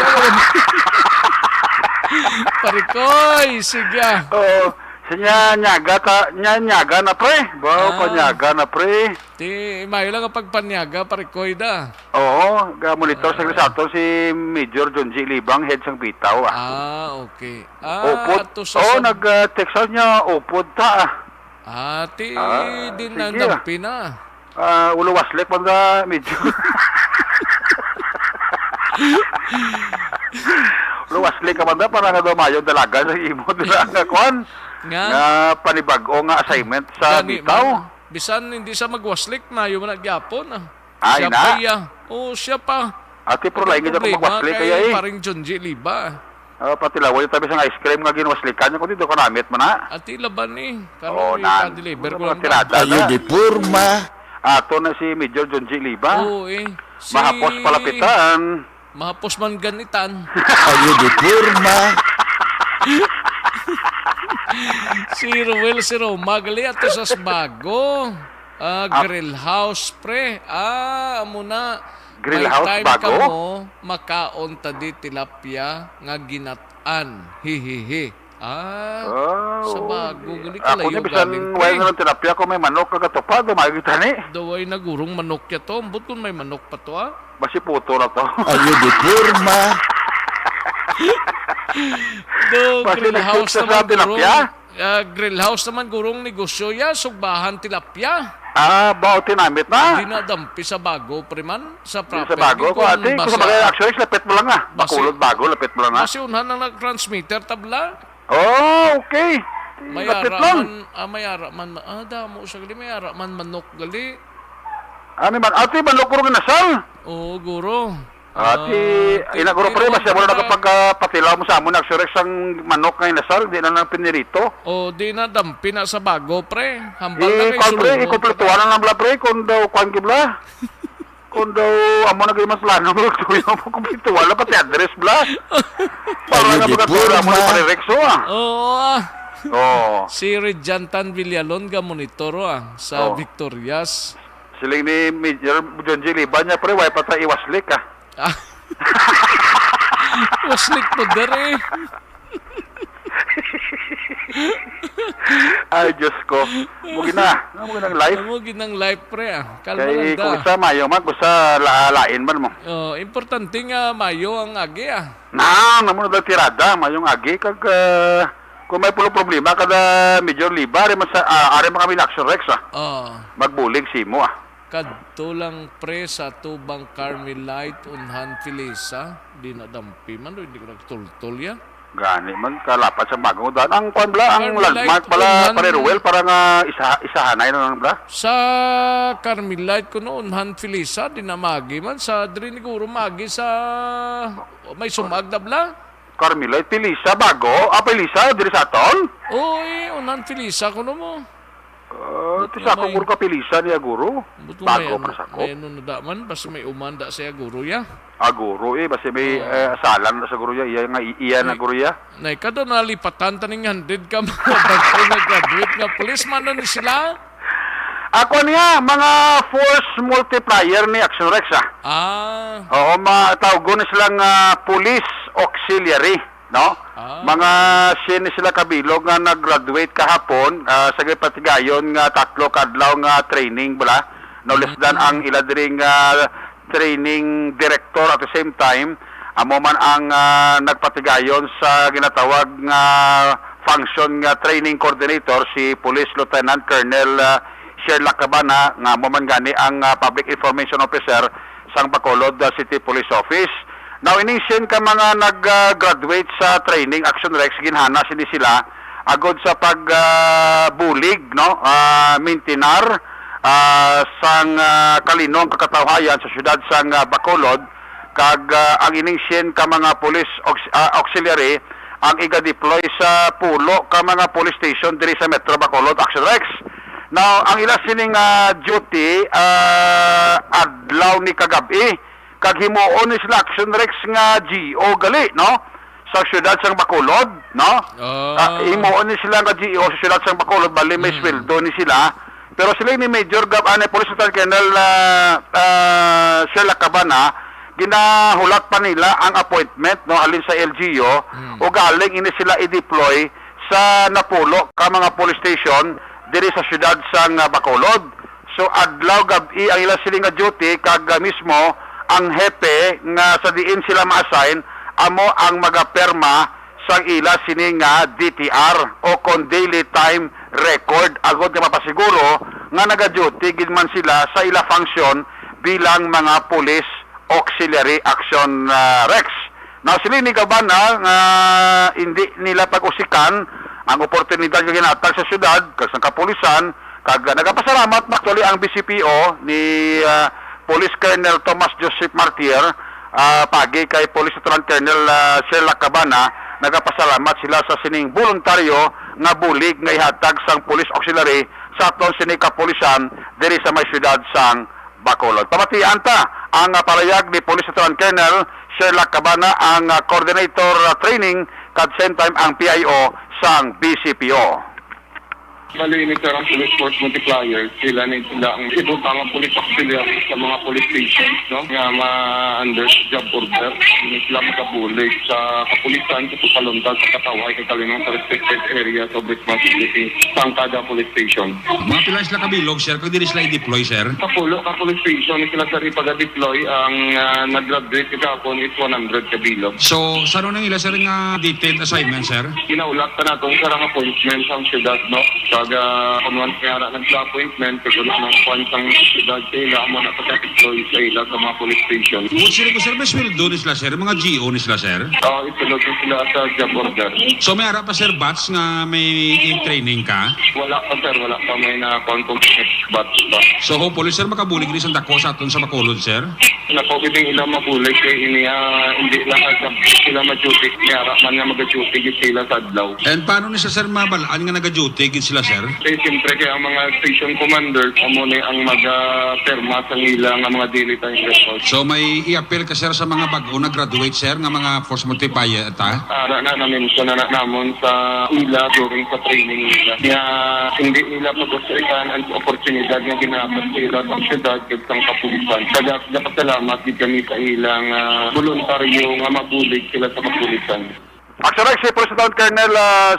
[SPEAKER 3] Parikoy sige.
[SPEAKER 9] Sinya nyaga na pre. Panyaga na pre.
[SPEAKER 3] Ti mayo lang ang pagpanyaga parikoy da.
[SPEAKER 9] Oo, monitor sa Crisato si Major John G. Libang, head sang bitaw.
[SPEAKER 3] Okay.
[SPEAKER 9] Upod. Nag-text niya, upod ta.
[SPEAKER 3] Din nandampi na.
[SPEAKER 9] Ulo waslik man da, Major. Ulo waslik ka man da, para nga dumayon dalaga sa imo. Nga kwan. Nga panibag-o nga assignment sa bitaw.
[SPEAKER 3] Bisan hindi sa magwaslik, mayo man nagyapon.
[SPEAKER 9] Ay
[SPEAKER 3] siya
[SPEAKER 9] na?
[SPEAKER 3] Siya pa.
[SPEAKER 9] Ati pero lain ka dyan magwaslik kaya
[SPEAKER 3] paring John G. Liba.
[SPEAKER 9] Pati laway tabi sa ice cream nga ginwaslikan niya kung dito ko namit mo na.
[SPEAKER 3] Ati laban Karoon i-deliver ko lang.
[SPEAKER 9] Ayo di porma. Ato na si Major John G. Liba. Mahapos palapitan.
[SPEAKER 3] Mahapos man ganitan.
[SPEAKER 9] Ayo di porma.
[SPEAKER 3] Si Ruel si Roma gali ato sa Bago. Grill house pre. Amo na.
[SPEAKER 9] Grill house
[SPEAKER 3] time
[SPEAKER 9] Bago?
[SPEAKER 3] Kamo makaon tadi tilapia nga ginatan. Hihihi. Sa bago. Gali
[SPEAKER 9] Ako
[SPEAKER 3] kalayo
[SPEAKER 9] ni bisan
[SPEAKER 3] galing,
[SPEAKER 9] way
[SPEAKER 3] pre.
[SPEAKER 9] nga ng tilapia ko may manok kagatupad, makikita ni.
[SPEAKER 3] Daway na gurong manok ya to. Ambot kung may manok pa to,
[SPEAKER 9] Basi puto na to.
[SPEAKER 14] Ayo di kurma.
[SPEAKER 3] Do,
[SPEAKER 9] Basi
[SPEAKER 3] grill house
[SPEAKER 9] nag-cook sa
[SPEAKER 3] naman gurong.
[SPEAKER 9] tilapia?
[SPEAKER 3] Grill house naman gurong negosyo ya. Sugbahan tilapia.
[SPEAKER 9] Bao tinamit na.
[SPEAKER 3] Hindi na dampi sa bago, preman. Sa proper.
[SPEAKER 9] Sa bago ko ate, kung sa mga actually lapit mo lang Bakulod bago, lapit mo lang
[SPEAKER 3] Kasi unhan na nag-transmitter tabla.
[SPEAKER 9] Oh, okay. Lapit lang.
[SPEAKER 3] Mayara man. Damo siya gali. Mayara man manok gali.
[SPEAKER 9] Ate, manok ko rin nasal.
[SPEAKER 3] Oo, guro.
[SPEAKER 9] Ate, inaguro pre, basta mo na nakapagpatilaw mo sa amon, nagsurex ang manok ngayon nasal, di na nang pinirito.
[SPEAKER 3] Di na dampi na sa bago, pre. Hambal na kayo
[SPEAKER 9] Pre, ikumpletuan na lang bla pre, kung daw kwan kibla. Kung daw amo na kayo mas plano mo, tuyo mo kumpletuan na pati address bla. Para na magkakura mo na parirexo
[SPEAKER 3] Oo. Si Rejantan Villalon ga monitor sa Victorias.
[SPEAKER 9] Siling ni Major John G. Liban niya pre, way patay iwaslik
[SPEAKER 3] Waslik mo dere.
[SPEAKER 9] Ay, Diyos ko. Mugi na. Mugi ng live.
[SPEAKER 3] Mugi ng live, pre. Kalma
[SPEAKER 9] Kay,
[SPEAKER 3] lang
[SPEAKER 9] kung
[SPEAKER 3] da.
[SPEAKER 9] sa mayo man, kung sa lain man mo.
[SPEAKER 3] Importante nga mayo ang agi
[SPEAKER 9] Naman na tirada. Mayong agi. Kung may pulo problema, kada Major Liba, ari man kami na-action rex Magbulig simo
[SPEAKER 3] Kadto lang pre sa tubang Carmelite unhan Filesa. Di na dampi man. Hindi ko nagtultol ya.
[SPEAKER 9] Gani man, kalapat sa bagong daan. Ang kwan bla, ang
[SPEAKER 3] Carmelite,
[SPEAKER 9] landmark pala,
[SPEAKER 3] unhan-
[SPEAKER 9] Ruel, parang isahanay na lang bla.
[SPEAKER 3] Sa Carmelite ko noon, Han Filisa, di na magi man. Sa Driniguro, magi sa may sumag na bla.
[SPEAKER 9] Carmelite, Pilisa, bago. Pilisa, diri sa aton?
[SPEAKER 3] Uy, unan Filisa ko no mo.
[SPEAKER 9] Sa ako guro ka Pilisa niya guro. Bago pa sa ko.
[SPEAKER 3] May ano na daman, basta may umanda siya guro ya.
[SPEAKER 9] Guro basta may asalan sa guro ya. Iya na guro ya.
[SPEAKER 3] Nay, kada nalipatan taning 100 ka mga bagay na graduate nga policeman na ni sila.
[SPEAKER 9] Ako niya, mga force multiplier ni Action Rex Oo, tawag na silang police auxiliary, no? Mga sin sila kabilog nga nag-graduate kahapon sa patigayon nga 3 kadlaw nga training bala. No less than ang ila diri nga training director at the same time amo man ang nagpatigayon sa ginatawag nga function nga training coordinator si Police Lieutenant Colonel Sherlock Cabana nga mo man gani ang Public Information Officer sang Bacolod City Police Office. Now, inisyon ka mga nag-graduate sa training, Action Rex, ginhana sila agod sa pagbulig, no? Mintinar, sang kalinong kakatawhayan sa syudad sang Bacolod, kag ang inisyon ka mga police auxiliary, ang iga-deploy sa pulo ka mga police station diri sa Metro Bacolod, Action Rex. Now, ang ila sining duty, adlaw ni kagabi, kag himuon ni sila Action Rex nga GO gali, no? Sa syudad sang Bacolod, no? Himuon ni sila nga GO sa syudad sang Bacolod, bali may sweldo ni sila. Pero sila ni Major Police Lieutenant Colonel Sherlock Cabana, ginahulat pa nila ang appointment, no, alin sa LGU, o galing ini sila i-deploy sa napulo ka mga police station diri sa syudad sang Bacolod. So adlaw gabi ang ila sila nga duty kag mismo ang hepe nga sa diin sila ma-assign amo ang magaperma sa ila sini nga DTR o kon daily time record agod nga mapasiguro nga naga-duty gid man sila sa ila function bilang mga police auxiliary Action Rex. Now sila ni Cabana nga hindi nila pag-usikan ang oportunidad nga ginatag sa syudad kag sa kapulisan kag nagapasalamat actually ang BCPO ni Police Colonel Thomas Joseph Martier, pagi kay Police Lieutenant Colonel Sherlock Cabana, nagapasalamat sila sa sining voluntaryo nga bulig nga ihatag sang Police Auxiliary sa aton sining kapulisan diri sa may syudad sang Bacolod. Pamatian ta ang palayag ni Police Lieutenant Colonel Sherlock Cabana, ang coordinator training, at same time ang PIO sang BCPO.
[SPEAKER 14] Bali ni Sir ang police force multiplier, sila ang ibutang ang police auxiliary sa mga police stations, no? Nga ma-under job order, hindi sila makabulig sa kapulisan, sa Pukalunta, sa Kataway, kay Kalinong sa restricted areas of responsibility sa kada police station.
[SPEAKER 22] Mga pila sila kabilog, sir, kung di sila i-deploy, sir?
[SPEAKER 14] Ka police station, sila sa ipaga-deploy, ang nag-graduate kahapon is 100 kabilog.
[SPEAKER 22] So, sa ano nila, sir, nga detailed assignment, sir?
[SPEAKER 14] Kinaulat na natong sarang appointment sa syudad, no? Kaga kunwan kaya nag-appointment, kagulat ng kwan sa syudad sila, mo na pagka-deploy sa ila sa mga police station.
[SPEAKER 22] Kung sila ko, sir, may sweldo ni sila, sir? Mga GO ni sila, sir?
[SPEAKER 14] Itulog sila sa job order.
[SPEAKER 22] So, may harap pa, sir, batch nga may training ka?
[SPEAKER 14] Wala pa, sir. Wala pa may na-contact batch pa.
[SPEAKER 22] So, hopefully, sir, makabulig rin sa dako sa aton sa Bacolod, sir?
[SPEAKER 14] Napapiding ilang mabulig kay hindi lang sila ma-duty. Kaya man nga mag-duty sila sa adlaw.
[SPEAKER 22] And paano ni sir mabalaan nga nag-duty gid sila, sir?
[SPEAKER 14] Kaya siyempre kaya ang mga station commanders amo ni ang mag-perma sa ilang mga daily time records.
[SPEAKER 22] So may i-appeal ka, sir, sa mga bago na graduate, sir, nga mga force multiplier ta?
[SPEAKER 14] Namin so na namon sa ila during sa training nila. Kaya hindi nila pag-usapan ang oportunidad nga ginapat sila sa syudad kag sang kapulisan. Kaya dapat salamat gid kami sa ilang voluntaryo nga mabulig sila sa kapulisan.
[SPEAKER 9] Actually, si President Colonel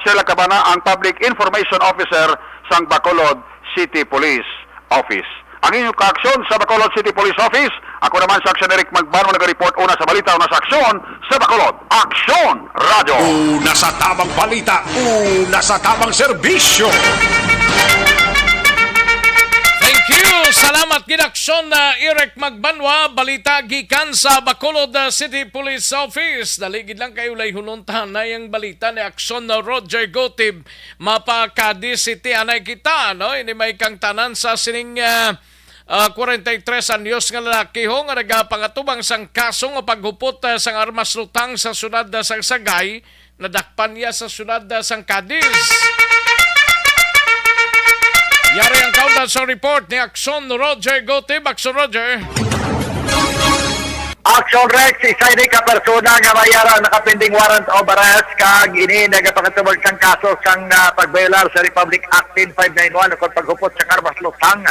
[SPEAKER 9] Sheila Cabana, ang Public Information Officer sa Bacolod City Police Office. Ang inyong kaaksyon sa Bacolod City Police Office, ako naman sa Aksyon Eric Magbanwa, nag-report una sa balita, una sa aksyon sa Bacolod. Aksyon Radio!
[SPEAKER 2] Una sa tamang balita, una sa tamang serbisyo.
[SPEAKER 3] Thank you! Salamat ginaksyon na Eric Magbanwa, balita gikan sa Bacolod City Police Office. Daligid lang kayo lay hununtahan na yung balita ni aksyon na Roger Gotib. Mapakadi City anay kita, no? Ini may kang tanan sa sining 43 anyos nga lalaki ho nga nagapangatubang sang kaso nga paghupot sang armas lutang sa syudad sang Sagay, nadakpan niya sa syudad sang Cadiz. Yari ang countdown sa report ni Aksyon Roger Gotib. Aksyon Roger.
[SPEAKER 23] Action Rex, isa ni ka persona nga mayara nakapinding warrant of arrest kag ini nagapakatubag sang kaso sang pagbaylar sa Republic Act 10591 kung paghupot sa armas lutang.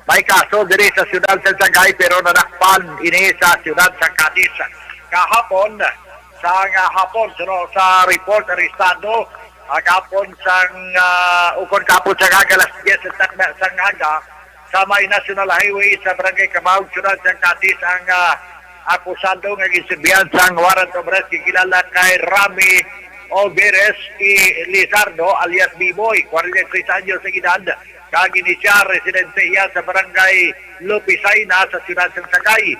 [SPEAKER 23] May kaso diri sa siyudad sa Sagay pero nadakpan ini sa siyudad sa Cadiz. Kahapon sa report arestado agapon sang ukon kapon sa kagalas 10 sa Naga sa may National Highway sa Barangay Camao, siyudad sa Cadiz ang akusado nga gisibyan sang warrant of arrest kilala kay Rami Oberes Lizardo alias B-Boy, 46 anyos sa edad. Kagini siya residente iya sa Barangay Lupisayna sa siyudad ng Sagay.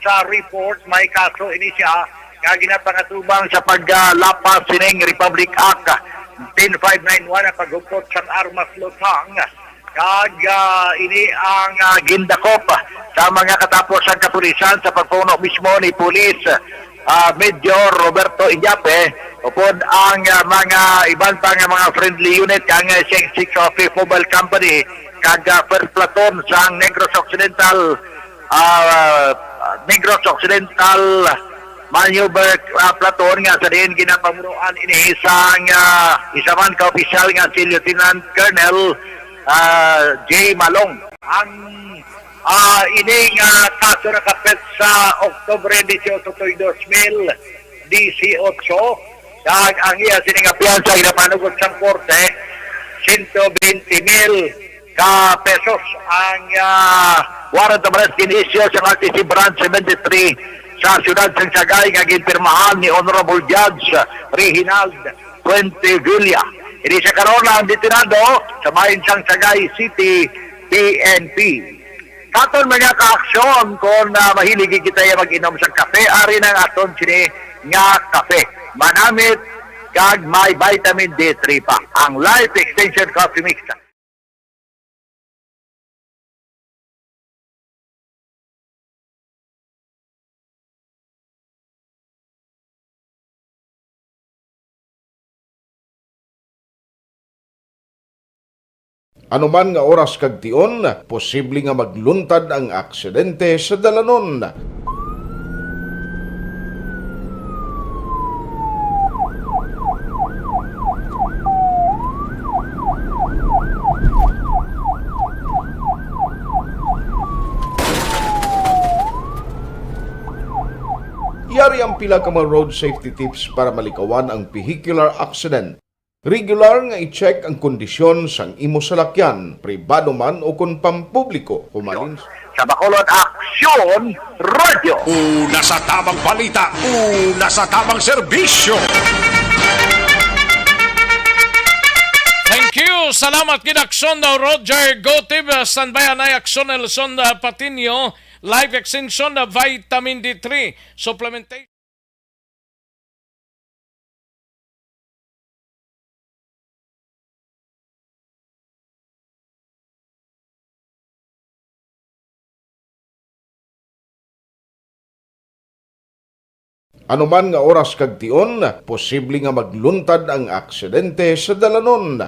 [SPEAKER 23] Sa report may kaso ini siya kaginapangatubang sa paglapas sining Republic Act 10591 na paghupot sa armas lutang. Kag ini ang gindakop sa mga katapos ang kapulisan sa pagpuno mismo ni Police Major Roberto Iñape upod ang mga iban pang mga friendly unit kang 6 of Mobile Company kag first platoon sa Negros Occidental Maneuver Platoon nga sa din ginapamunuan inihisang isa man ka opisyal nga si Lieutenant Colonel J. Malong. Ang ining kaso na kapit sa Oktubre 18, 2018 kag ang iya sining piyansa ginapanugot sa korte 120,000 ka pesos ang warrant of arrest inisyo sa RTC Branch 73 sa siyudad ng Sagay nga ginpirmahan ni Honorable Judge Reginald Puente Villa. Ini sa karon ang detinado sa Mahinsang Sagay City PNP. Katon mga kaaksyon kung mahilig kita mag-inom sa kape, ari ng aton sini nga kape. Manamit kag may vitamin D3 pa. Ang Life Extension Coffee Mix.
[SPEAKER 4] Anuman nga oras kag tion, posible nga magluntad ang aksidente sa dalanon. Yari ang pila ka mga road safety tips para malikawan ang vehicular accident. Regular nga i-check ang kondisyon sang imo salakyan, pribado man o kung pampubliko. Humalin
[SPEAKER 2] sa Bacolod Aksyon Radio. Una sa tamang balita, una sa tamang serbisyo.
[SPEAKER 3] Thank you. Salamat kid Aksyon na Roger Gotib. Standby na Aksyon na Luzon Patinio. Live extension na vitamin D3 supplementation.
[SPEAKER 4] Anuman nga oras kag tion, posible nga magluntad ang aksidente sa dalanon.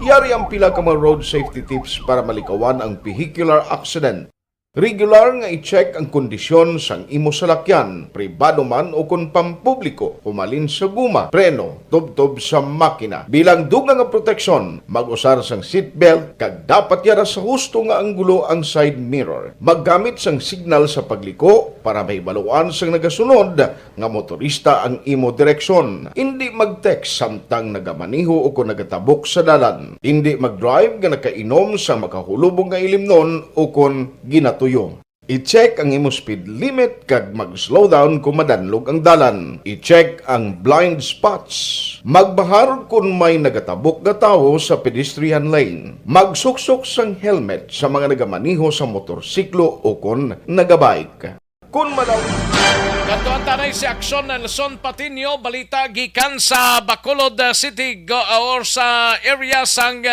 [SPEAKER 4] Yari ang pila ka mga road safety tips para malikawan ang vehicular accident. Regular nga i-check ang kondisyon sang imo salakyan, pribado man o kung pampubliko, humalin sa guma, preno, tubtob sa makina. Bilang dugang nga proteksyon, mag-usar sang seatbelt, kag dapat yara sa husto nga anggulo ang side mirror. Maggamit sang signal sa pagliko para mahibaluan sang nagasunod nga motorista ang imo direksyon. Hindi mag-text samtang nagamaniho o kung nagatabok sa dalan. Hindi mag-drive nga nakainom sa makahulubong nga ilimnon o kung ginatuyo. I-check ang imo speed limit kag mag-slow down kung madanlog ang dalan. I-check ang blind spots. Magbahar kung may nagatabok nga tawo sa pedestrian lane. Magsuksok sang helmet sa mga nagamaniho sa motorsiklo o kung nagabike. Kung malaw...
[SPEAKER 3] Kantuan tanay si Aksyon na Luzon Patinio, balita gikan sa Bacolod City or sa area sang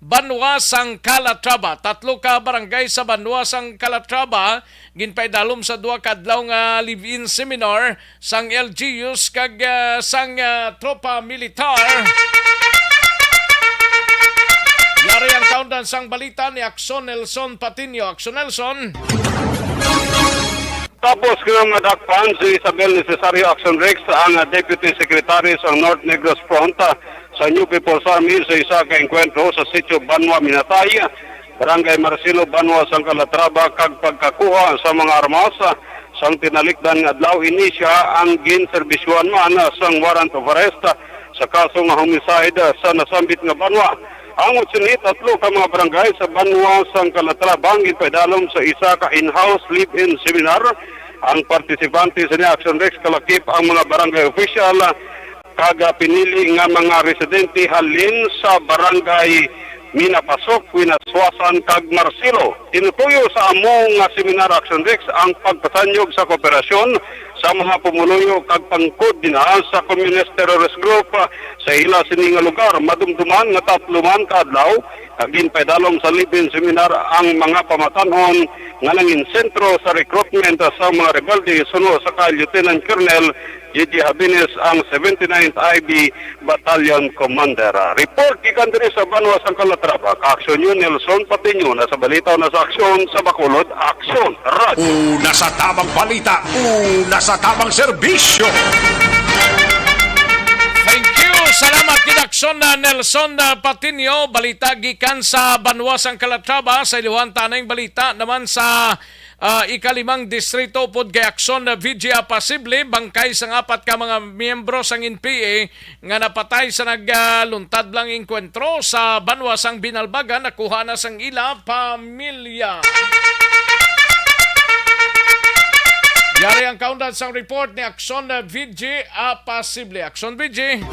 [SPEAKER 3] Banwasang Calatrava. 3 ka barangay sa Banwasang Calatrava ginpaidalom sa 2 kadlaw nga live-in seminar sang LGUs kag sang tropa militar. Yari ang countdown sang balita ni Aksyon Nelson Patinio. Aksyon Nelson.
[SPEAKER 14] Tapos kinangadakpan si Isabel Necesario Action Rex ang Deputy Secretary sa North Negros Front sa New People's Army sa isa ka enkwentro sa sitio Banwa, Minatay, Barangay Marcelo, Banwa, sang Calatrava kag pagkakuha sa mga armas sang tinalikdan nga adlaw ini siya ang ginserbisyuan man sang warrant of arrest sa kaso nga homicide sa nasambit nga Banwa. Ang utsinit 3 ka mga barangay sa Banwa sang Calatrava ginpaidalom sa isa ka in-house live-in seminar. Ang partisipante sa ni Action Rex kalakip ang mga barangay official kaga pinili nga mga residente halin sa barangay Minapasok, Winaswasan kag Marcelo. Tinutuyo sa among nga seminar Action Rex ang pagpatanyog sa kooperasyon sa mga pumuluyo kag pangkoordinasyon sa Communist Terrorist Group sa ila sini nga lugar. Madumduman nga 3 man ka adlaw ginpaidalom sa live-in seminar ang mga pamatanhon nga nangin sentro sa recruitment sa mga rebelde suno sa kay Lieutenant Colonel Gigi Habines ang 79th IB Battalion Commander. Report gikan diri sa Banwa sang Calatrava. Aksyon yun Nelson Patinio na sa balita na sa aksyon sa Bacolod Aksyon Radio.
[SPEAKER 2] Una sa tamang balita, una sa tamang serbisyo.
[SPEAKER 3] Thank you. Salamat kid Aksyon na Nelson Patinio. Balita gikan sa Banwasang Calatrava. Sa iluhan tanay balita naman sa ikalimang distrito pod kay Aksyon na VG Apasible. Bangkay sang 4 ka mga miyembro sang NPA nga napatay sa nagluntad lang enkwentro sa Banwasang Binalbagan. Nakuha na sang ila pamilya. Yari ang countdown sang report ni Aksyon VG Apasible. Aksyon VG.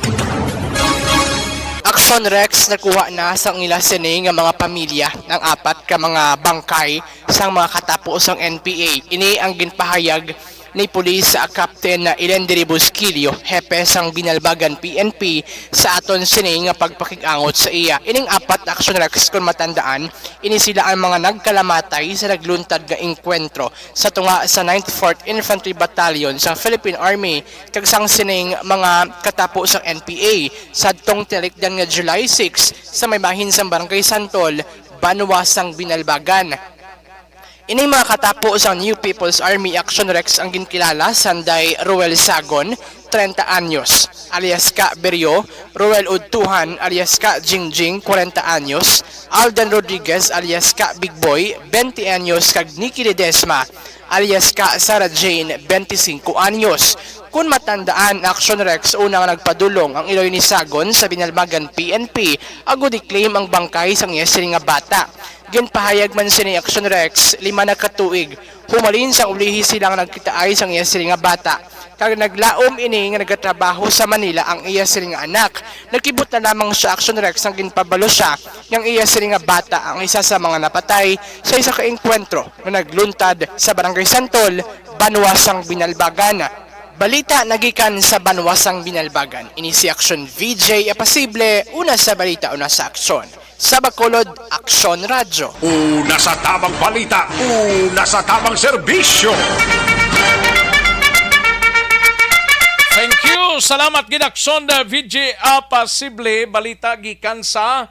[SPEAKER 10] Action Rex nakuha na sa ila sini nga mga pamilya ng 4 ka mga bangkay sang mga katapos ng NPA. Ini ang ginpahayag ni Police Captain Ilendri Busquillo, hepe sang Binalbagan PNP sa aton sini nga pagpakig-angot sa iya. Ining 4 Action Rex kung matandaan, ini sila ang mga nagkalamatay sa nagluntad nga engkwentro sa tunga sa 94th Infantry Battalion sa Philippine Army kag sang sining mga katapo sang NPA sa tong tilikdan nga July 6 sa may bahin sang Barangay Santol, Banwa sang Binalbagan. Ini mga katapo sa New People's Army Action Rex ang ginkilala sanday Ruel Sagon, 30 anyos, alias Ka Beryo, Ruel Udtuhan, alias Ka Jingjing, 40 anyos, Alden Rodriguez, alias Ka Big Boy, 20 anyos, kag Nikki Ledesma, alias Ka Sarah Jane, 25 anyos. Kung matandaan, Action Rex unang nagpadulong ang iloy ni Sagon sa Binalbagan PNP, ago di-claim ang bangkay sang yesri nga bata. Ginpahayag man si Action Rex, 5 na katuig, humalin sang ulihi silang nagkitaay sang yesri nga bata. Kag naglaom ini nga nagatrabaho sa Manila ang iya siri nga anak. Nagkibot na lamang sa Action Rex ang ginpabalo siya ng iya siri nga bata ang isa sa mga napatay sa isa ka engkwentro na nagluntad sa Barangay Santol, Banwasang Binalbagan. Balita nagikan sa Banwasang Binalbagan. Ini si Action VJ Apasible, una sa balita, una sa aksyon. Sa Bacolod, Aksyon Radyo.
[SPEAKER 2] Una sa tamang balita, una sa tamang serbisyo.
[SPEAKER 3] Thank you. Salamat ginaksyon na VJ Apasible. Balita gikan sa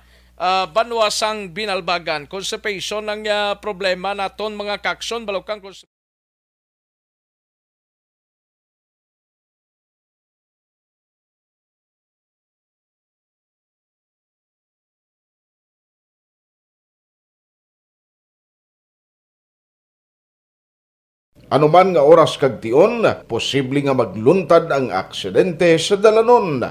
[SPEAKER 3] Banwasang Binalbagan. Constipation ang problema naton mga kaksyon. Balokang constipation.
[SPEAKER 4] Anuman nga oras kag tion, posible nga magluntad ang aksidente sa dalanon.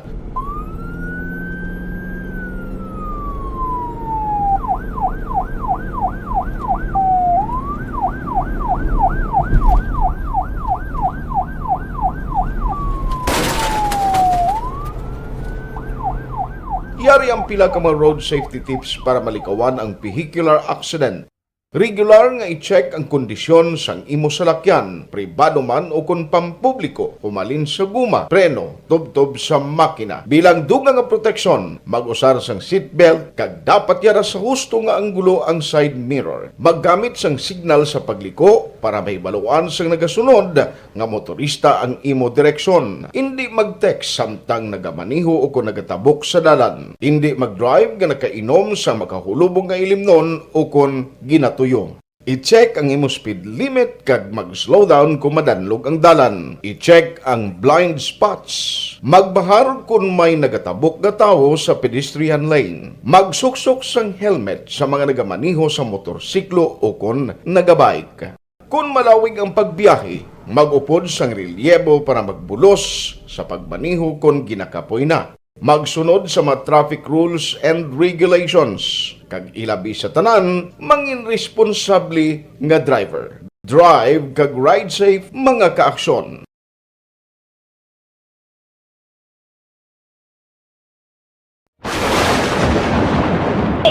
[SPEAKER 4] Yari ang pila ka mga road safety tips para malikawan ang vehicular accident. Regular nga i-check ang kondisyon sang imo salakyan, pribado man o kung pampubliko, humalin sa guma, preno, tubtob sa makina. Bilang dugang nga proteksyon, mag-usar sang seatbelt, kag dapat yara sa husto nga anggulo ang side mirror. Maggamit sang signal sa pagliko para may baluan sang nagasunod nga motorista ang imo direksyon. Hindi mag-text samtang nagamaniho o kung nagatabok sa dalan. Hindi mag-drive nga nakainom sa makahulubong nga ilimnon o kung ginato tuyo. I-check ang imo speed limit kag mag-slow down kung madanlog ang dalan. I-check ang blind spots. Magbahar kung may nagatabok nga tawo sa pedestrian lane. Magsuksok sang helmet sa mga nagamaniho sa motorsiklo o kung nagabike. Kung malawig ang pagbiyahe, mag-upod sang relyebo para magbulos sa pagmaniho kung ginakapoy na. Magsunod sa mga traffic rules and regulations. Kag ilabi sa tanan, mangin responsable nga driver. Drive kag ride safe mga kaaksyon.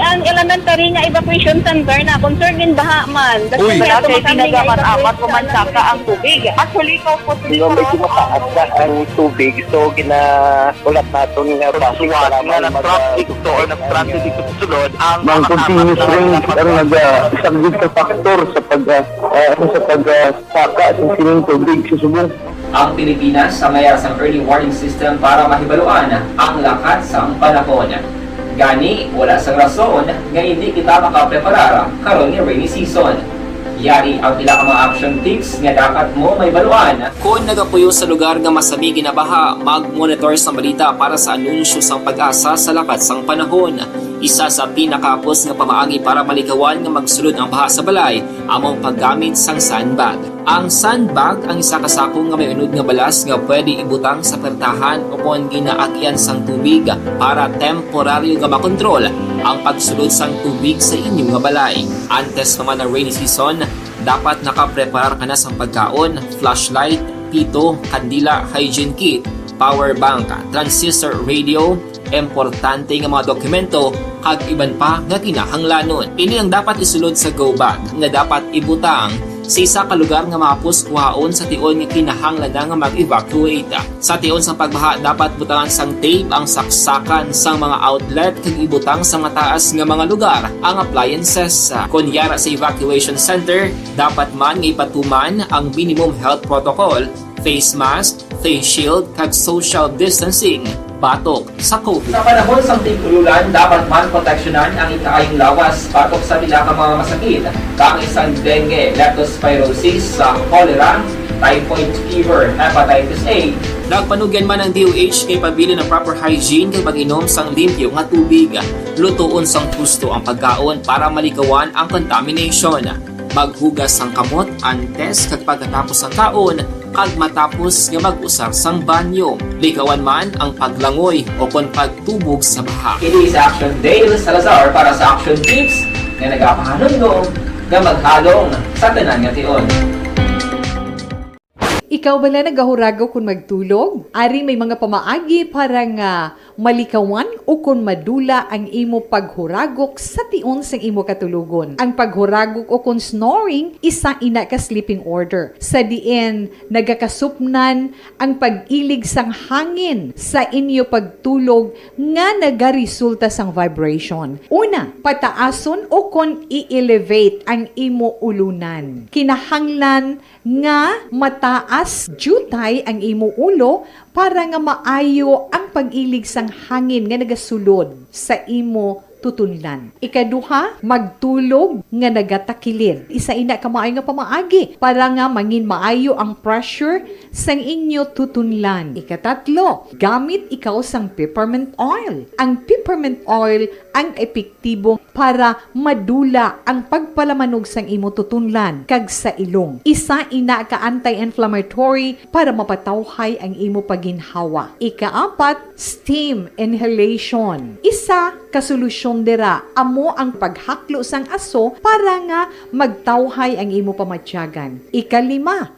[SPEAKER 5] Ang elementary nga evacuation center na concern din baha man.
[SPEAKER 6] Uy, kasi pinagaman-amat pumansaka ang tubig. Actually, ikaw po
[SPEAKER 11] Medyo mataas na ang tubig. So, ulat natin nga
[SPEAKER 9] Suwat nga nag-traffic to or nag-traffic dito sa sulod. Ang
[SPEAKER 11] continuous range ang nag-subject sa factor sa pagsaka sa sining tubig sa subong.
[SPEAKER 8] Ang Pilipinas sa mayas ang early warning system para mahibaluan ang lakat sang panahon. Gani, wala sang rason nga hindi kita makapreparar karon ni rainy season. Yari ang pila ka mga action tips nga dapat mo may baluan.
[SPEAKER 12] Kung nagapuyo sa lugar nga masabi ginabaha, mag-monitor sa balita para sa anunsyo sang pag-asa sa lakat sang panahon. Isa sa pinakapos nga pamaagi para malikawan nga magsulod ang baha sa balay, among paggamit sang sandbag. Ang sandbag ang isa kasakong nga may unod nga balas nga pwede ibutang sa pertahan upon ginaagyan sang tubig para temporaryo nga makontrol ang pagsulod sang tubig sa inyong nga balay. Antes naman ng rainy season, dapat nakapreparar ka na sang pagkaon, flashlight, pito, kandila, hygiene kit, power bank, transistor radio, importante nga mga dokumento kag iban pa nga kinahanglanon. Ini ang dapat isulod sa go bag nga dapat ibutang sa isa ka lugar nga mapus kuhaon sa tion nga kinahanglan nga mag-evacuate. Sa tion sa pagbaha dapat butangan sang tape ang saksakan sang mga outlet kag ibutang sa mga taas nga mga lugar ang appliances. Kunyara sa evacuation center, dapat man nga ipatuman ang minimum health protocol, face mask, face shield kag social distancing batok sa COVID.
[SPEAKER 8] Sa panahon sa tigululan, dapat man proteksyonan ang ikaayong lawas batok sa pila ka mga masakit, kang isang dengue, leptospirosis, cholera, typhoid fever, hepatitis A.
[SPEAKER 12] Nagpanugyan man ang DOH kay pabili ng proper hygiene kay pag-inom sang limpyo nga tubig. Lutuon sang gusto ang pagkaon para malikawan ang contamination. Maghugas sang kamot antes kag pagkatapos ang kaon kag matapos nga mag-usar sang banyo. Likawan man ang paglangoy o kon pagtubog sa baha.
[SPEAKER 8] It is Action Dale Salazar para sa Action Tips na nagapahanong nga maghalong sa tanan nga tion.
[SPEAKER 16] Ikaw bala nagahurago kung magtulog? Ari may mga pamaagi para nga malikawan o kung madula ang imo paghuragok sa tion sang imo katulugon. Ang paghuragok o kung snoring, isa ina ka sleeping order. Sa diin, nagakasupnan ang pag-ilig sang hangin sa inyo pagtulog nga nagaresulta sang vibration. Una, pataason o kung i-elevate ang imo ulunan. Kinahanglan nga mataas jutay ang imo ulo para nga maayo ang pag-ilig sang hangin nga nagasulod sa imo tutunlan. Ikaduha, magtulog nga nagatakilid. Isa ina ka maayo nga pamaagi para nga mangin maayo ang pressure sang inyo tutunlan. Ikatatlo, gamit ikaw sang peppermint oil. Ang peppermint oil ang epektibo para madula ang pagpalamanog sang imo tutunlan kag sa ilong. Isa ina ka anti-inflammatory para mapatawhay ang imo paginhawa. Ikaapat, steam inhalation. Isa ka solusyon dira amo ang paghaklo sang aso para nga magtawhay ang imo pamatyagan. Ikalima,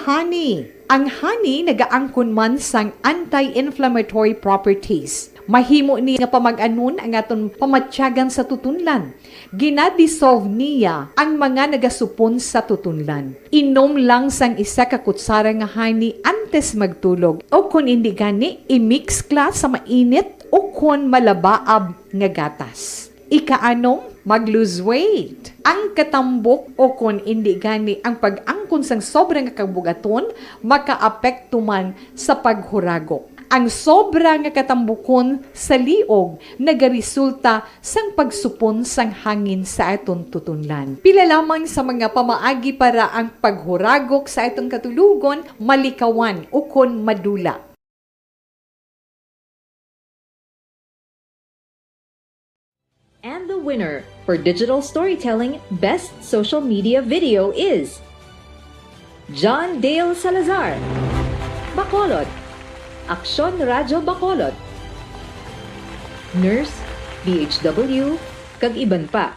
[SPEAKER 16] honey. Ang honey nagaangkon man sang anti-inflammatory properties. Mahimo ni nga pamag-anon ang aton pamatyagan sa tutunlan. Ginadissolve niya ang mga nagasupon sa tutunlan. Inom lang sang isa ka kutsara nga honey antes magtulog. O kung hindi gani, i-mix kla sa mainit o kung malabaab nga gatas. Ikaanom, mag-lose weight. Ang katambok o kung hindi gani ang pag-angkon sang sobrang kabugaton, makaapekto man sa paghuragok. Ang sobra nga katambukon sa liog nagaresulta sang pagsupon sang hangin sa aton tutunlan. Pila lamang sa mga pamaagi para ang paghuragok sa aton katulugon malikawan o kon madula.
[SPEAKER 17] And the winner for Digital Storytelling Best Social Media Video is John Dale Salazar, Bacolod, Aksyon Radyo Bacolod, Nurse, DHW, kag iban pa.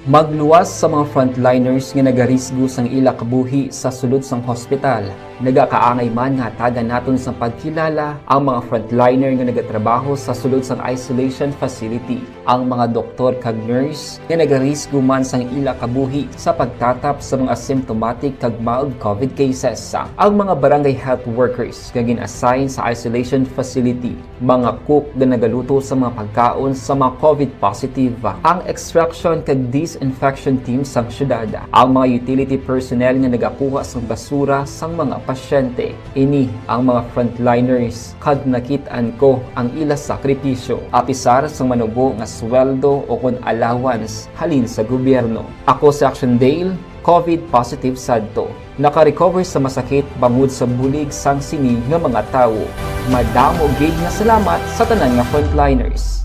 [SPEAKER 12] Magluwas sa mga frontliners nga nagarisgo sang ila kabuhi sa sulod sang hospital. Nagakaangay man nga tagan naton sa pagkilala ang mga frontliner nga nagatrabaho sa sulod sang isolation facility. Ang mga doktor kag nurse nga nagarisgo man sang ila kabuhi sa pagtatap sa mga symptomatic kag mild COVID cases. Ang mga barangay health workers nga gin-assign sa isolation facility, mga cook nga nagaluto sa mga pagkaon sa mga COVID positive, ang extraction kag disinfection team sang syudad, ang mga utility personnel nga nagakuha sang basura sang mga pasyente. Ini ang mga frontliners kag nakitaan ko ang ila sakripisyo apisar sang manubo nga sweldo o kon allowance halin sa gobyerno. Ako si Action Dale, COVID positive sadto. Naka-recover sa masakit bangod sa bulig sang sini nga mga tawo. Madamo gid nga salamat sa tanan nga frontliners.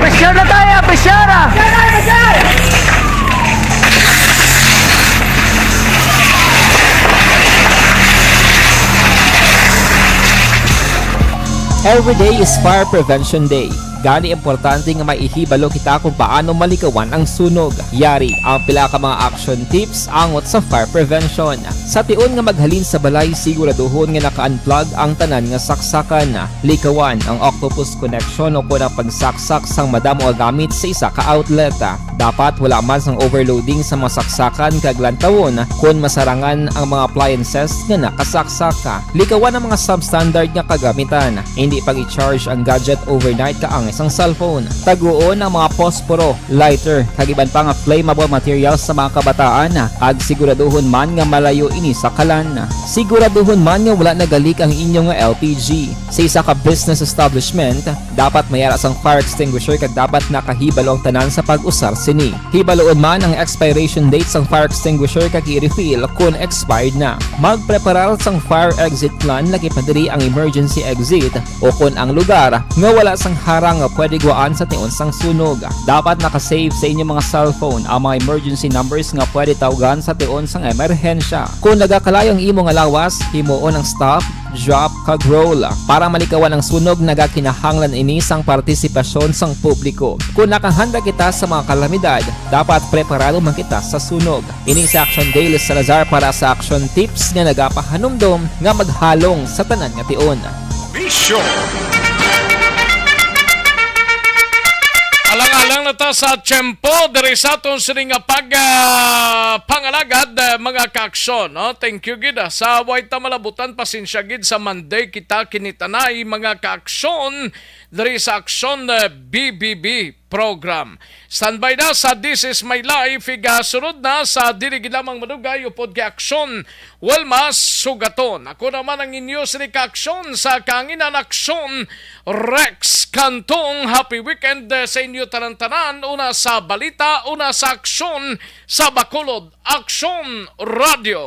[SPEAKER 18] Pressure na tayo! Pressure!
[SPEAKER 12] Every day is Fire Prevention Day. Gani importante nga maihibalo kita kung paano malikawan ang sunog. Yari ang pila ka mga action tips angot sa fire prevention. Sa tion nga maghalin sa balay, siguraduhon nga naka-unplug ang tanan nga saksakan. Likawan ang octopus connection o kung ang pagsaksak sang madamo nga gamit sa isa ka outlet. Dapat wala man sang overloading sa mga saksakan kag lantawon kung masarangan ang mga appliances nga nakasaksaka. Likawan ang mga substandard nga kagamitan. Hindi pag i-charge ang gadget overnight kaang sang cellphone. Taguon ang mga posporo, lighter, kagiban pa nga flammable materials sa mga kabataan ag siguraduhon man nga malayo ini sa kalan. Siguraduhon man nga wala nagalik ang inyong LPG. Sa isa ka business establishment, dapat mayara sang fire extinguisher kag dapat nakahibalo ang tanan sa pag-usar sini. Hibaloon man ang expiration date sang fire extinguisher kag i-refill kung expired na. Magpreparar sang fire exit plan lagi padiri ang emergency exit o kung ang lugar nga wala sang harang nga pwede guaan sa tion sang sunog. Dapat nakasave sa inyong mga cellphone ang mga emergency numbers nga pwede tawagan sa tion sang emerhensya. Kung nagakalayo ang imo nga lawas, himuon ang stop, drop, kag roll. Para malikawan ang sunog, nagakinahanglan ini sang partisipasyon sang publiko. Kung nakahanda kita sa mga kalamidad, dapat preparado man kita sa sunog. Ini sa Action Daily Salazar para sa Action Tips nga nagapahanumdom nga maghalong sa tanan nga tion.
[SPEAKER 2] Be sure!
[SPEAKER 3] Alang-alang na ta sa tiyempo, diri sa atong sining nga pangalagad mga kaaksyon. No? Thank you gid. Sa way ta malabutan, pasensya gid sa Monday kita kinitanay mga kaaksyon diri sa Aksyon BBB program. Standby na sa This Is My Life, sunod na sa dili gid lamang madugay upod kay Aksyon Walmas Sugaton. Ako naman ang inyo sa Aksyon sa Kanginan Aksyon Rex Kantong. Happy weekend sa inyo tanan-tanan. Una sa balita, una sa aksyon sa Bacolod Aksyon Radio.